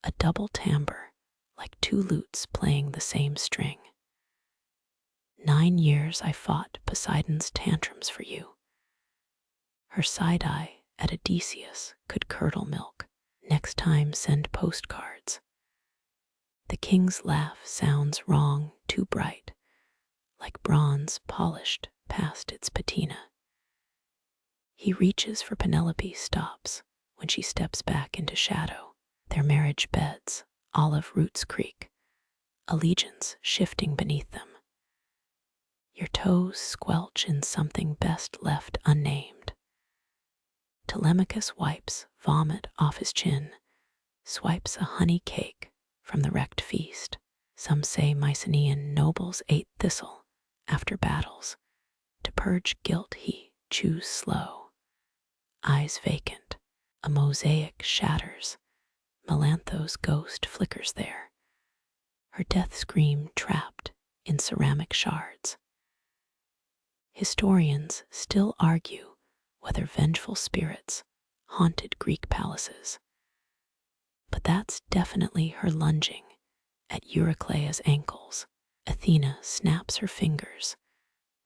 a double timbre, like two lutes playing the same string. 9 years I fought Poseidon's tantrums for you. Her side-eye at Odysseus could curdle milk. Next time send postcards. The king's laugh sounds wrong, too bright, like bronze polished past its patina. He reaches for Penelope, stops when she steps back into shadow. Their marriage beds, olive roots creak, allegiance shifting beneath them. Your toes squelch in something best left unnamed. Telemachus wipes vomit off his chin, swipes a honey cake from the wrecked feast. Some say Mycenaean nobles ate thistle after battles. To purge guilt he chews slow. Eyes vacant, a mosaic shatters. Melantho's ghost flickers there, her death scream trapped in ceramic shards. Historians still argue whether vengeful spirits haunted Greek palaces. But that's definitely her lunging at Euryclea's ankles. Athena snaps her fingers.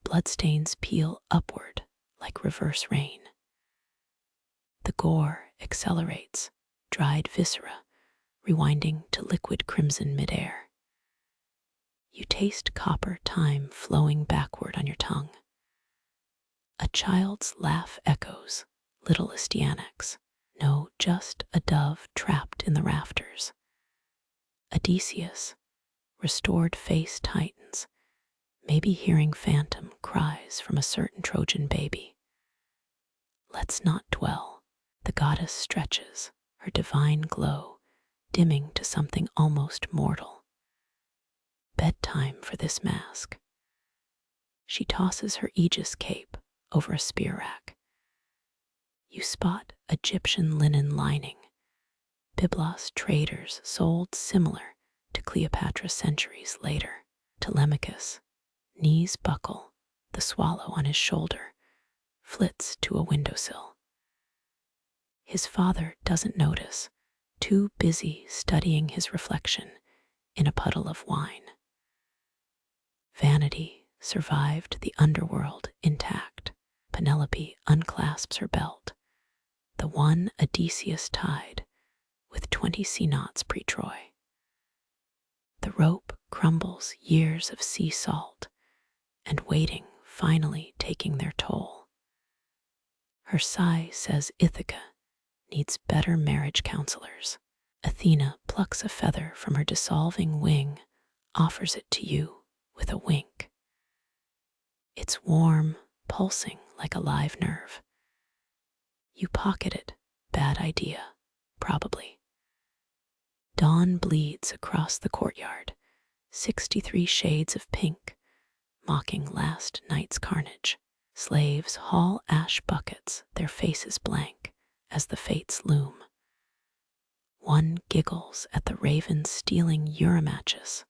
Bloodstains peel upward like reverse rain. The gore accelerates, dried viscera rewinding to liquid crimson midair. You taste copper time flowing backward on your tongue. A child's laugh echoes, little Astyanax. No, just a dove trapped in the rafters. Odysseus, restored face tightens, maybe hearing phantom cries from a certain Trojan baby. Let's not dwell. The goddess stretches, her divine glow dimming to something almost mortal. Bedtime for this mask. She tosses her aegis cape over a spear rack. You spot Egyptian linen lining. Byblos traders sold similar to Cleopatra centuries later. Telemachus, knees buckle, the swallow on his shoulder, flits to a windowsill. His father doesn't notice, too busy studying his reflection in a puddle of wine. Vanity survived the underworld intact. Penelope unclasps her belt, the one Odysseus tied with 20 sea knots pre-Troy. The rope crumbles, years of sea salt and waiting finally taking their toll. Her sigh says Ithaca needs better marriage counselors. Athena plucks a feather from her dissolving wing, offers it to you with a wink. It's warm, pulsing like a live nerve. You pocket it, bad idea, probably. Dawn bleeds across the courtyard, 63 shades of pink, mocking last night's carnage. Slaves haul ash buckets, their faces blank, as the fates loom. One giggles at the raven stealing Eurymachus,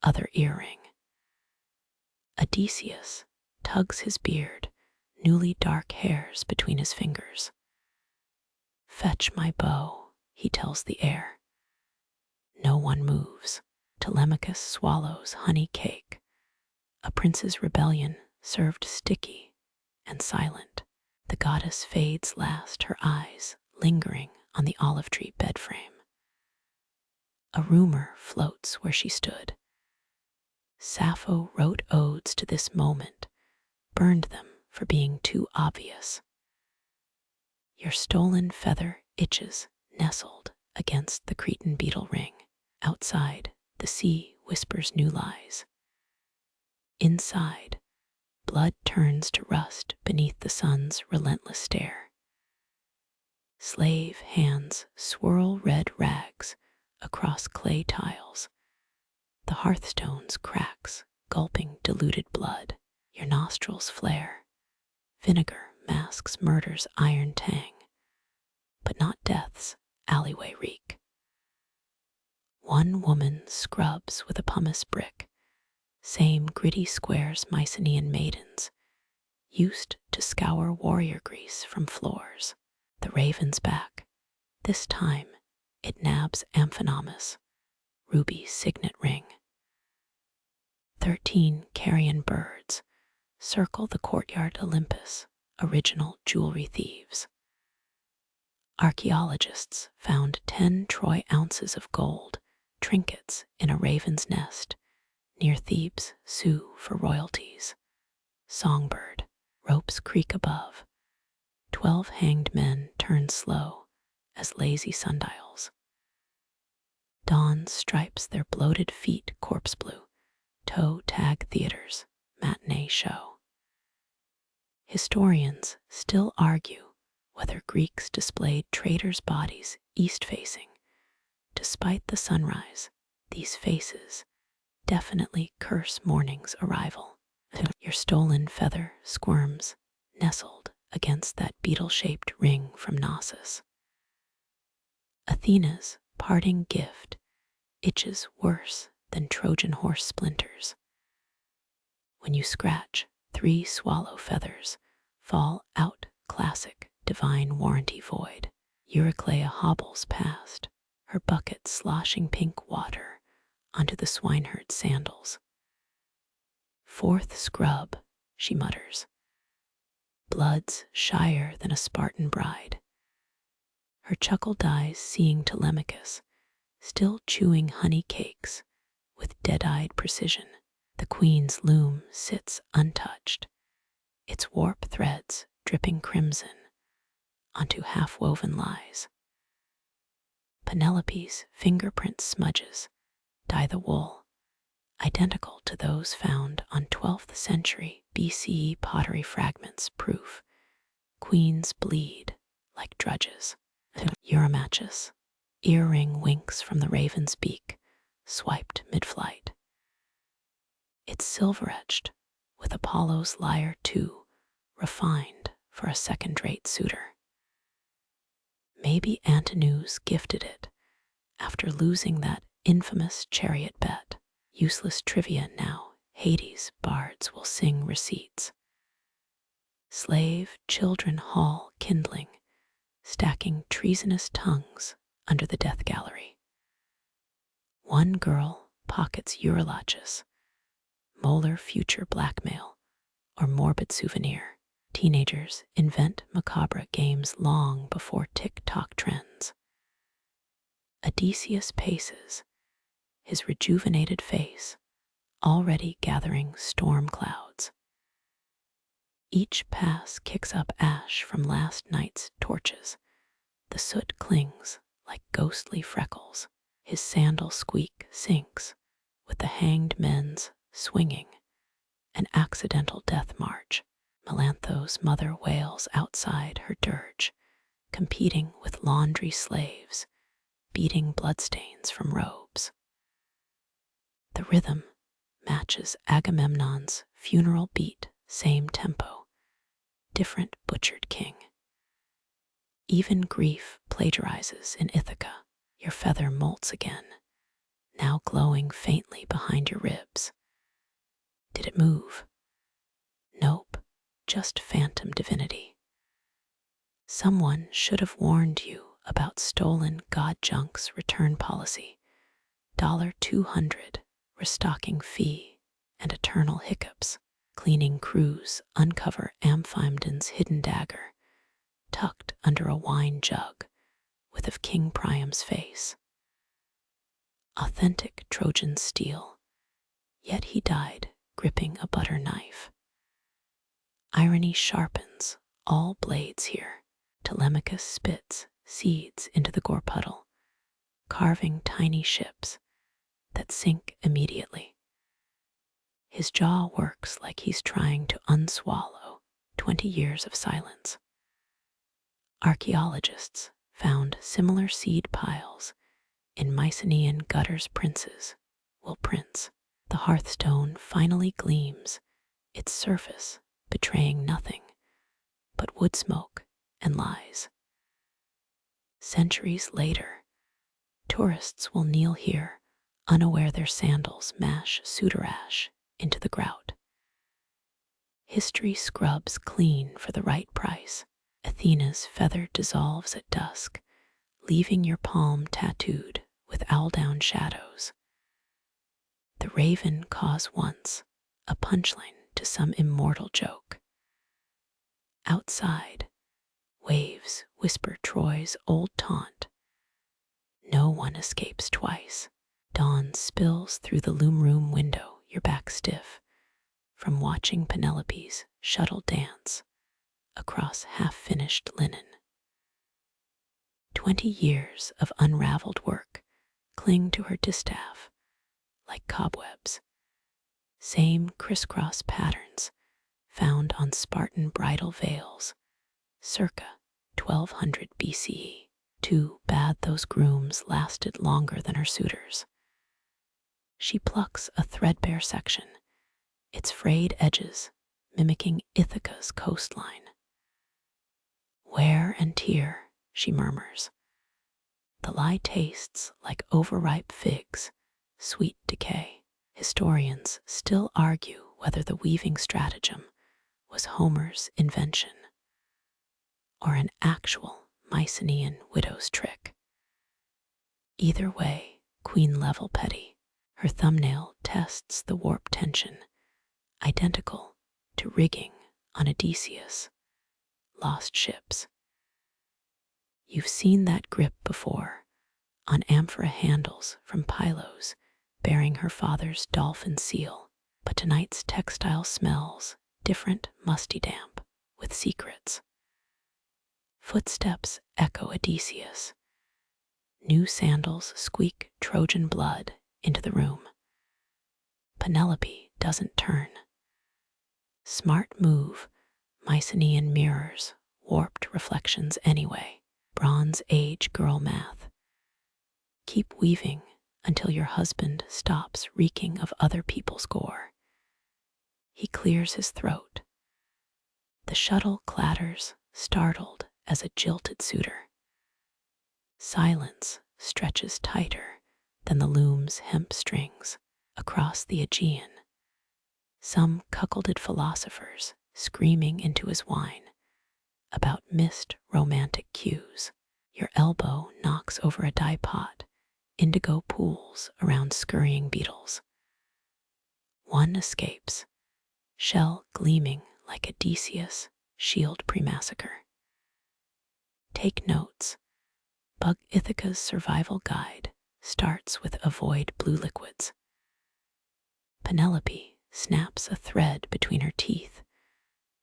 other earring. Odysseus tugs his beard, newly dark hairs between his fingers. Fetch my bow, he tells the air. No one moves. Telemachus swallows honey cake, A prince's rebellion served sticky and silent. The goddess fades last, her eyes lingering on the olive tree bed frame. A rumor floats where she stood. Sappho wrote odes to this moment, burned them for being too obvious. Your stolen feather itches, nestled against the Cretan beetle ring. Outside, the sea whispers new lies. Inside, blood turns to rust beneath the sun's relentless stare. Slave hands swirl red rags across clay tiles. The hearthstone's cracks, gulping diluted blood. Your nostrils flare. Vinegar masks murder's iron tang, but not death's alleyway reek. One woman scrubs with a pumice brick, same gritty squares Mycenaean maidens used to scour warrior grease from floors. The raven's back, this time it nabs Amphinomus, ruby signet ring. 13 carrion birds circle the courtyard Olympus, original jewelry thieves. Archaeologists found 10 troy ounces of gold, trinkets in a raven's nest, near Thebes sue for royalties. Songbird, ropes creak above. 12 hanged men turn slow as lazy sundials. Dawn stripes their bloated feet corpse blue, toe tag theaters, matinee show. Historians still argue whether Greeks displayed traitors' bodies east-facing. Despite the sunrise, these faces definitely curse morning's arrival. Your stolen feather squirms, nestled against that beetle-shaped ring from Knossos. Athena's parting gift itches worse than Trojan horse splinters. When you scratch, 3 swallow feathers fall out, classic, divine warranty void. Eurycleia hobbles past, her bucket sloshing pink water onto the swineherd's sandals. 4th scrub, she mutters. Blood's shyer than a Spartan bride. Her chuckle dies seeing Telemachus, still chewing honey cakes with dead-eyed precision. The queen's loom sits untouched, its warp threads dripping crimson onto half-woven lies. Penelope's fingerprint smudges dye the wool, identical to those found on 12th century BCE pottery fragments, proof queens bleed like drudges. Eurymachus, earring winks from the raven's beak, swiped mid-flight. It's silver-edged, with Apollo's lyre too, refined for a second-rate suitor. Maybe Antinous gifted it after losing that infamous chariot bet. Useless trivia now, Hades bards will sing receipts. Slave children haul kindling, stacking treasonous tongues under the death gallery. One girl pockets Eurylochus, molar future blackmail or morbid souvenir. Teenagers invent macabre games long before TikTok trends. Odysseus paces, his rejuvenated face already gathering storm clouds. Each pass kicks up ash from last night's torches. The soot clings like ghostly freckles. His sandal squeak sinks with the hanged men's swinging, an accidental death march. Melantho's mother wails outside her dirge, competing with laundry slaves, beating bloodstains from robes. The rhythm matches Agamemnon's funeral beat, same tempo, different butchered king. Even grief plagiarizes in Ithaca. Your feather molts again, now glowing faintly behind your ribs. Did it move? Nope, just phantom divinity. Someone should have warned you about stolen god junk's return policy. $200 restocking fee and eternal hiccups. Cleaning crews uncover Amphiamden's hidden dagger, tucked under a wine jug with of King Priam's face. Authentic Trojan steel, yet he died gripping a butter knife. Irony sharpens all blades here. Telemachus spits seeds into the gore puddle, carving tiny ships that sink immediately. His jaw works like he's trying to unswallow 20 years of silence. Archaeologists found similar seed piles in Mycenaean gutters. Princes will prince. The hearthstone finally gleams, its surface betraying nothing but wood smoke and lies. Centuries later, tourists will kneel here, unaware their sandals mash suitor ash into the grout. History scrubs clean for the right price. Athena's feather dissolves at dusk, leaving your palm tattooed with owl-down shadows. The raven caws once, a punchline to some immortal joke. Outside, waves whisper Troy's old taunt. No one escapes twice. Dawn spills through the loom room window, your back stiff, from watching Penelope's shuttle dance across half-finished linen. 20 years of unraveled work cling to her distaff like cobwebs. Same crisscross patterns found on Spartan bridal veils circa 1200 BCE. Too bad those grooms lasted longer than her suitors. She plucks a threadbare section, its frayed edges mimicking Ithaca's coastline. Wear and tear, she murmurs. The lie tastes like overripe figs, sweet decay. Historians still argue whether the weaving stratagem was Homer's invention or an actual Mycenaean widow's trick. Either way, Queen Level Petty, her thumbnail tests the warp tension, identical to rigging on Odysseus' lost ships. You've seen that grip before, on amphora handles from Pylos bearing her father's dolphin seal, but tonight's textile smells different, musty damp, with secrets. Footsteps echo Odysseus. New sandals squeak Trojan blood into the room. Penelope doesn't turn. Smart move, Mycenaean mirrors, warped reflections anyway. Bronze Age girl math. Keep weaving until your husband stops reeking of other people's gore. He clears his throat. The shuttle clatters, startled as a jilted suitor. Silence stretches tighter than the loom's hemp strings across the Aegean. Some cuckolded philosophers screaming into his wine about missed romantic cues. Your elbow knocks over a dye pot, indigo pools around scurrying beetles. One escapes, shell gleaming like Odysseus' shield pre-massacre. Take notes. Bug Ithaca's survival guide starts with avoid blue liquids. Penelope snaps a thread between her teeth.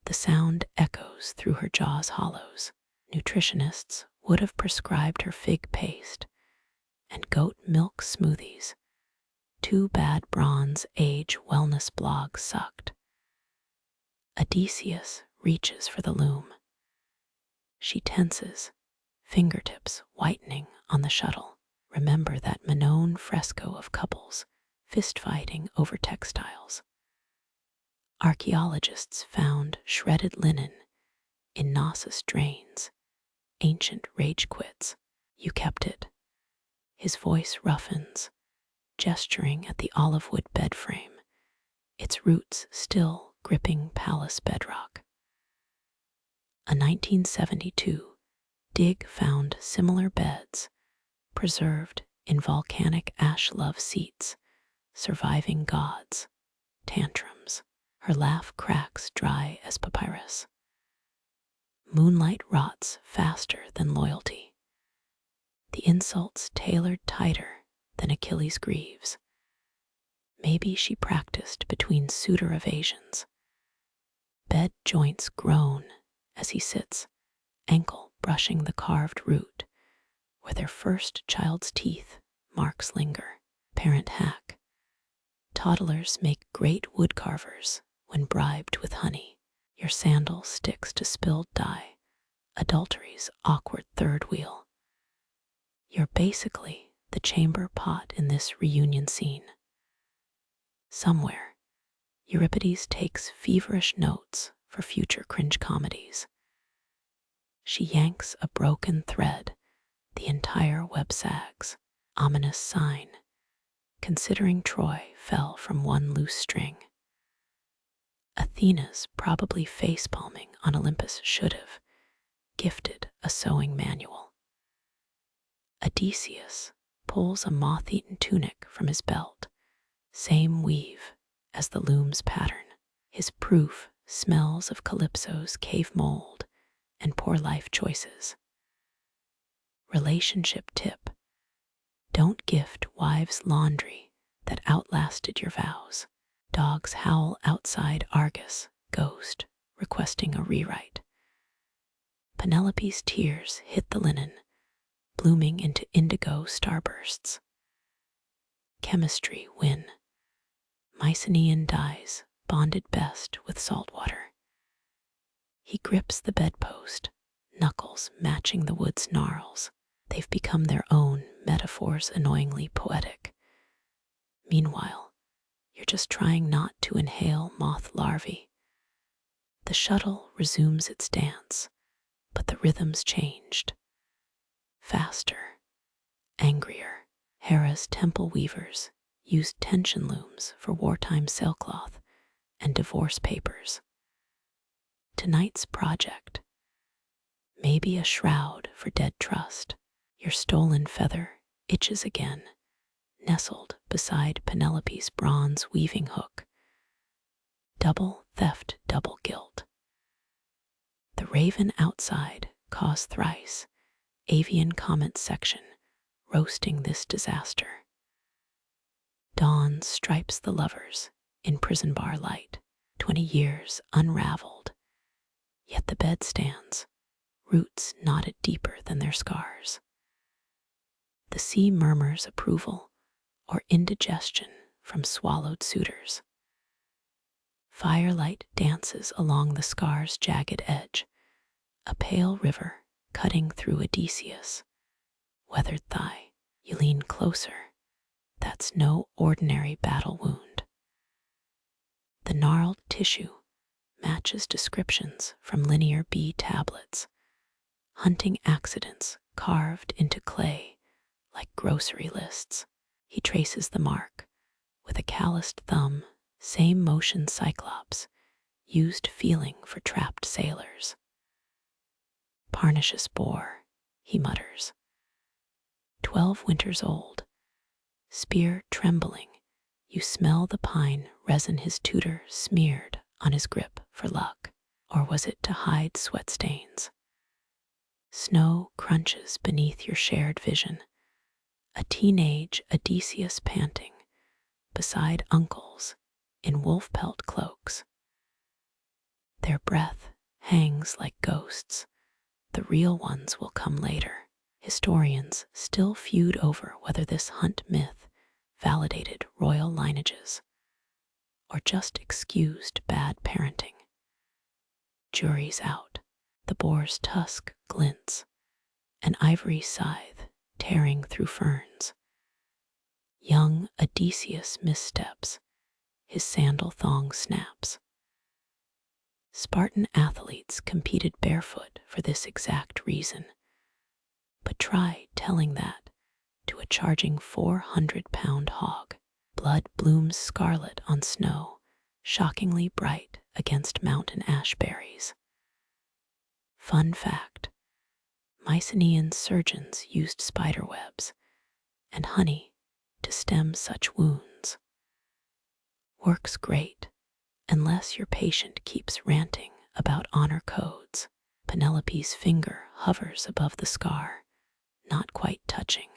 The sound echoes through her jaw's hollows. Nutritionists would have prescribed her fig paste and goat milk smoothies. Too bad Bronze Age wellness blogs sucked. Odysseus reaches for the loom. She tenses, fingertips whitening on the shuttle. Remember that Manon fresco of couples fist-fighting over textiles. Archaeologists found shredded linen in Knossos drains, ancient rage quits. You kept it. His voice roughens, gesturing at the olive wood bed frame, its roots still gripping palace bedrock. A 1972 dig found similar beds, preserved in volcanic ash love seats, surviving gods, tantrums. Her laugh cracks dry as papyrus. Moonlight rots faster than loyalty. The insults tailored tighter than Achilles' greaves. Maybe she practiced between suitor evasions. Bed joints groan as he sits, ankle brushing the carved root, where their first child's teeth marks linger. Parent hack. Toddlers make great woodcarvers when bribed with honey. Your sandal sticks to spilled dye, adultery's awkward third wheel. You're basically the chamber pot in this reunion scene. Somewhere, Euripides takes feverish notes for future cringe comedies. She yanks a broken thread, the entire web sags. Ominous sign, considering Troy fell from one loose string. Athena's probably facepalming on Olympus should've gifted a sewing manual. Odysseus pulls a moth-eaten tunic from his belt, same weave as the loom's pattern. His proof smells of Calypso's cave mold and poor life choices. Relationship tip: don't gift wives laundry that outlasted your vows. Dogs howl outside Argus, ghost, requesting a rewrite. Penelope's tears hit the linen, blooming into indigo starbursts. Chemistry win. Mycenaean dyes bonded best with salt water. He grips the bedpost, knuckles matching the wood's gnarls. They've become their own metaphors, annoyingly poetic. Meanwhile, you're just trying not to inhale moth larvae. The shuttle resumes its dance, but the rhythm's changed. Faster, angrier. Hera's temple weavers used tension looms for wartime sailcloth and divorce papers. Tonight's project, maybe a shroud for dead trust. Your stolen feather itches again, nestled beside Penelope's bronze weaving hook. Double theft, double guilt. The raven outside caws thrice, avian comment section roasting this disaster. Dawn stripes the lovers in prison bar light, 20 years unraveled, yet the bed stands, roots knotted deeper than their scars. The sea murmurs approval or indigestion from swallowed suitors. Firelight dances along the scar's jagged edge, a pale river cutting through Odysseus' weathered thigh. You lean closer. That's no ordinary battle wound. The gnarled tissue matches descriptions from linear B tablets, hunting accidents carved into clay like grocery lists. He traces the mark with a calloused thumb, same motion Cyclops used feeling for trapped sailors. Parnassus boar, he mutters. 12 winters old, spear trembling, you smell the pine resin his tutor smeared on his grip for luck. Or was it to hide sweat stains? Snow crunches beneath your shared vision, a teenage Odysseus panting beside uncles in wolf pelt cloaks. Their breath hangs like ghosts. The real ones will come later. Historians still feud over whether this hunt myth validated royal lineages or just excused bad parenting. Jury's out. The boar's tusk glints, an ivory scythe tearing through ferns. Young Odysseus missteps, his sandal thong snaps. Spartan athletes competed barefoot for this exact reason. But try telling that to a charging 400-pound hog. Blood blooms scarlet on snow, shockingly bright against mountain ash berries. Fun fact: Mycenaean surgeons used spiderwebs and honey to stem such wounds. Works great, unless your patient keeps ranting about honor codes. Penelope's finger hovers above the scar, not quite touching.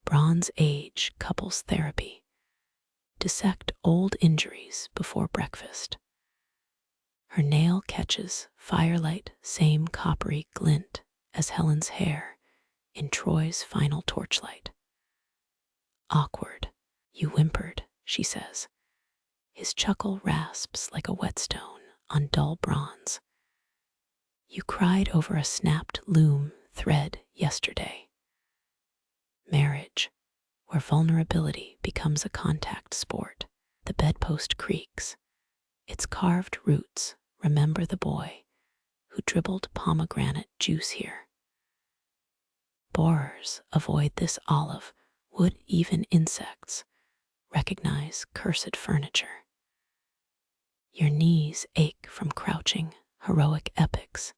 Bronze Age couples therapy. Dissect old injuries before breakfast. Her nail catches firelight, same coppery glint as Helen's hair in Troy's final torchlight. Awkward. You whimpered, she says. His chuckle rasps like a whetstone on dull bronze. You cried over a snapped loom thread yesterday. Marriage, where vulnerability becomes a contact sport. The bedpost creaks. Its carved roots remember the boy who dribbled pomegranate juice here. Borers avoid this olive, would even insects recognize cursed furniture. Your knees ache from crouching heroic epics.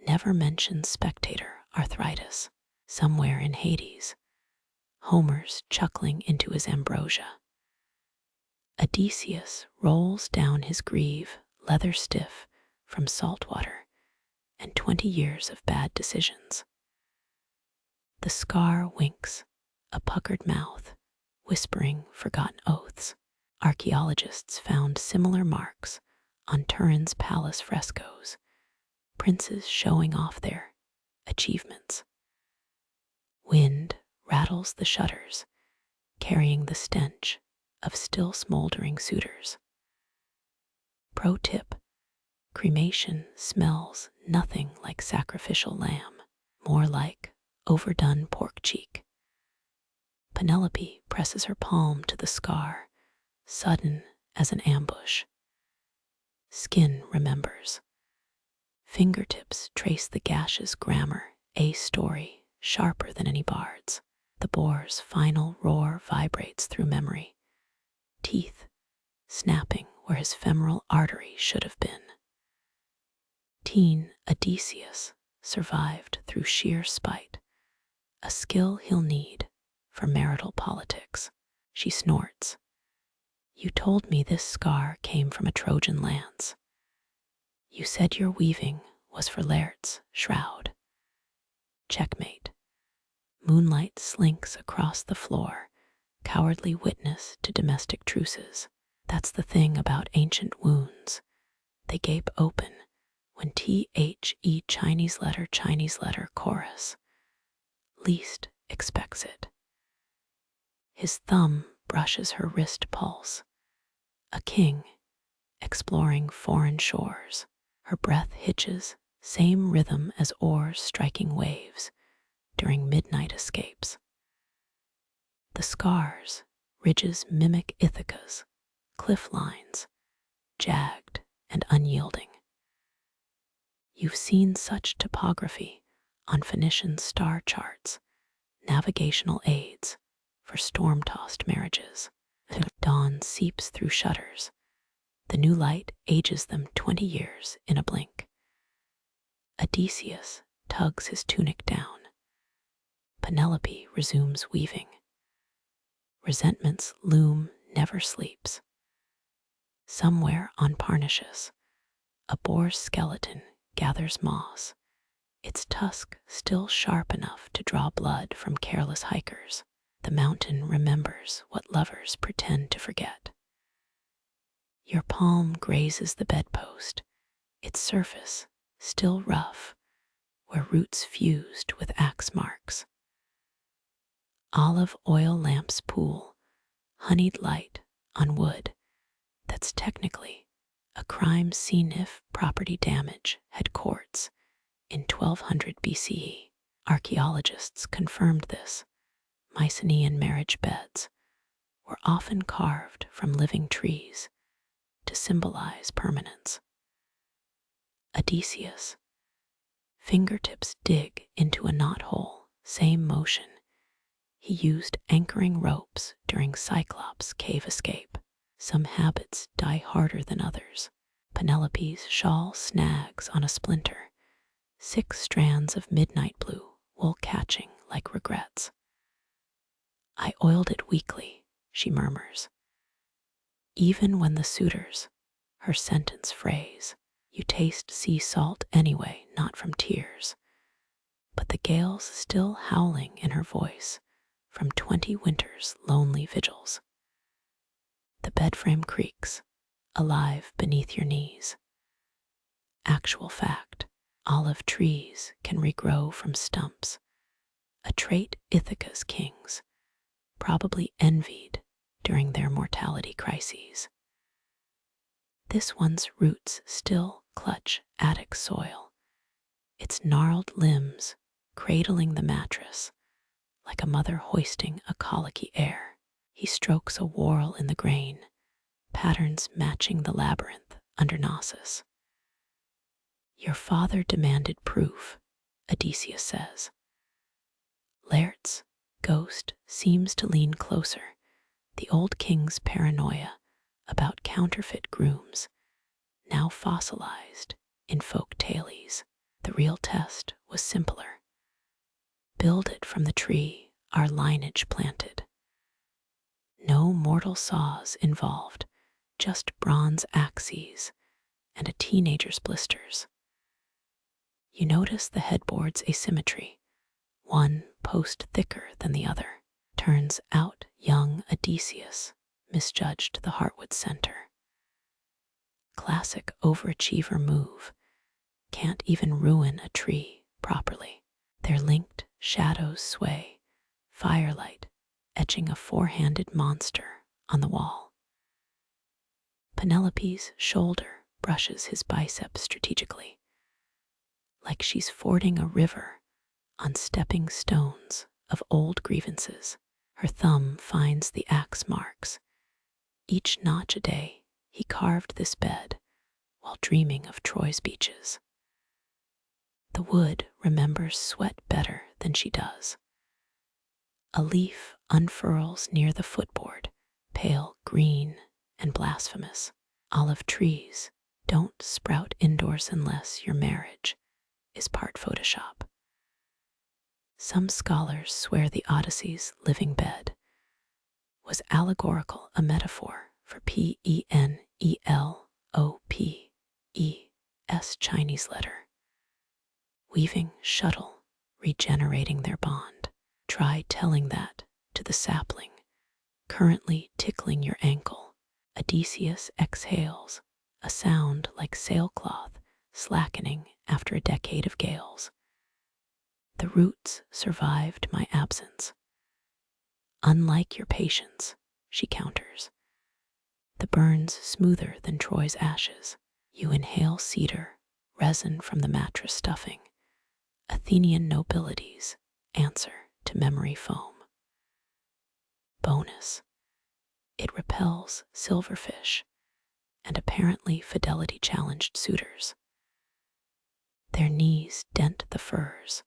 Never mention spectator arthritis. Somewhere in Hades, Homer's chuckling into his ambrosia. Odysseus rolls down his greave, leather stiff from salt water and 20 years of bad decisions. The scar winks, a puckered mouth, whispering forgotten oaths. Archaeologists found similar marks on Turin's palace frescoes, princes showing off their achievements. Wind rattles the shutters, carrying the stench of still smoldering suitors. Pro tip: cremation smells nothing like sacrificial lamb, more like overdone pork cheek. Penelope presses her palm to the scar, sudden as an ambush. Skin remembers. Fingertips trace the gash's grammar, a story sharper than any bard's. The boar's final roar vibrates through memory, teeth snapping where his femoral artery should have been. Teen Odysseus survived through sheer spite, a skill he'll need for marital politics. She snorts. You told me this scar came from a Trojan lance. You said your weaving was for Laird's shroud. Checkmate. Moonlight slinks across the floor, cowardly witness to domestic truces. That's the thing about ancient wounds. They gape open when THE Chinese letter chorus least expects it. His thumb brushes her wrist pulse. A king exploring foreign shores. Her breath hitches, same rhythm as oars striking waves during midnight escapes. The scars, ridges mimic Ithaca's, cliff lines, jagged and unyielding. You've seen such topography on Phoenician star charts, navigational aids for storm-tossed marriages. Dawn seeps through shutters. The new light ages them 20 years in a blink. Odysseus tugs his tunic down. Penelope resumes weaving. Resentment's loom never sleeps. Somewhere on Parnassus, a boar's skeleton gathers moss, its tusk still sharp enough to draw blood from careless hikers. The mountain remembers what lovers pretend to forget. Your palm grazes the bedpost, its surface still rough, where roots fused with axe marks. Olive oil lamps pool, honeyed light on wood that's technically a crime scene if property damage had courts in 1200 BCE. Archaeologists confirmed this. Mycenaean marriage beds were often carved from living trees to symbolize permanence. Odysseus. Fingertips dig into a knothole, same motion he used anchoring ropes during Cyclops Cave escape. Some habits die harder than others. Penelope's shawl snags on a splinter, 6 strands of midnight blue, wool catching like regrets. I oiled it weakly, she murmurs. Even when the suitors her sentence phrase, you taste sea salt anyway, not from tears, but the gales still howling in her voice from 20 winters' lonely vigils. The bedframe creaks, alive beneath your knees. Actual fact, olive trees can regrow from stumps, a trait Ithaca's kings probably envied during their mortality crises. This one's roots still clutch attic soil, its gnarled limbs cradling the mattress like a mother hoisting a colicky heir. He strokes a whorl in the grain, patterns matching the labyrinth under Knossos. Your father demanded proof, Odysseus says. Laertes' ghost seems to lean closer, the old king's paranoia about counterfeit grooms, now fossilized in folk tales. The real test was simpler. Build it from the tree our lineage planted. No mortal saws involved, just bronze axes and a teenager's blisters. You notice the headboard's asymmetry, one post thicker than the other. Turns out young Odysseus misjudged the heartwood center. Classic overachiever move, can't even ruin a tree properly. Their linked shadows sway, firelight etching a four-handed monster on the wall. Penelope's shoulder brushes his bicep strategically, like she's fording a river on stepping stones of old grievances. Her thumb finds the axe marks. Each notch a day, he carved this bed while dreaming of Troy's beaches. The wood remembers sweat better than she does. A leaf unfurls near the footboard, pale green and blasphemous. Olive trees don't sprout indoors unless your marriage is part Photoshop. Some scholars swear the Odyssey's living bed was allegorical, a metaphor for Penelopes Chinese letter. Weaving shuttle, regenerating their bond. Try telling that to the sapling, currently tickling your ankle. Odysseus exhales, a sound like sailcloth slackening after a decade of gales. The roots survived my absence. Unlike your patience, she counters. The burn's smoother than Troy's ashes. You inhale cedar, resin from the mattress stuffing. Athenian nobility's answer to memory foam. Bonus. It repels silverfish and apparently fidelity-challenged suitors. Their knees dent the furs,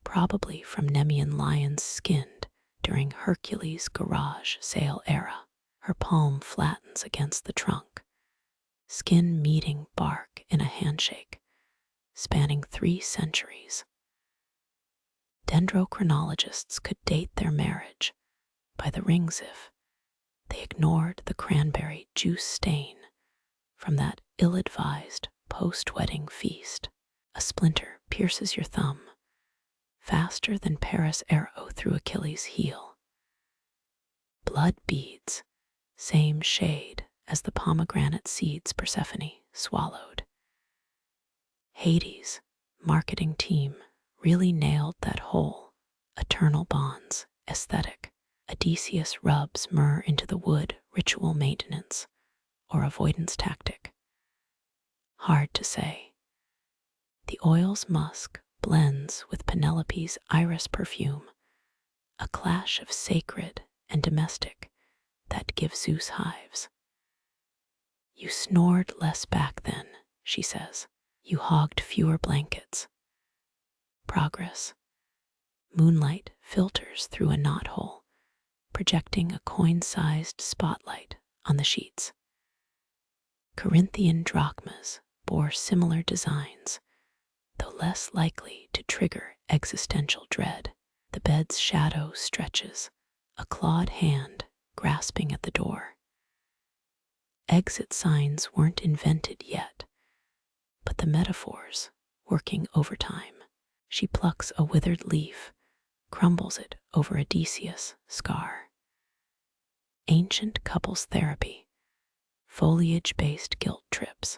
probably from Nemean lions skinned during Hercules' garage sale era. Her palm flattens against the trunk, skin meeting bark in a handshake, spanning 3 centuries. Dendrochronologists could date their marriage by the rings if they ignored the cranberry juice stain from that ill-advised post-wedding feast. A splinter pierces your thumb, faster than Paris' arrow through Achilles' heel. Blood beads, same shade as the pomegranate seeds Persephone swallowed. Hades' marketing team really nailed that whole eternal bonds aesthetic. Odysseus rubs myrrh into the wood, ritual maintenance or avoidance tactic. Hard to say. The oil's musk blends with Penelope's iris perfume, a clash of sacred and domestic that gives Zeus hives. You snored less back then, she says. You hogged fewer blankets. Progress. Moonlight filters through a knothole, projecting a coin-sized spotlight on the sheets. Corinthian drachmas bore similar designs, though less likely to trigger existential dread. The bed's shadow stretches, a clawed hand grasping at the door. Exit signs weren't invented yet, but the metaphors working overtime. She plucks a withered leaf, crumbles it over Odysseus' scar. Ancient couples therapy, foliage-based guilt trips.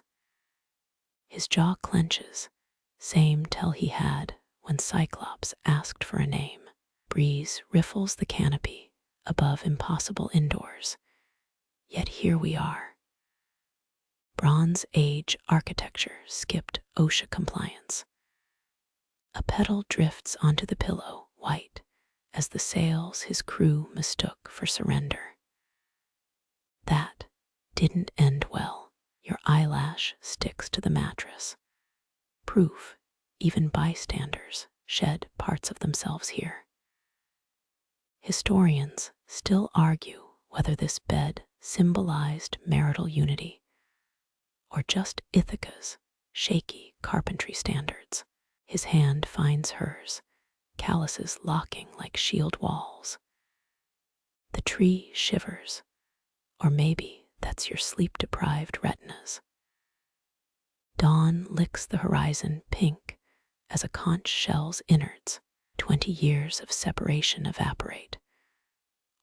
His jaw clenches, same tell he had when Cyclops asked for a name. Breeze riffles the canopy above impossible indoors. Yet here we are. Bronze Age architecture skipped OSHA compliance. A petal drifts onto the pillow, white, as the sails his crew mistook for surrender. That didn't end well. Your eyelash sticks to the mattress. Proof, even bystanders shed parts of themselves here. Historians still argue whether this bed symbolized marital unity or just Ithaca's shaky carpentry standards. His hand finds hers, calluses locking like shield walls. The tree shivers, or maybe that's your sleep-deprived retinas. Dawn licks the horizon pink as a conch shell's innards. 20 years of separation evaporate,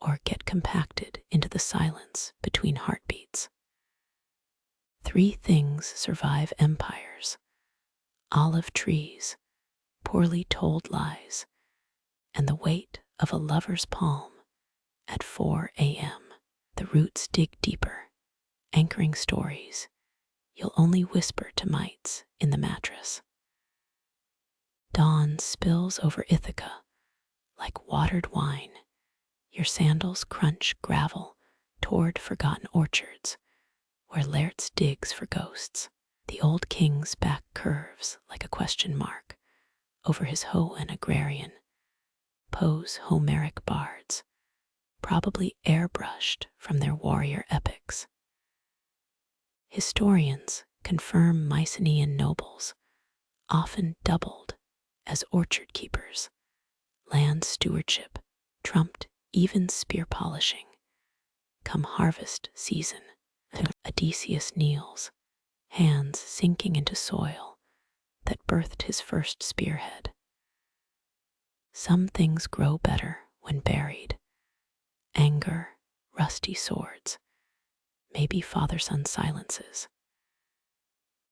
or get compacted into the silence between heartbeats. 3 things survive empires: olive trees, poorly told lies, and the weight of a lover's palm at 4 a.m. The roots dig deeper, anchoring stories you'll only whisper to mites in the mattress. Dawn spills over Ithaca like watered wine. Your sandals crunch gravel toward forgotten orchards where Laertes digs for ghosts. The old king's back curves like a question mark over his hoe and agrarian. Poe's Homeric bards, probably airbrushed from their warrior epics. Historians confirm Mycenaean nobles often doubled as orchard keepers. Land stewardship trumped even spear polishing. Come harvest season, Odysseus kneels, hands sinking into soil that birthed his first spearhead. Some things grow better when buried. Anger, rusty swords, maybe father-son silences.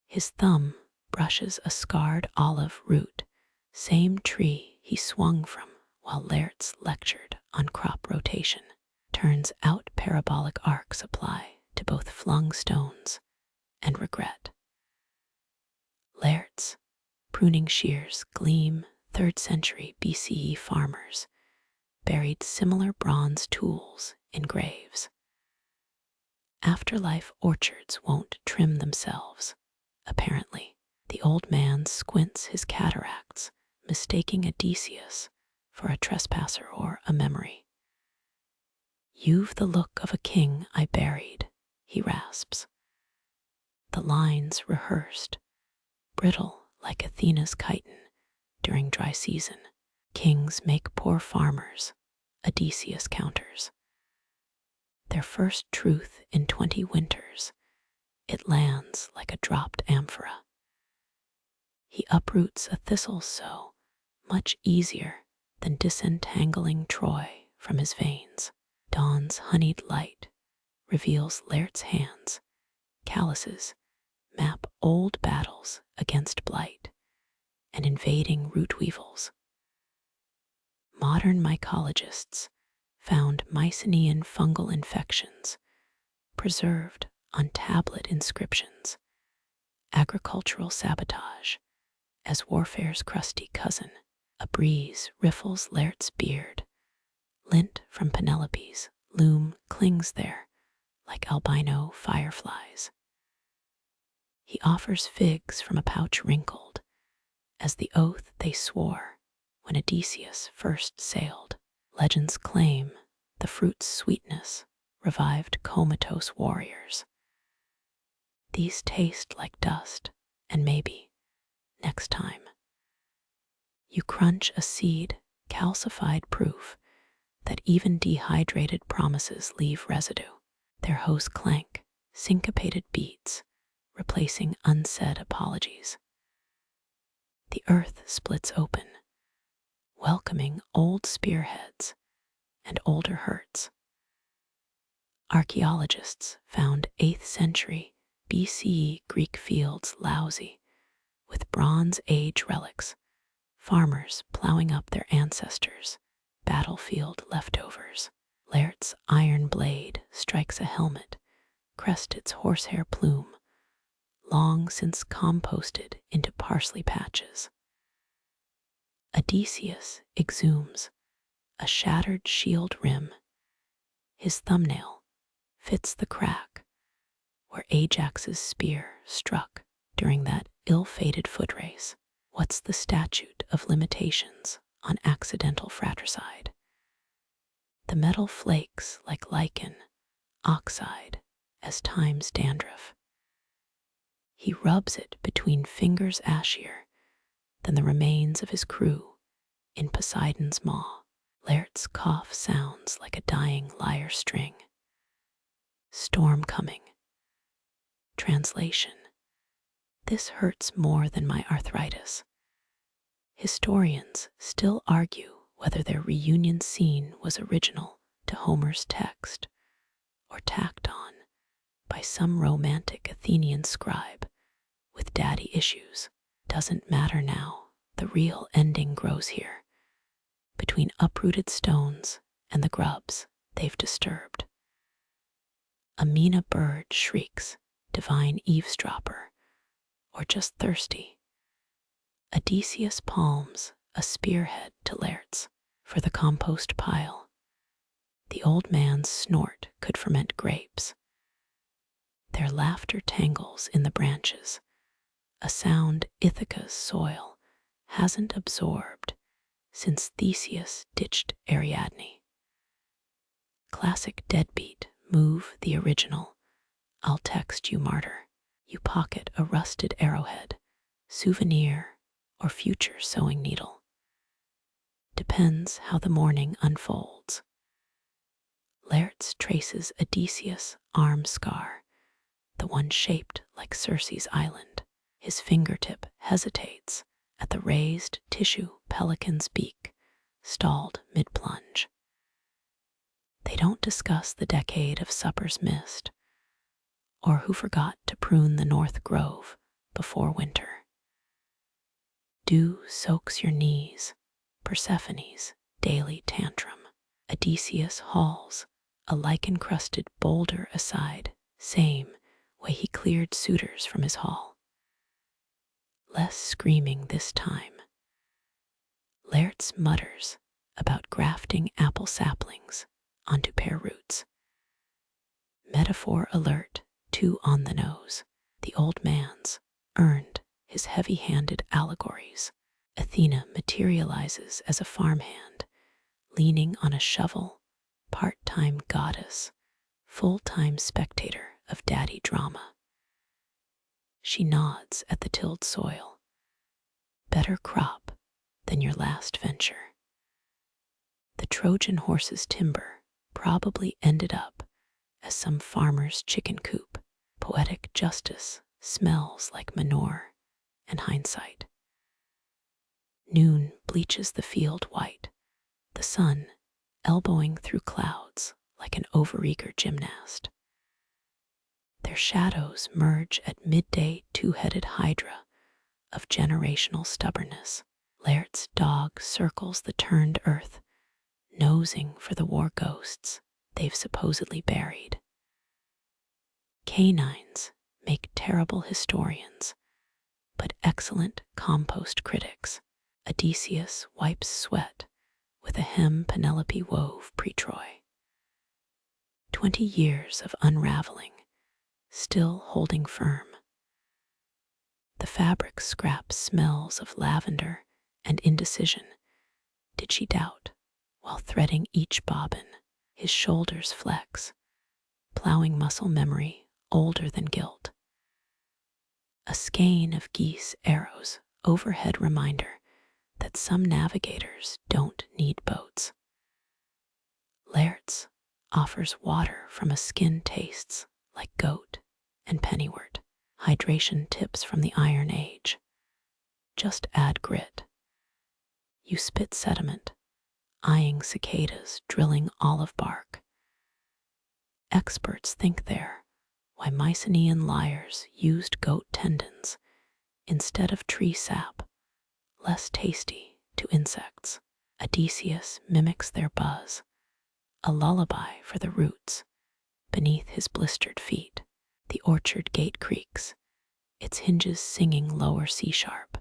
His thumb brushes a scarred olive root, same tree he swung from while Laertes lectured on crop rotation. Turns out parabolic arcs apply to both flung stones and regret. Laertes, pruning shears gleam 3rd century BCE farmers buried similar bronze tools in graves. Afterlife orchards won't trim themselves, apparently. The old man squints his cataracts, mistaking Odysseus for a trespasser or a memory. You've the look of a king I buried, he rasps. The lines rehearsed, brittle like Athena's chitin during dry season. Kings make poor farmers, Odysseus counters. Their first truth in 20 winters, it lands like a dropped amphora. He uproots a thistle so much easier than disentangling Troy from his veins. Dawn's honeyed light reveals Laertes' hands, calluses map old battles against blight and invading root weevils. Modern mycologists found Mycenaean fungal infections preserved on tablet inscriptions. Agricultural sabotage as warfare's crusty cousin. A breeze riffles Laertes' beard. Lint from Penelope's loom clings there like albino fireflies. He offers figs from a pouch wrinkled as the oath they swore when Odysseus first sailed. Legends claim the fruit's sweetness revived comatose warriors. These taste like dust, and maybe, next time, you crunch a seed, calcified proof that even dehydrated promises leave residue. Their hosts clank, syncopated beats replacing unsaid apologies. The earth splits open, welcoming old spearheads and older hurts. Archaeologists found 8th century BCE Greek fields lousy, with Bronze Age relics, farmers plowing up their ancestors' battlefield leftovers. Laert's iron blade strikes a helmet, crested's horsehair plume, long since composted into parsley patches. Odysseus exhumes a shattered shield rim. His thumbnail fits the crack where Ajax's spear struck during that ill-fated foot race. What's the statute of limitations on accidental fratricide? The metal flakes like lichen, oxide, as time's dandruff. He rubs it between fingers ashier than the remains of his crew in Poseidon's maw. Laert's cough sounds like a dying lyre string. Storm coming. Translation: this hurts more than my arthritis. Historians still argue whether their reunion scene was original to Homer's text or tacked on by some romantic Athenian scribe with daddy issues. Doesn't matter now, the real ending grows here, between uprooted stones and the grubs they've disturbed. A Mina bird shrieks, divine eavesdropper, or just thirsty. Odysseus palms a spearhead to Laert's for the compost pile. The old man's snort could ferment grapes. Their laughter tangles in the branches, a sound Ithaca's soil hasn't absorbed since Theseus ditched Ariadne. Classic deadbeat, move the original. I'll text you, martyr. You pocket a rusted arrowhead, souvenir, or future sewing needle. Depends how the morning unfolds. Laert's traces Odysseus' arm scar, the one shaped like Circe's island. His fingertip hesitates at the raised tissue pelican's beak, stalled mid-plunge. They don't discuss the decade of suppers missed, or who forgot to prune the north grove before winter. Dew soaks your knees, Persephone's daily tantrum. Odysseus hauls a lichen-crusted boulder aside, same way he cleared suitors from his hall. Less screaming this time. Laert's mutters about grafting apple saplings onto pear roots. Metaphor alert, too on the nose. The old man's earned his heavy-handed allegories. Athena materializes as a farmhand, leaning on a shovel, part-time goddess, full-time spectator of daddy drama. She nods at the tilled soil. Better crop than your last venture. The Trojan horse's timber probably ended up as some farmer's chicken coop. Poetic justice smells like manure and hindsight. Noon bleaches the field white, the sun elbowing through clouds like an overeager gymnast. Their shadows merge at midday two-headed hydra of generational stubbornness. Laert's dog circles the turned earth, nosing for the war ghosts they've supposedly buried. Canines make terrible historians, but excellent compost critics. Odysseus wipes sweat with a hem Penelope wove pre-Troy. 20 years of unraveling, still holding firm. The fabric scrap smells of lavender and indecision. Did she doubt while threading each bobbin? His shoulders flex, plowing muscle memory older than guilt. A skein of geese arrows overhead reminder that some navigators don't need boats. Laert's offers water from a skin tastes like goat and pennywort. Hydration tips from the Iron Age. Just add grit. You spit sediment, eyeing cicadas drilling olive bark. Experts think they're why Mycenaean liars used goat tendons instead of tree sap, less tasty to insects. Odysseus mimics their buzz, a lullaby for the roots beneath his blistered feet. The orchard gate creaks, its hinges singing lower C sharp.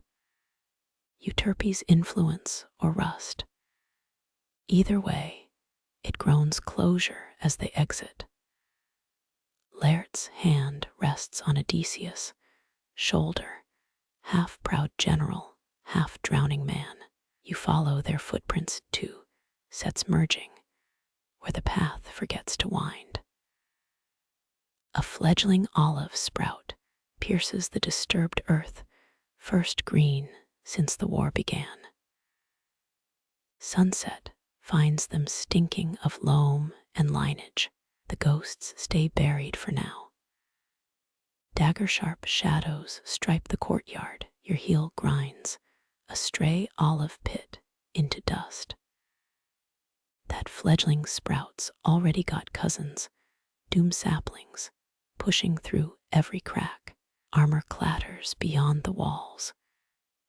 Euterpe's influence or rust. Either way, it groans closure as they exit. Laert's hand rests on Odysseus' shoulder, half proud general, half drowning man. You follow their footprints to sets merging, where the path forgets to wind. A fledgling olive sprout pierces the disturbed earth, first green since the war began. Sunset finds them stinking of loam and lineage. The ghosts stay buried for now. Dagger-sharp shadows stripe the courtyard. Your heel grinds, a stray olive pit into dust. That fledgling sprout's already got cousins, doom saplings, pushing through every crack. Armor clatters beyond the walls.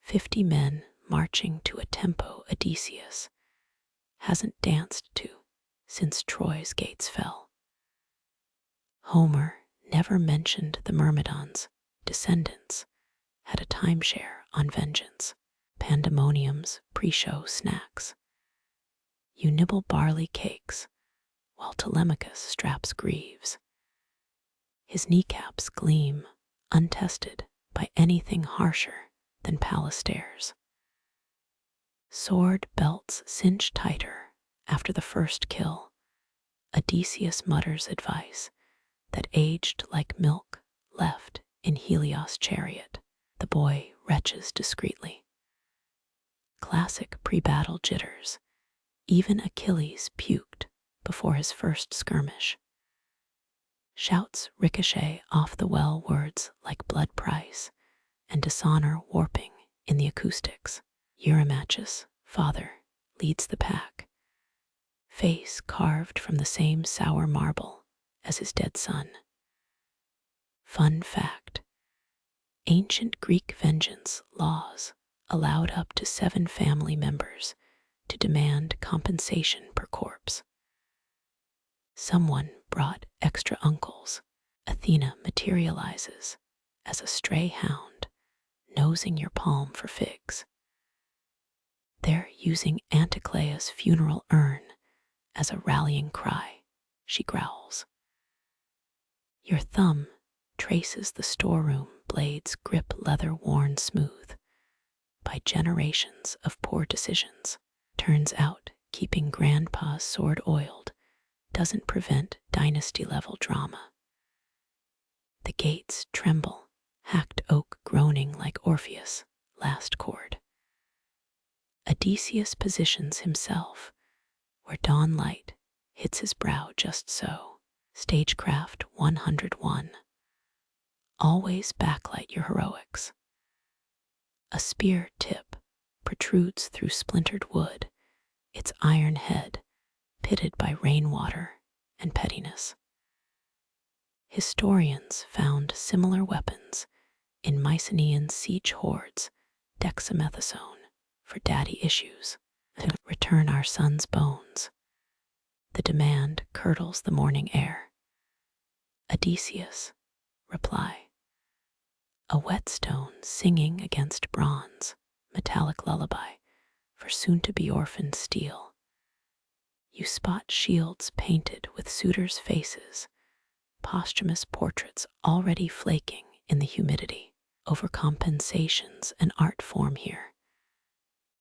50 men marching to a tempo Odysseus hasn't danced to since Troy's gates fell. Homer never mentioned the Myrmidons' descendants had a timeshare on vengeance. Pandemonium's pre-show snacks. You nibble barley cakes while Telemachus straps greaves. His kneecaps gleam, untested by anything harsher than palistairs. Sword belts cinch tighter after the first kill. Odysseus mutters advice that aged like milk left in Helios' chariot. The boy retches discreetly. Classic pre-battle jitters. Even Achilles puked before his first skirmish. Shouts ricochet off the well, words like blood price and dishonor warping in the acoustics. Eurymachus, father, leads the pack, face carved from the same sour marble as his dead son. Fun fact: ancient Greek vengeance laws allowed up to 7 family members to demand compensation per corpse. Someone brought extra uncles. Athena materializes as a stray hound, nosing your palm for figs. They're using Anticlea's funeral urn as a rallying cry, she growls. Your thumb traces the storeroom blade's grip, leather worn smooth by generations of poor decisions. Turns out keeping grandpa's sword oiled doesn't prevent dynasty-level drama. The gates tremble, hacked oak groaning like Orpheus' last chord. Odysseus positions himself where dawn light hits his brow just so. Stagecraft 101. Always backlight your heroics. A spear tip protrudes through splintered wood, its iron head pitted by rainwater and pettiness. Historians found similar weapons in Mycenaean siege hordes, dexamethasone for daddy issues. Return our son's bones. The demand curdles the morning air. Odysseus, reply. A whetstone singing against bronze, metallic lullaby for soon-to-be orphaned steel. You spot shields painted with suitors' faces, posthumous portraits already flaking in the humidity. Overcompensation's an art form here.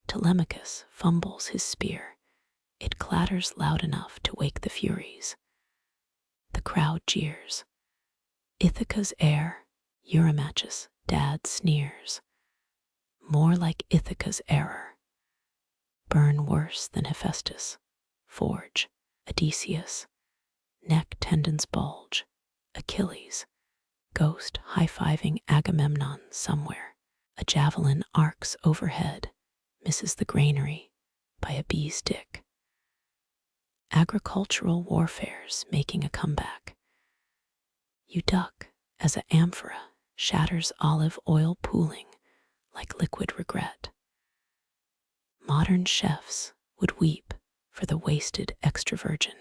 Telemachus fumbles his spear. It clatters loud enough to wake the Furies. The crowd jeers. Ithaca's heir, Eurymachus' dad sneers. More like Ithaca's error. Burn worse than Hephaestus. Forge. Odysseus. Neck tendons bulge. Achilles. ghost high-fiving Agamemnon somewhere. A javelin arcs overhead, misses the granary by a bee's dick. Agricultural warfare's making a comeback. You duck as an amphora shatters olive oil pooling like liquid regret. Modern chefs would weep for the wasted extra virgin.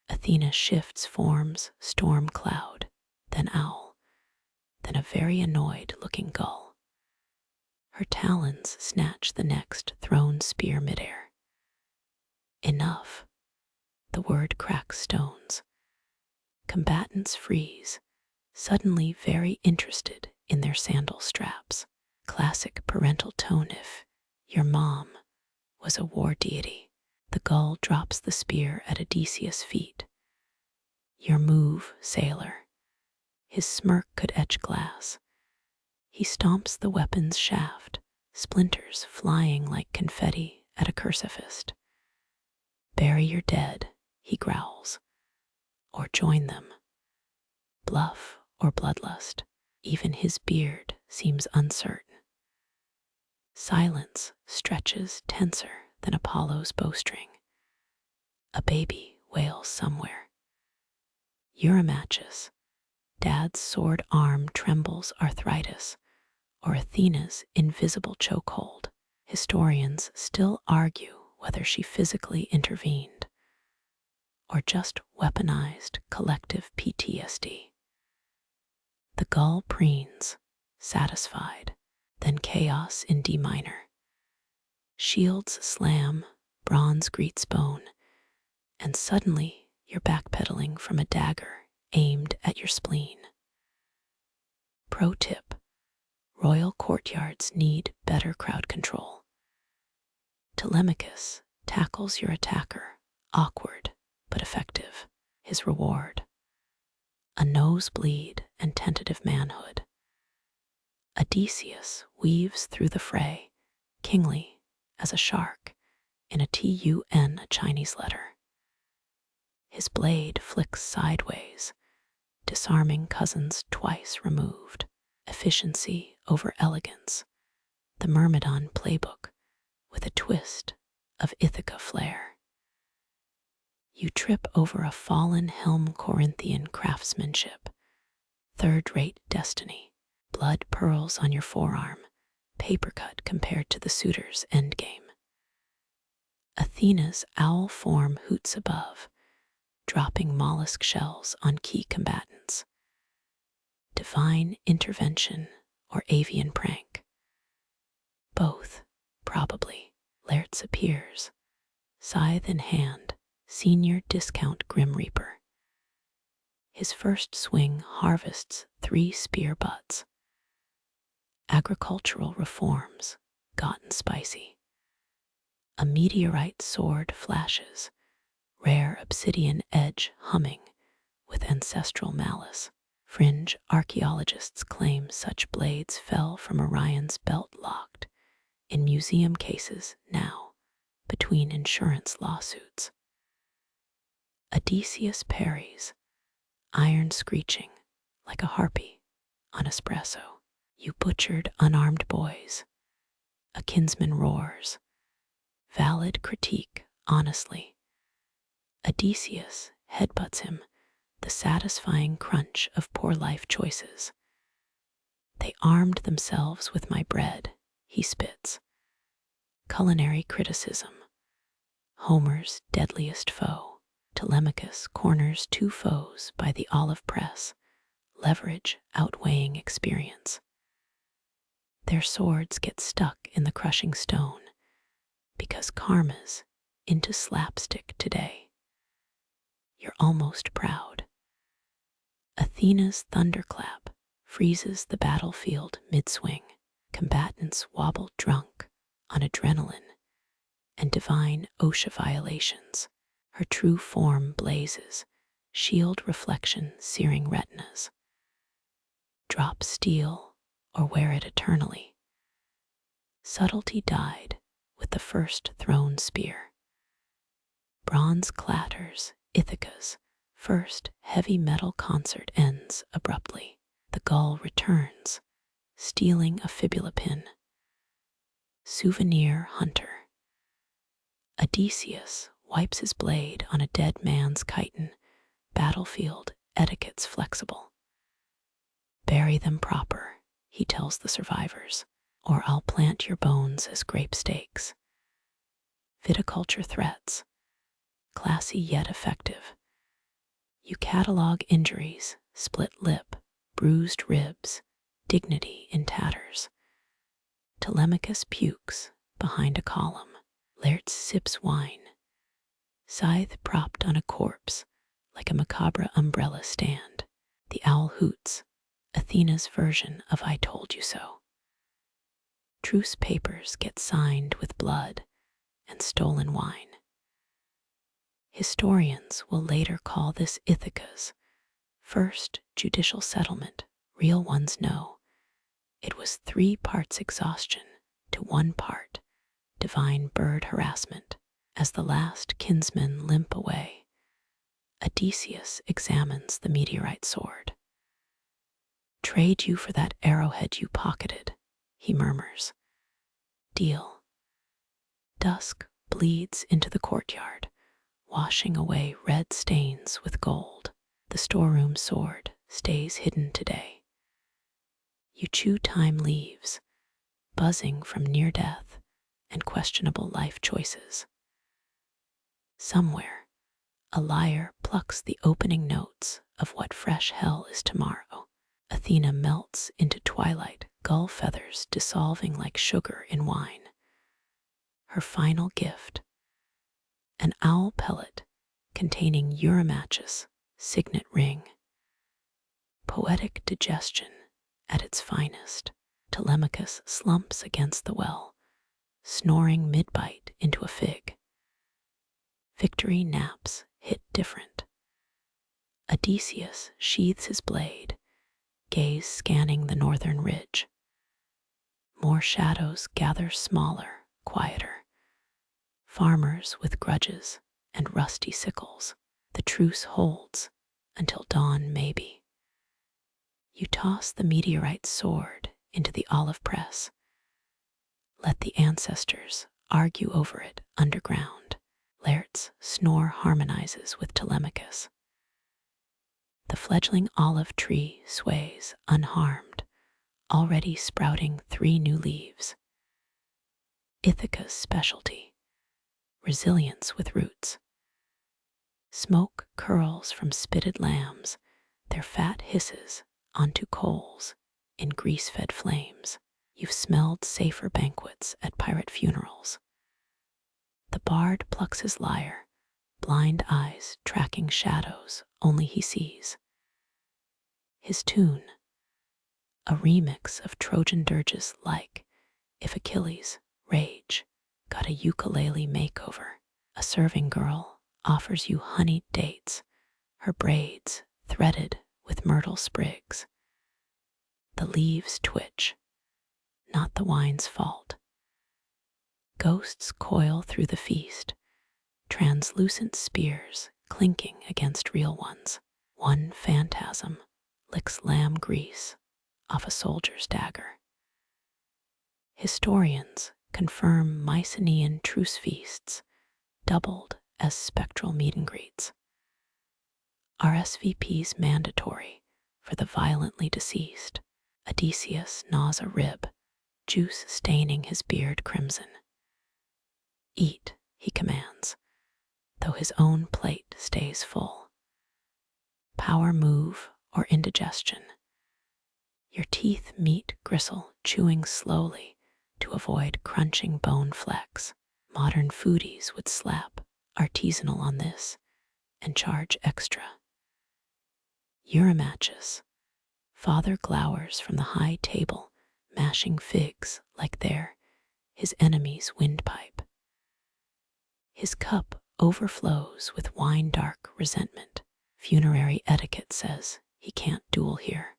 Athena shifts forms, storm cloud, then owl, then a very annoyed-looking gull. Her talons snatch the next thrown spear midair. Enough. The word cracks stones. Combatants freeze, suddenly very interested in their sandal straps. Classic parental tone if your mom was a war deity. The gull drops the spear at Odysseus' feet. Your move, sailor. His smirk could etch glass. He stomps the weapon's shaft, splinters flying like confetti at a cursifist. Bury your dead, he growls. Or join them. Bluff or bloodlust, even his beard seems uncertain. Silence stretches tenser than Apollo's bowstring. A baby wails somewhere. Eurymachus, Dad's sword arm trembles arthritis, or Athena's invisible chokehold. Historians still argue whether she physically intervened or just weaponized collective PTSD. The gull preens, satisfied, then chaos in D minor. Shields slam, bronze greets bone, and suddenly you're backpedaling from a dagger aimed at your spleen. Pro tip: royal courtyards need better crowd control. Telemachus tackles your attacker, awkward but effective. His reward: a nosebleed and tentative manhood. Odysseus weaves through the fray, kingly as a shark in a TUN, a Chinese letter. His blade flicks sideways, disarming cousins twice removed. Efficiency over elegance. The Myrmidon playbook with a twist of Ithaca flair. You trip over a fallen helm Corinthian craftsmanship. Third-rate destiny. Blood pearls on your forearm, paper cut compared to the suitor's endgame. Athena's owl form hoots above, dropping mollusk shells on key combatants. Divine intervention or avian prank. Both, probably. Laertes appears, scythe in hand, senior discount Grim Reaper. His first swing harvests 3 spear butts. Agricultural reforms, gotten spicy. A meteorite sword flashes, rare obsidian edge humming with ancestral malice. Fringe archaeologists claim such blades fell from Orion's belt locked in museum cases now, between insurance lawsuits. Odysseus parries, iron screeching like a harpy on espresso. You butchered unarmed boys. A kinsman roars. Valid critique, honestly. Odysseus headbutts him, the satisfying crunch of poor life choices. They armed themselves with my bread, he spits. Culinary criticism. Homer's deadliest foe. Telemachus corners 2 foes by the olive press, leverage outweighing experience. Their swords get stuck in the crushing stone because karma's into slapstick today. You're almost proud. Athena's thunderclap freezes the battlefield mid-swing. Combatants wobble drunk on adrenaline and divine OSHA violations. Her true form blazes, shield reflection searing retinas. Drop steel or wear it eternally. Subtlety died with the first thrown spear. Bronze clatters, Ithaca's first heavy metal concert ends abruptly. The gull returns, stealing a fibula pin. Souvenir hunter. Odysseus wipes his blade on a dead man's chiton. Battlefield etiquette's flexible. Bury them proper, he tells the survivors, or I'll plant your bones as grape stakes. Viticulture threats. Classy yet effective. You catalog injuries, split lip, bruised ribs, dignity in tatters. Telemachus pukes behind a column. Laertes sips wine. Scythe propped on a corpse, like a macabre umbrella stand. The owl hoots, Athena's version of I told you so. Truce papers get signed with blood and stolen wine. Historians will later call this Ithaca's first judicial settlement. Real ones know it was 3 parts exhaustion to 1 part divine bird harassment. As the last kinsmen limp away, Odysseus examines the meteorite sword. Trade you for that arrowhead you pocketed, he murmurs. Deal. Dusk bleeds into the courtyard, washing away red stains with gold. The storeroom sword stays hidden today. You chew time leaves, buzzing from near death and questionable life choices. Somewhere, a lyre plucks the opening notes of what fresh hell is tomorrow. Athena melts into twilight, gull feathers dissolving like sugar in wine. Her final gift, an owl pellet containing Eurymachus' signet ring. Poetic digestion at its finest. Telemachus slumps against the well, snoring mid-bite into a fig. Victory naps hit different. Odysseus sheathes his blade, gaze scanning the northern ridge. More shadows gather, smaller, quieter. Farmers with grudges and rusty sickles. The truce holds until dawn maybe. You toss the meteorite sword into the olive press. Let the ancestors argue over it underground. Laertes' snore harmonizes with Telemachus. The fledgling olive tree sways unharmed, already sprouting 3 new leaves. Ithaca's specialty, resilience with roots. Smoke curls from spitted lambs, their fat hisses onto coals in grease-fed flames. You've smelled safer banquets at pirate funerals. The bard plucks his lyre, blind eyes tracking shadows only he sees. His tune, a remix of Trojan dirges like If Achilles, Rage, got a ukulele makeover. A serving girl offers you honeyed dates, her braids threaded with myrtle sprigs. The leaves twitch, not the wine's fault. Ghosts coil through the feast, translucent spears clinking against real ones. One phantasm licks lamb grease off a soldier's dagger. Historians confirm Mycenaean truce feasts doubled as spectral meet and greets. RSVPs mandatory for the violently deceased. Odysseus gnaws a rib, juice staining his beard crimson. Eat, he commands, though his own plate stays full. Power move or indigestion. Your teeth meet gristle, chewing slowly to avoid crunching bone flecks. Modern foodies would slap artisanal on this and charge extra. Eurymachus, father glowers from the high table, mashing figs like they're his enemy's windpipe. His cup overflows with wine-dark resentment. Funerary etiquette says he can't duel here,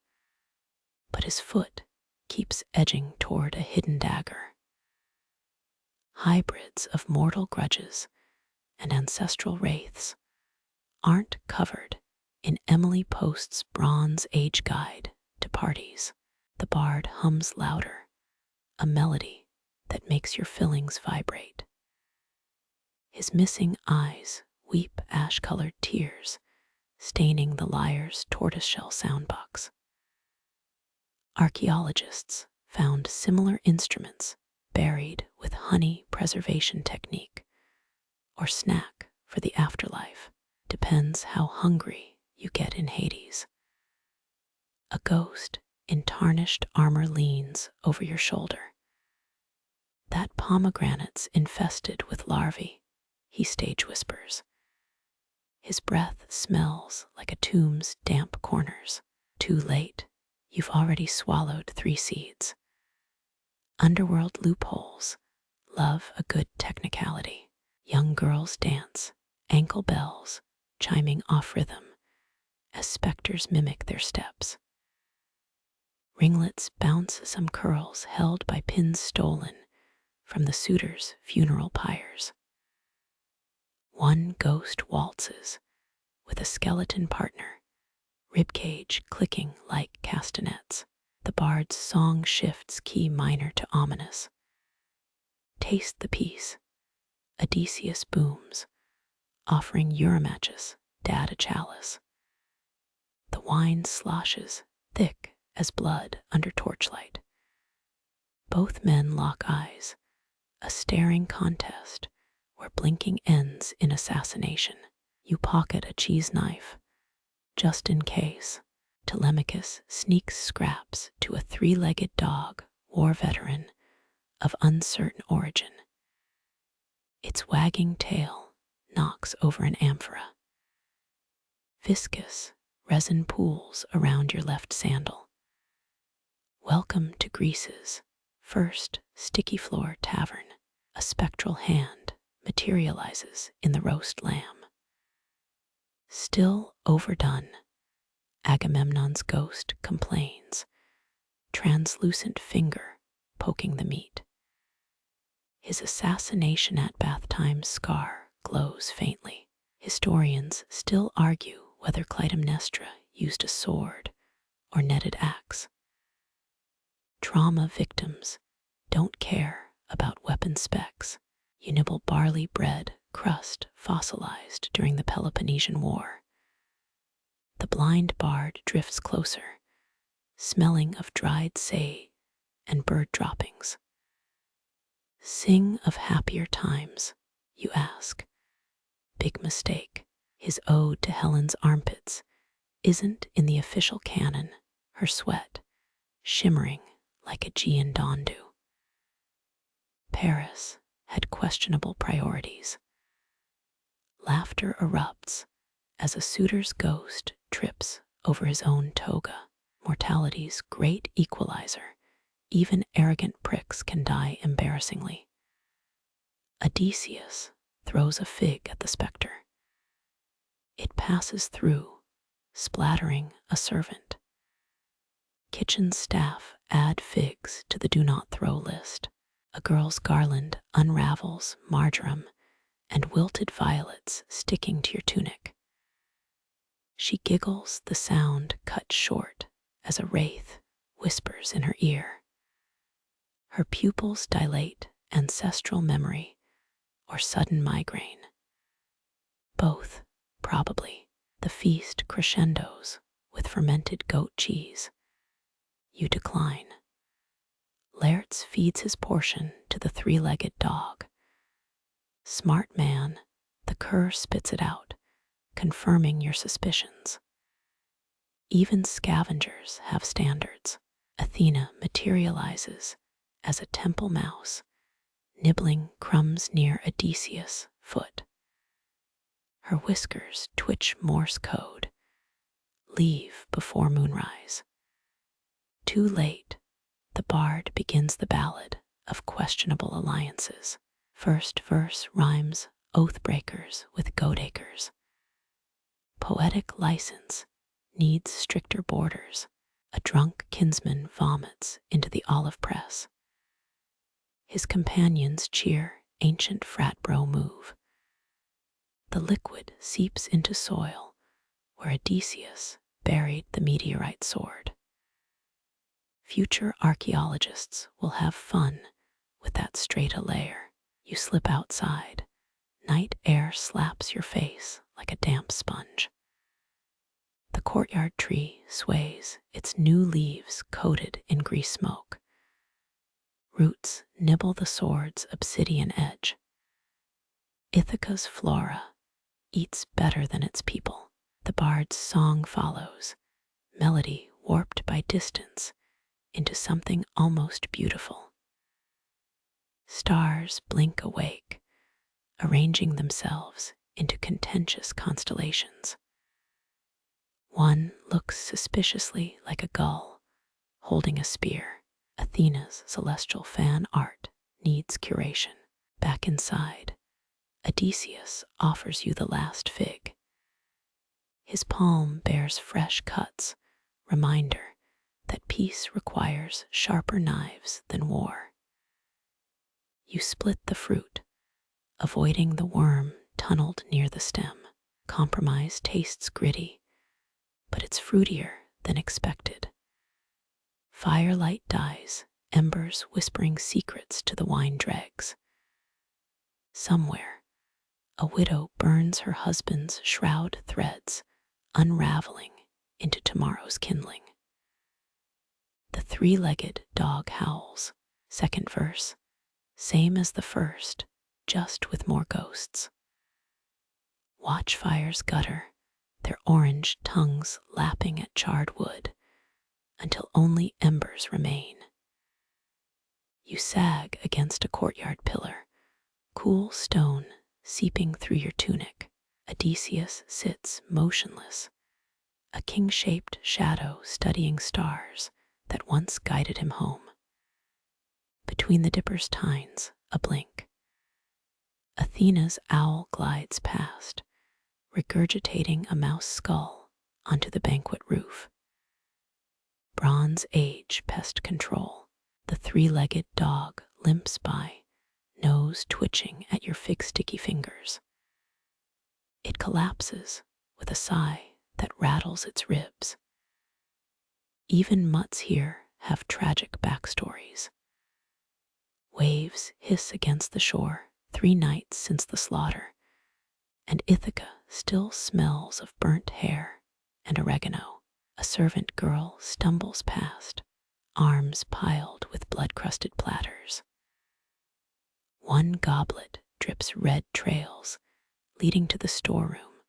but his foot keeps edging toward a hidden dagger. Hybrids of mortal grudges and ancestral wraiths aren't covered in Emily Post's Bronze Age guide to parties. The bard hums louder, a melody that makes your fillings vibrate. His missing eyes weep ash-colored tears, staining the lyre's tortoiseshell soundbox. Archaeologists found similar instruments buried with honey preservation technique or snack for the afterlife. Depends how hungry you get in Hades. A ghost in tarnished armor leans over your shoulder. That pomegranate's infested with larvae, he stage whispers. His breath smells like a tomb's damp corners. Too late, you've already swallowed 3 seeds. Underworld loopholes love a good technicality. Young girls dance, ankle bells chiming off rhythm as specters mimic their steps. Ringlets bounce some curls held by pins stolen from the suitor's funeral pyres. One ghost waltzes with a skeleton partner, ribcage clicking like castanets. The bard's song shifts key minor to ominous. Taste the peace. Odysseus booms, offering Eurymachus dad a chalice. The wine sloshes thick as blood under torchlight. Both men lock eyes, a staring contest where blinking ends in assassination. You pocket a cheese knife, just in case. Telemachus sneaks scraps to a 3-legged dog, war veteran of uncertain origin. Its wagging tail knocks over an amphora. Viscous resin pools around your left sandal. Welcome to Greece's first sticky floor tavern. A spectral hand materializes in the roast lamb. Still overdone, Agamemnon's ghost complains, translucent finger poking the meat. His assassination at bath time scar glows faintly. Historians still argue whether Clytemnestra used a sword or netted axe. Trauma victims don't care about weapon specs. You nibble barley bread crust fossilized during the Peloponnesian War. The blind bard drifts closer, smelling of dried sage and bird droppings. Sing of happier times, you ask. Big mistake. His ode to Helen's armpits isn't in the official canon, her sweat shimmering like Aegean dawn dew. Paris had questionable priorities. Laughter erupts as a suitor's ghost trips over his own toga. Mortality's great equalizer. Even arrogant pricks can die embarrassingly. Odysseus throws a fig at the specter. It passes through, splattering a servant. Kitchen staff add figs to the do not throw list. A girl's garland unravels marjoram and wilted violets sticking to your tunic. She giggles, the sound cut short as a wraith whispers in her ear. Her pupils dilate, ancestral memory or sudden migraine. Both, probably. The feast crescendos with fermented goat cheese. You decline. Laertes feeds his portion to the 3-legged dog. Smart man, the cur spits it out, confirming your suspicions. Even scavengers have standards. Athena materializes as a temple mouse, nibbling crumbs near Odysseus' foot. Her whiskers twitch Morse code. Leave before moonrise. Too late, the bard begins the ballad of questionable alliances. First verse rhymes oath-breakers with goat-acres. Poetic license needs stricter borders. A drunk kinsman vomits into the olive press. His companions cheer ancient frat bro move. The liquid seeps into soil where Odysseus buried the meteorite sword. Future archaeologists will have fun with that strata layer. You slip outside. Night air slaps your face like a damp sponge. The courtyard tree sways, its new leaves coated in grease smoke. Roots nibble the sword's obsidian edge. Ithaca's flora eats better than its people. The bard's song follows, melody warped by distance into something almost beautiful. Stars blink awake, arranging themselves into contentious constellations. One looks suspiciously like a gull holding a spear. Athena's celestial fan art needs curation. Back inside, Odysseus offers you the last fig. His palm bears fresh cuts, reminder that peace requires sharper knives than war. You split the fruit, avoiding the worm tunneled near the stem. Compromise tastes gritty, but it's fruitier than expected. Firelight dies, embers whispering secrets to the wine dregs. Somewhere, a widow burns her husband's shroud threads, unraveling into tomorrow's kindling. The three-legged dog howls. Second verse, same as the first, just with more ghosts. Watchfires gutter, their orange tongues lapping at charred wood, until only embers remain. You sag against a courtyard pillar, cool stone seeping through your tunic. Odysseus sits motionless, a king-shaped shadow studying stars that once guided him home. Between the dipper's tines, a blink. Athena's owl glides past, regurgitating a mouse skull onto the banquet roof. Bronze Age pest control. The three-legged dog limps by, nose twitching at your fig-sticky fingers. It collapses with a sigh that rattles its ribs. Even mutts here have tragic backstories. Waves hiss against the shore 3 nights since the slaughter, and Ithaca still smells of burnt hair and oregano. A servant girl stumbles past, arms piled with blood-crusted platters. One goblet drips red trails, leading to the storeroom,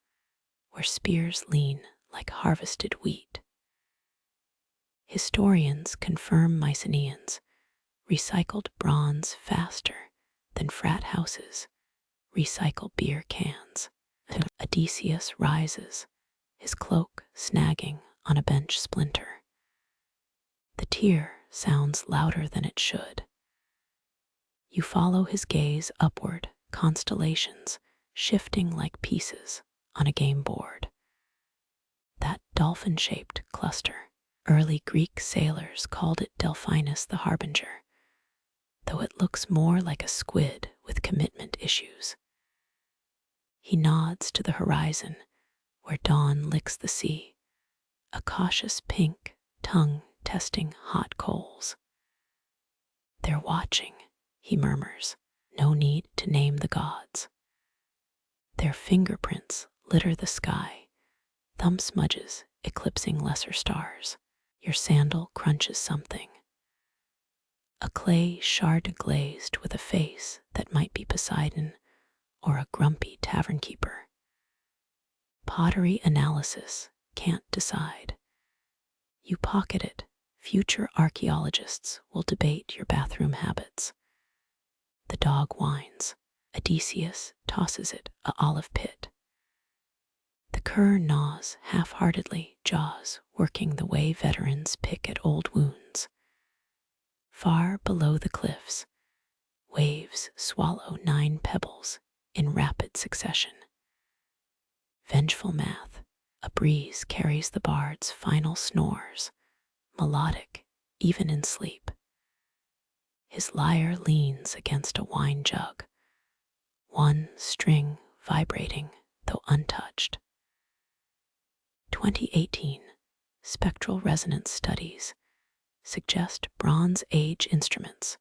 where spears lean like harvested wheat. Historians confirm Mycenaeans recycled bronze faster than frat houses recycle beer cans. Odysseus rises, his cloak snagging on a bench splinter. The tear sounds louder than it should. You follow his gaze upward, constellations shifting like pieces on a game board. That dolphin-shaped cluster, early Greek sailors called it Delphinus the Harbinger, though it looks more like a squid with commitment issues. He nods to the horizon, where dawn licks the sea, a cautious pink tongue testing hot coals. They're watching, he murmurs, no need to name the gods. Their fingerprints litter the sky, thumb smudges eclipsing lesser stars. Your sandal crunches something. A clay shard glazed with a face that might be Poseidon or a grumpy tavern keeper. Pottery analysis can't decide. You pocket it. Future archaeologists will debate your bathroom habits. The dog whines. Odysseus tosses it a olive pit. The cur gnaws half-heartedly, jaws working the way veterans pick at old wounds. Far below the cliffs, waves swallow 9 pebbles in rapid succession. Vengeful math, a breeze carries the bard's final snores, melodic even in sleep. His lyre leans against a wine jug, one string vibrating though untouched. 2018 Spectral Resonance Studies suggest Bronze Age instruments,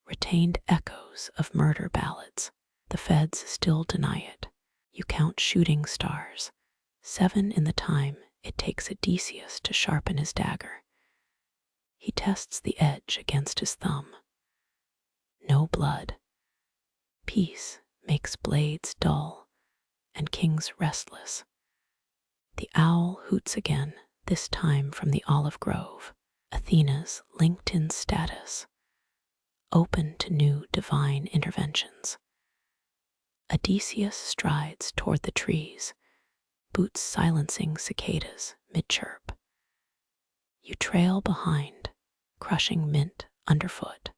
retained echoes of murder ballads. The feds still deny it. You count shooting stars, 7 in the time it takes Odysseus to sharpen his dagger. He tests the edge against his thumb. No blood. Peace makes blades dull and kings restless. The owl hoots again, this time from the olive grove, Athena's LinkedIn status, open to new divine interventions. Odysseus strides toward the trees, boots silencing cicadas mid-chirp. You trail behind, crushing mint underfoot.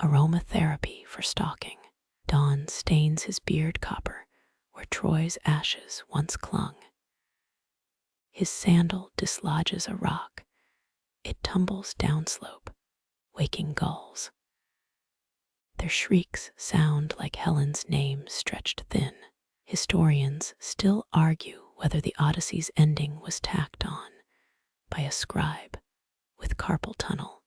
Aromatherapy for stalking. Dawn stains his beard copper where Troy's ashes once clung. His sandal dislodges a rock. It tumbles downslope, waking gulls. Their shrieks sound like Helen's name stretched thin. Historians still argue whether the Odyssey's ending was tacked on by a scribe with carpal tunnel.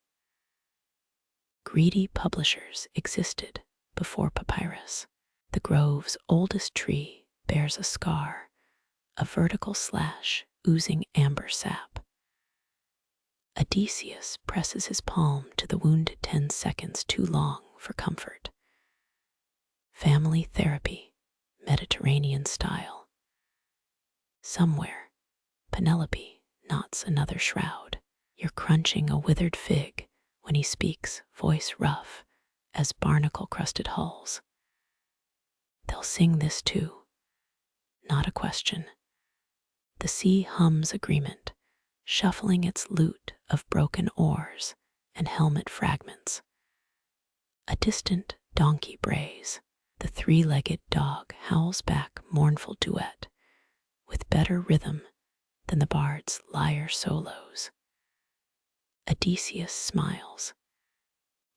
Greedy publishers existed before papyrus. The grove's oldest tree bears a scar, a vertical slash oozing amber sap. Odysseus presses his palm to the wound 10 seconds too long for comfort. Family therapy, Mediterranean style. Somewhere, Penelope knots another shroud. You're crunching a withered fig when he speaks, voice rough as barnacle-crusted hulls. They'll sing this too. Not a question. The sea hums agreement, shuffling its lute of broken oars and helmet fragments. A distant donkey brays. The 3-legged dog howls back mournful duet with better rhythm than the bard's lyre solos. Odysseus smiles.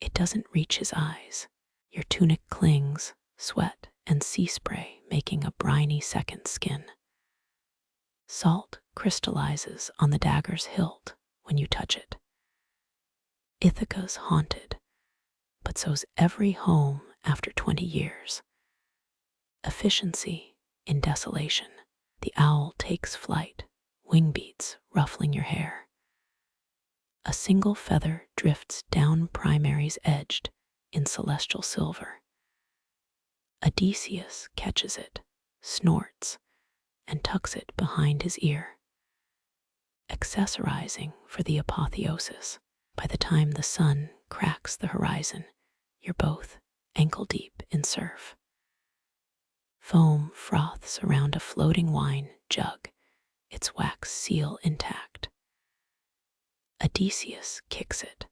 It doesn't reach his eyes. Your tunic clings, sweat and sea spray making a briny second skin. Salt crystallizes on the dagger's hilt when you touch it. Ithaca's haunted, but so's every home after 20 years. Efficiency in desolation. The owl takes flight, wing beats ruffling your hair. A single feather drifts down primaries edged in celestial silver. Odysseus catches it, snorts, and tucks it behind his ear, accessorizing for the apotheosis. By the time the sun cracks the horizon, you're both ankle-deep in surf. Foam froths around a floating wine jug, its wax seal intact. Odysseus kicks it.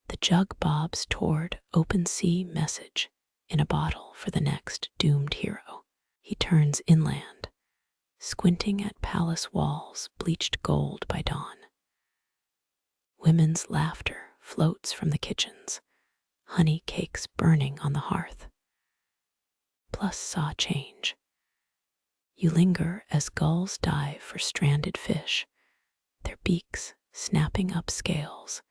The jug bobs toward open sea message in a bottle for the next doomed hero. He turns inland, squinting at palace walls bleached gold by dawn. Women's laughter floats from the kitchens, honey cakes burning on the hearth. Plus saw change. You linger as gulls dive for stranded fish, their beaks snapping up scales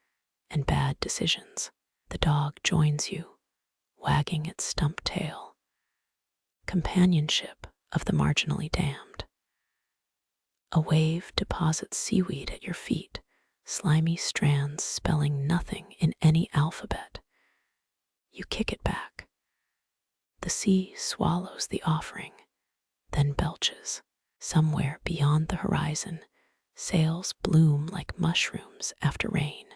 and bad decisions. The dog joins you, wagging its stump tail. Companionship of the marginally damned. A wave deposits seaweed at your feet, slimy strands spelling nothing in any alphabet. You kick it back. The sea swallows the offering, then belches. Somewhere beyond the horizon, sails bloom like mushrooms after rain.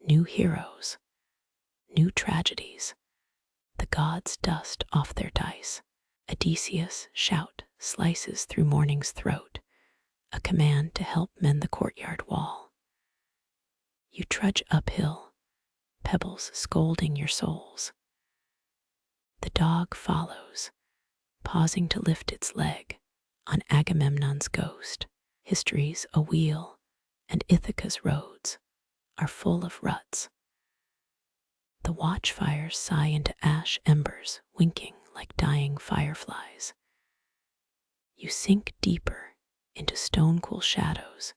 New heroes, new tragedies. The gods dust off their dice. Odysseus' shout slices through morning's throat, a command to help mend the courtyard wall. You trudge uphill, pebbles scolding your soles. The dog follows, pausing to lift its leg on Agamemnon's ghost. History's a wheel, and Ithaca's roads are full of ruts. The watchfires sigh into ash embers, winking like dying fireflies. You sink deeper into stone-cool shadows,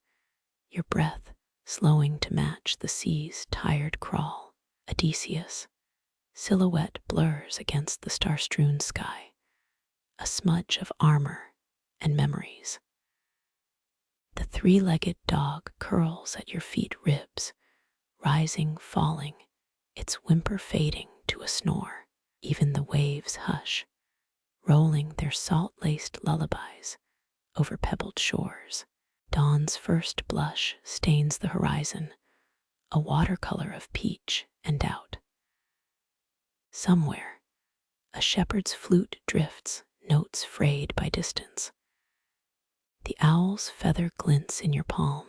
your breath slowing to match the sea's tired crawl. Odysseus, silhouette blurs against the star-strewn sky, a smudge of armor and memories. The three-legged dog curls at your feet ribs, rising, falling, its whimper fading to a snore. Even the waves hush, rolling their salt-laced lullabies over pebbled shores. Dawn's first blush stains the horizon, a watercolor of peach and doubt. Somewhere, a shepherd's flute drifts, notes frayed by distance. The owl's feather glints in your palm,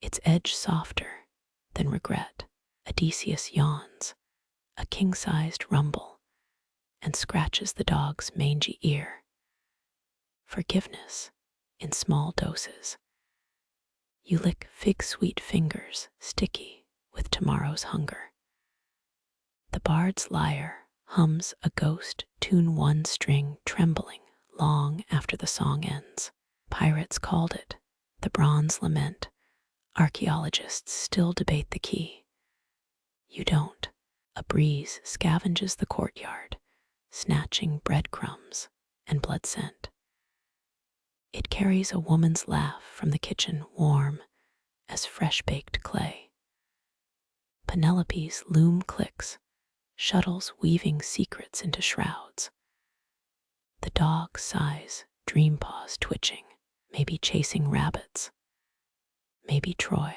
its edge softer than regret. Odysseus yawns, a king-sized rumble, and scratches the dog's mangy ear. Forgiveness in small doses. You lick fig-sweet fingers, sticky with tomorrow's hunger. The bard's lyre hums a ghost tune, one string trembling long after the song ends. Pirates called it the Bronze Lament. Archaeologists still debate the key. You don't. A breeze scavenges the courtyard, snatching breadcrumbs and blood scent. It carries a woman's laugh from the kitchen, warm as fresh-baked clay. Penelope's loom clicks, shuttles weaving secrets into shrouds. The dog sighs, dream paws twitching, maybe chasing rabbits, maybe Troy.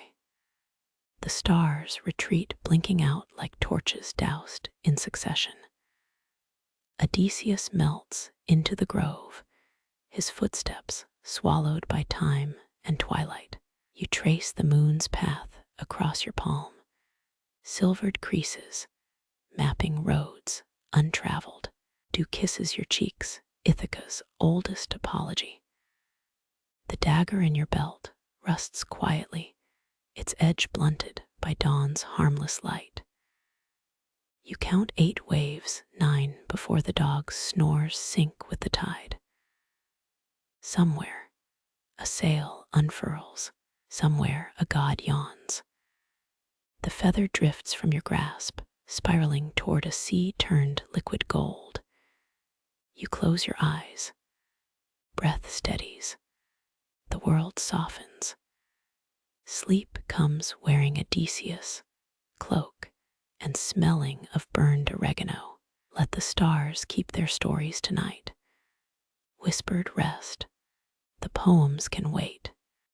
The stars retreat, blinking out like torches doused in succession. Odysseus melts into the grove, his footsteps swallowed by time and twilight. You trace the moon's path across your palm, silvered creases, mapping roads untraveled. Dew kisses your cheeks, Ithaca's oldest apology. The dagger in your belt rusts quietly, its edge blunted by dawn's harmless light. You count 8 waves, 9 before the dog's snores sink with the tide. Somewhere, a sail unfurls. Somewhere, a god yawns. The feather drifts from your grasp, spiraling toward a sea turned liquid gold. You close your eyes. Breath steadies. The world softens. Sleep comes wearing Odysseus' cloak and smelling of burned oregano. Let the stars keep their stories tonight. Whispered rest. The poems can wait.